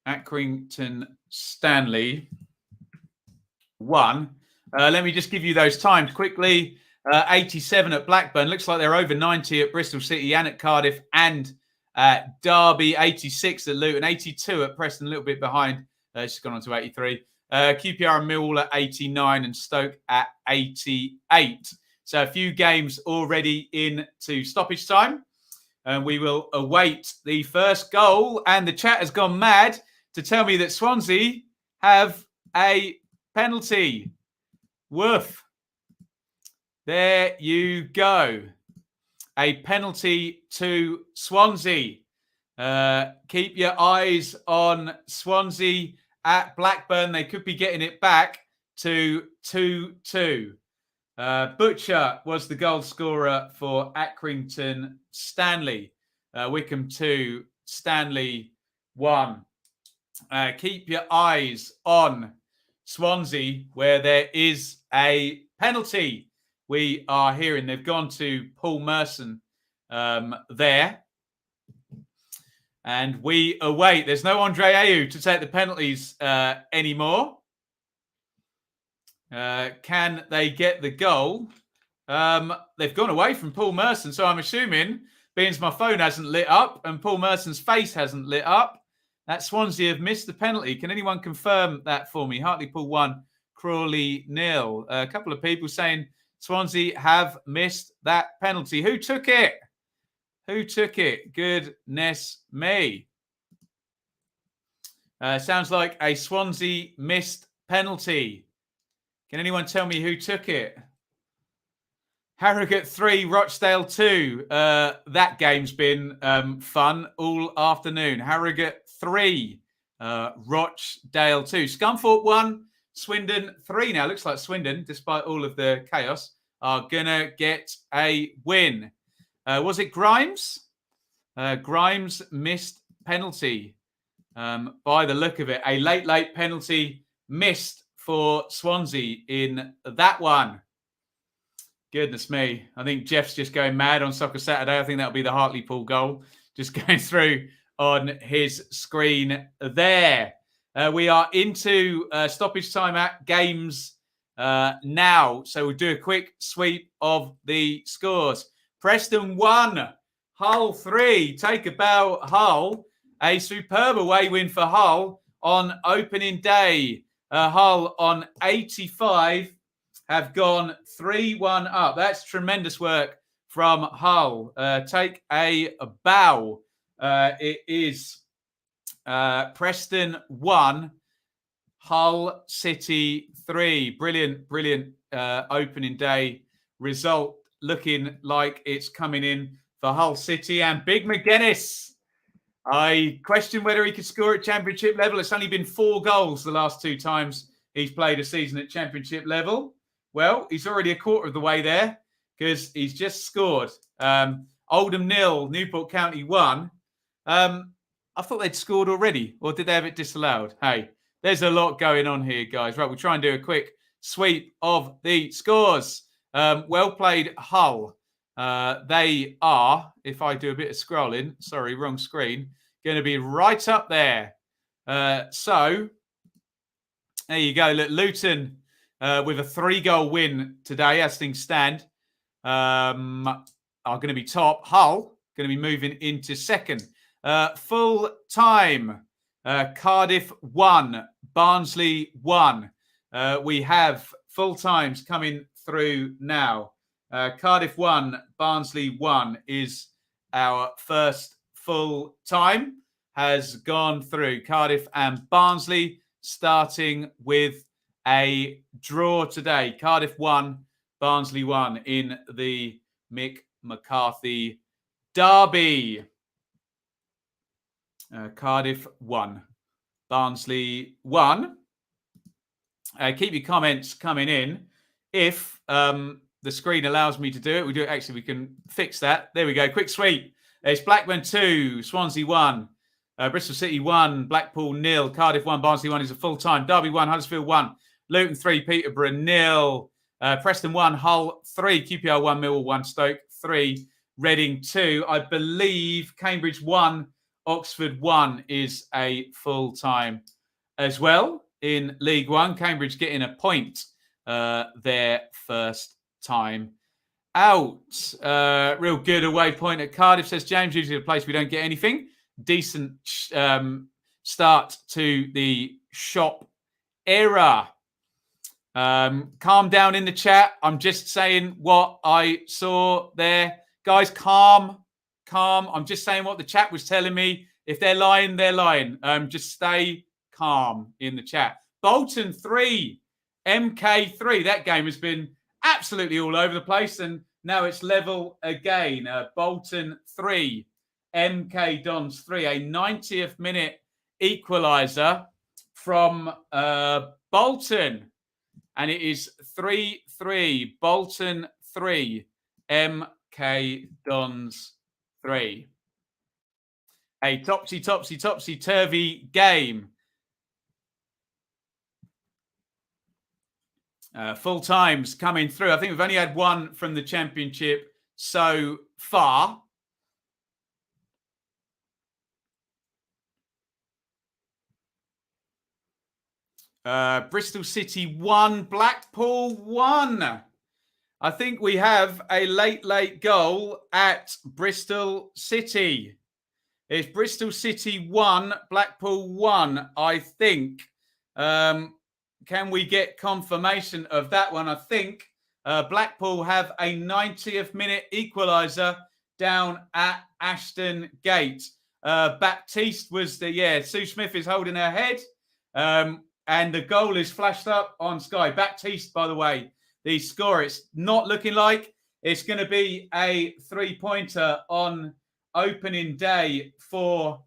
A: Accrington Stanley 1. Let me just give you those times quickly. 87 at Blackburn. Looks like they're over 90 at Bristol City and at Cardiff and at Derby. 86 at Luton. 82 at Preston, a little bit behind. It's gone on to 83. QPR and Millwall at 89 and Stoke at 88. So a few games already into stoppage time. And we will await the first goal. And the chat has gone mad to tell me that Swansea have a penalty. Woof. There you go. A penalty to Swansea. Keep your eyes on Swansea at Blackburn. They could be getting it back to 2-2. Butcher was the goal scorer for Accrington Stanley. Wickham 2, Stanley 1. Keep your eyes on Swansea, where there is a penalty. We are hearing they've gone to Paul Merson there. And we await. There's no Andre Ayew to take the penalties anymore. Can they get the goal? They've gone away from Paul Merson. So I'm assuming, being as my phone hasn't lit up and Paul Merson's face hasn't lit up, that Swansea have missed the penalty. Can anyone confirm that for me? Hartlepool 1, Crawley 0. A couple of people saying Swansea have missed that penalty. Who took it? Who took it? Goodness me. Sounds like a Swansea missed penalty. Can anyone tell me who took it? Harrogate 3, Rochdale 2. That game's been fun all afternoon. Harrogate 3, Rochdale 2. Scunthorpe 1, Swindon 3 now. Looks like Swindon, despite all of the chaos, are going to get a win. Was it Grimes? Grimes missed penalty by the look of it. A late penalty missed for Swansea in that one. Goodness me. I think Jeff's just going mad on Soccer Saturday. I think that'll be the Hartlepool goal. Just going through on his screen there. We are into stoppage time at games now. So we'll do a quick sweep of the scores. Preston 1, Hull 3. Take a bow, Hull. A superb away win for Hull on opening day. Hull on 85 have gone 3-1 up. That's tremendous work from Hull. Take a bow. It is Preston 1, Hull City 3. Brilliant opening day result. Looking like it's coming in for Hull City. And Big McGuinness. I question whether he could score at championship level. It's only been 4 goals the last 2 times he's played a season at championship level. Well, he's already a quarter of the way there because he's just scored. Oldham 0, Newport County 1. I thought they'd scored already, or did they have it disallowed? Hey, there's a lot going on here, guys. Right, we'll try and do a quick sweep of the scores. Well played, Hull. They are, if I do a bit of scrolling, sorry, wrong screen, going to be right up there. So, there you go. Look, Luton with a 3-goal win today, as things stand, are going to be top. Hull going to be moving into second. Full time, Cardiff 1, Barnsley 1. We have full times coming through now. Cardiff 1, Barnsley 1 is our first full time. Has gone through. Cardiff and Barnsley starting with a draw today. Cardiff 1, Barnsley 1 in the Mick McCarthy Derby. Cardiff 1, Barnsley 1. Keep your comments coming in. If the screen allows me to do it, we do it. Actually, we can fix that. There we go. Quick sweep. It's Blackburn 2, Swansea 1, Bristol City 1, Blackpool 0, Cardiff 1, Barnsley 1 is a full time. Derby 1, Huddersfield 1, Luton 3, Peterborough 0, Preston 1, Hull 3, QPR 1, Millwall 1, Stoke 3, Reading 2. I believe Cambridge 1, Oxford 1 is a full time as well in League One. Cambridge getting a point their first time out. Real good away point at Cardiff, says James. Usually a place we don't get anything. Decent start to the shop era. Calm down in the chat. I'm just saying what I saw there. Guys, calm. I'm just saying what the chat was telling me. If they're lying, they're lying. Just stay calm in the chat. Bolton 3, MK 3. That game has been absolutely all over the place, and now it's level again. Bolton 3, MK Dons 3. A 90th minute equaliser from Bolton. And it is 3-3. Bolton 3, MK Dons 3. A topsy-turvy game. Full times coming through. I think we've only had one from the championship so far. Bristol City 1, Blackpool 1. I think we have a late goal at Bristol City. It's Bristol City 1, Blackpool 1, I think. Can we get confirmation of that one? I think Blackpool have a 90th minute equaliser down at Ashton Gate. Baptiste was Sue Smith is holding her head. And the goal is flashed up on Sky. Baptiste, by the way, the score. It's not looking like it's going to be a 3-pointer on opening day for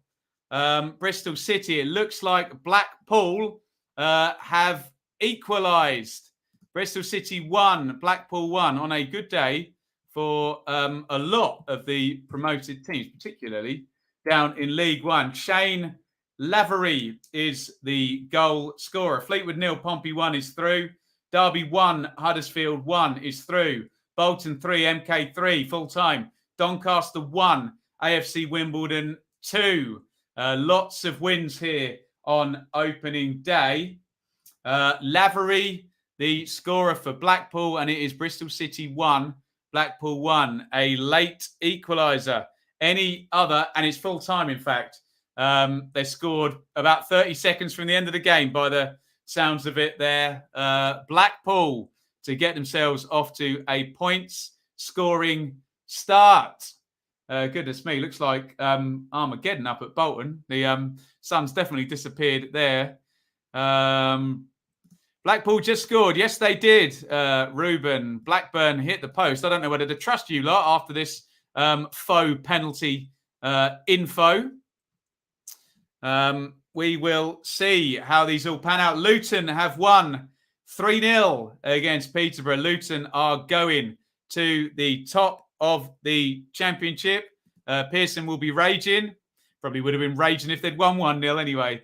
A: Bristol City. It looks like Blackpool have equalised. Bristol City 1, Blackpool 1 on a good day for a lot of the promoted teams, particularly down in League One. Shane Lavery is the goal scorer. Fleetwood 0, Pompey 1 is through. Derby 1, Huddersfield 1 is through. Bolton 3, MK 3, full time. Doncaster 1, AFC Wimbledon 2. Lots of wins here on opening day. Lavery, the scorer for Blackpool, and it is Bristol City 1, Blackpool 1, a late equaliser. Any other, and it's full time, in fact. They scored about 30 seconds from the end of the game by the sounds of it there. Blackpool to get themselves off to a points scoring start. Goodness me, looks like Armageddon up at Bolton. The sun's definitely disappeared there. Blackpool just scored. Yes, they did, Ruben. Blackburn hit the post. I don't know whether to trust you lot after this faux penalty info. We will see how these all pan out. Luton have won 3-0 against Peterborough. Luton are going to the top of the championship. Pearson will be raging. Probably would have been raging if they'd won 1-0 anyway.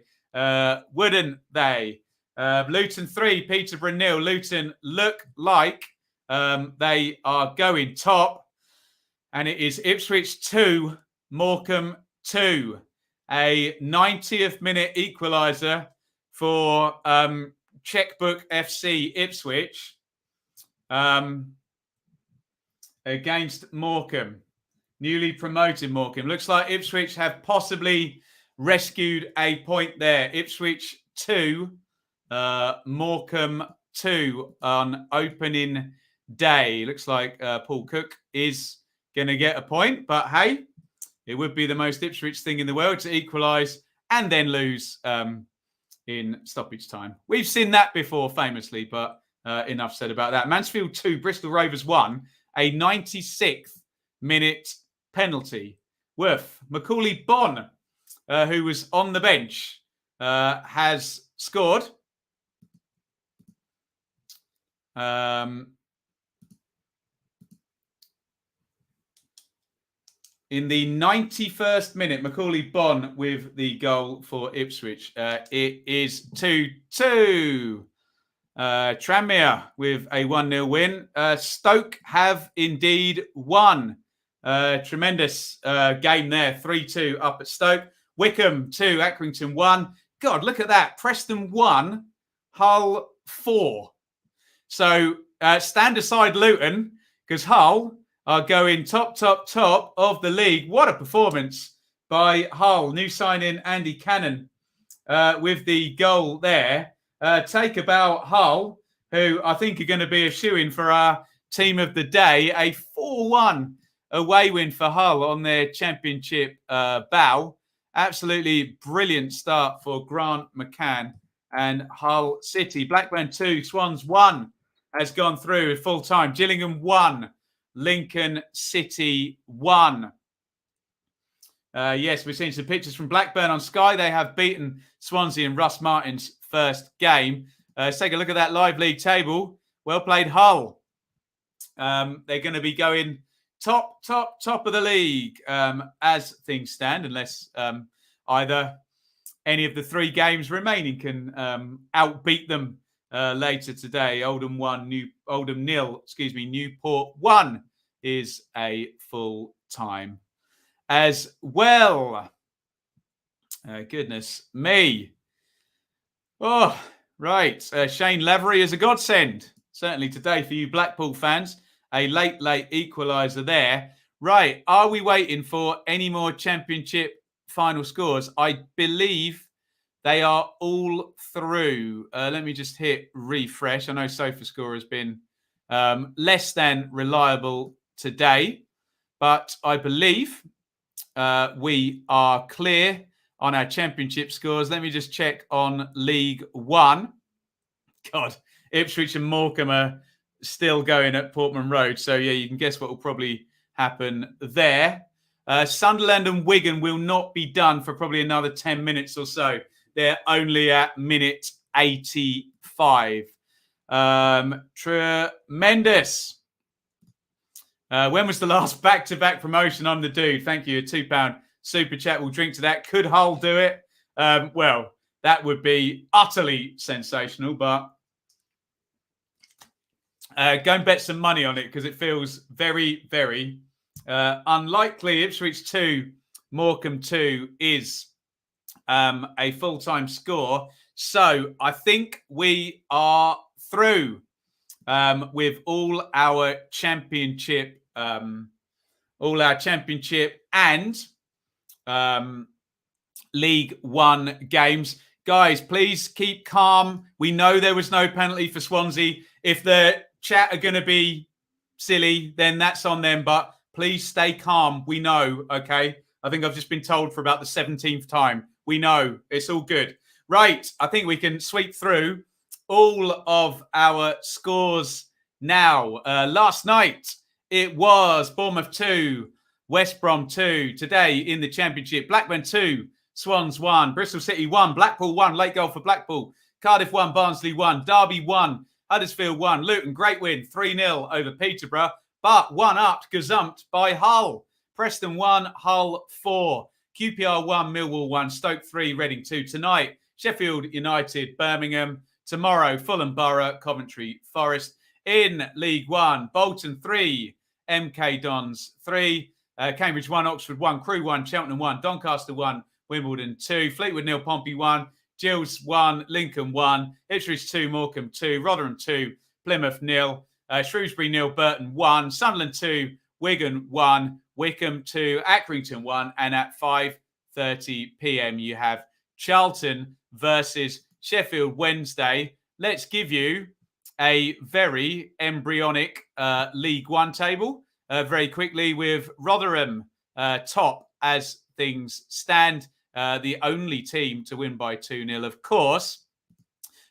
A: Wouldn't they? Luton 3, Peterborough 0. Luton look like they are going top. And it is Ipswich 2, Morecambe 2. A 90th minute equaliser for Checkbook FC Ipswich against Morecambe. Newly promoted Morecambe. Looks like Ipswich have possibly rescued a point there. Ipswich 2, Morecambe 2 on opening day. Looks like Paul Cook is going to get a point. But hey, it would be the most Ipswich thing in the world to equalise and then lose in stoppage time. We've seen that before famously, but enough said about that. Mansfield 2, Bristol Rovers 1. A 96th minute penalty. Macaulay Bonne, who was on the bench, has scored. In the 91st minute, Macaulay Bonne with the goal for Ipswich. It is 2-2. Tranmere with a 1-0 win. Stoke have indeed won. Tremendous game there. 3-2 up at Stoke. Wickham 2, Accrington 1. God, look at that. Preston 1, Hull 4. So stand aside Luton, because Hull are going top of the league. What a performance by Hull. New signing Andy Cannon with the goal there. Take about Hull, who I think are going to be a shoo-in for our team of the day. A 4-1 away win for Hull on their championship bow. Absolutely brilliant start for Grant McCann and Hull City. Blackburn 2, Swans 1 has gone through at full time. Gillingham 1, Lincoln City 1. Yes, we've seen some pictures from Blackburn on Sky. They have beaten Swansea in Russ Martin's first game. Let's take a look at that live league table. Well played, Hull. They're going to be going top of the league as things stand, unless either any of the 3 games remaining can outbeat them later today. Oldham 0, Newport 1 is a full time as well. Goodness me. Oh, right. Shane Lavery is a godsend. Certainly today for you Blackpool fans. A late equaliser there. Right. Are we waiting for any more championship final scores? I believe they are all through. Let me just hit refresh. I know SofaScore has been less than reliable today, but I believe we are clear on our championship scores. Let me just check on League One. God, Ipswich and Morecambe are still going at Portman Road. So, yeah, you can guess what will probably happen there. Sunderland and Wigan will not be done for probably another 10 minutes or so. They're only at minute 85. Tremendous. When was the last back-to-back promotion? I'm the dude. Thank you. A £2 super chat. We'll drink to that. Could Hull do it? Well, that would be utterly sensational, but go and bet some money on it because it feels very, very unlikely. Ipswich 2, Morecambe 2 is a full-time score. So I think we are through with all our championship and League One games. Guys, please keep calm. We know there was no penalty for Swansea. If the chat are going to be silly, then that's on them. But please stay calm. We know, okay? I think I've just been told for about the 17th time. We know. It's all good. Right, I think we can sweep through all of our scores now. Last night, it was Bournemouth 2, West Brom 2. Today in the Championship, Blackburn 2, Swans 1, Bristol City 1, Blackpool 1, late goal for Blackpool, Cardiff 1, Barnsley 1, Derby 1, Huddersfield 1, Luton, great win, 3-0 over Peterborough, but 1-upped, gazumped by Hull. Preston 1, Hull 4, QPR 1, Millwall 1, Stoke 3, Reading 2. Tonight, Sheffield United, Birmingham. Tomorrow, Fulham Borough, Coventry Forest. In League One, Bolton 3, MK Dons 3, Cambridge 1, Oxford 1, Crewe 1, Cheltenham 1, Doncaster 1, Wimbledon 2, Fleetwood 0, Pompey 1, Gills 1, Lincoln 1, Ipswich 2, Morecambe 2, Rotherham 2, Plymouth 0, Shrewsbury 0, Burton 1, Sunderland 2, Wigan 1, Wycombe 2, Accrington 1, and at 5:30 p.m. you have Charlton versus Sheffield Wednesday. Let's give you a very embryonic League One table very quickly, with Rotherham top as things stand, the only team to win by 2-0. Of course,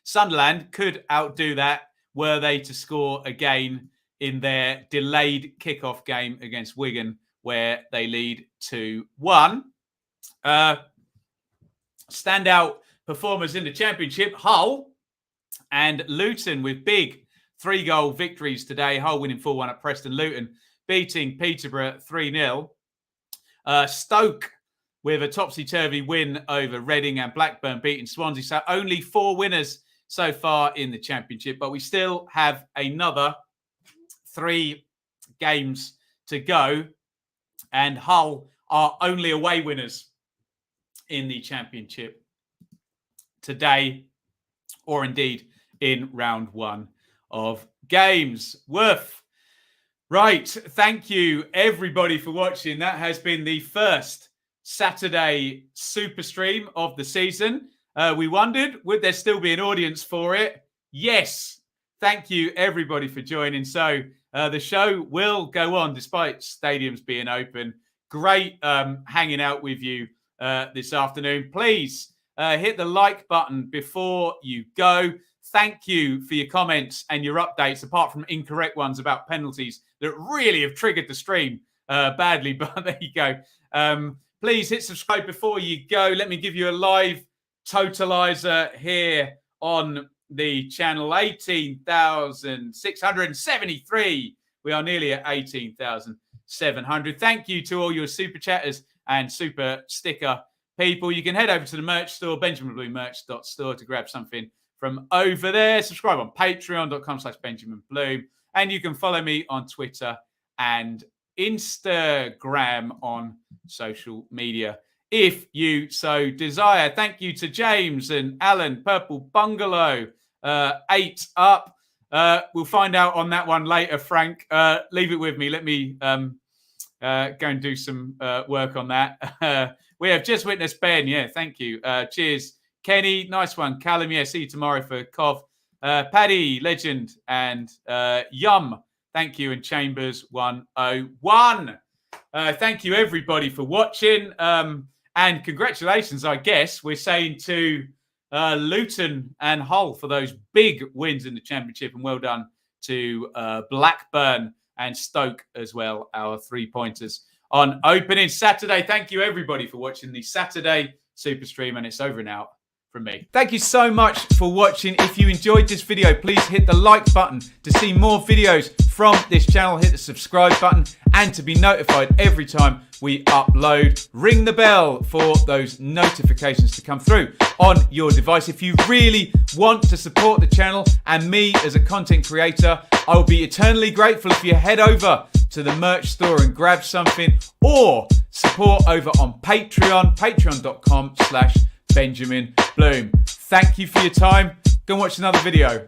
A: Sunderland could outdo that were they to score again in their delayed kickoff game against Wigan, where they lead 2-1. Standout performers in the Championship, Hull and Luton, with big 3-goal victories today. Hull winning 4-1 at Preston. Luton beating Peterborough 3-0. Stoke with a topsy-turvy win over Reading, and Blackburn beating Swansea. So only 4 winners so far in the Championship, but we still have another 3 games to go, and Hull are only away winners in the Championship today, or indeed in round 1 of games. Woof. Right. Thank you, everybody, for watching. That has been the first Saturday super stream of the season. We wondered, would there still be an audience for it? Yes. Thank you, everybody, for joining. So the show will go on despite stadiums being open. Great hanging out with you this afternoon. Please hit the like button before you go. Thank you for your comments and your updates, apart from incorrect ones about penalties that really have triggered the stream badly. But there you go. Please hit subscribe before you go. Let me give you a live totalizer here on the channel. 18,673. We are nearly at 18,700. Thank you to all your super chatters and super sticker people. You can head over to the merch store, benjaminbloommerch.store, to grab something from over there. Subscribe on patreon.com/benjaminbloom. And you can follow me on Twitter and Instagram on social media if you so desire. Thank you to James and Alan, Purple Bungalow, 8 up. We'll find out on that one later, Frank. Leave it with me. Let me go and do some work on that. We have just witnessed Ben. Yeah, thank you. Cheers, Kenny. Nice one. Callum, yeah, see you tomorrow for Cov. Paddy, legend, and Yum. Thank you. And Chambers 101. Thank you, everybody, for watching. And congratulations, I guess, we're saying to Luton and Hull for those big wins in the Championship. And well done to Blackburn and Stoke as well, our 3-pointers on opening Saturday. Thank you, everybody, for watching the Saturday Super Stream. And it's over and out from me. Thank you so much for watching. If you enjoyed this video, please hit the like button to see more videos from this channel. Hit the subscribe button, and to be notified every time we upload, ring the bell for those notifications to come through on your device. If you really want to support the channel and me as a content creator, I'll be eternally grateful if you head over to the merch store and grab something, or support over on Patreon, patreon.com/Benjamin Bloom. Thank you for your time. Go and watch another video.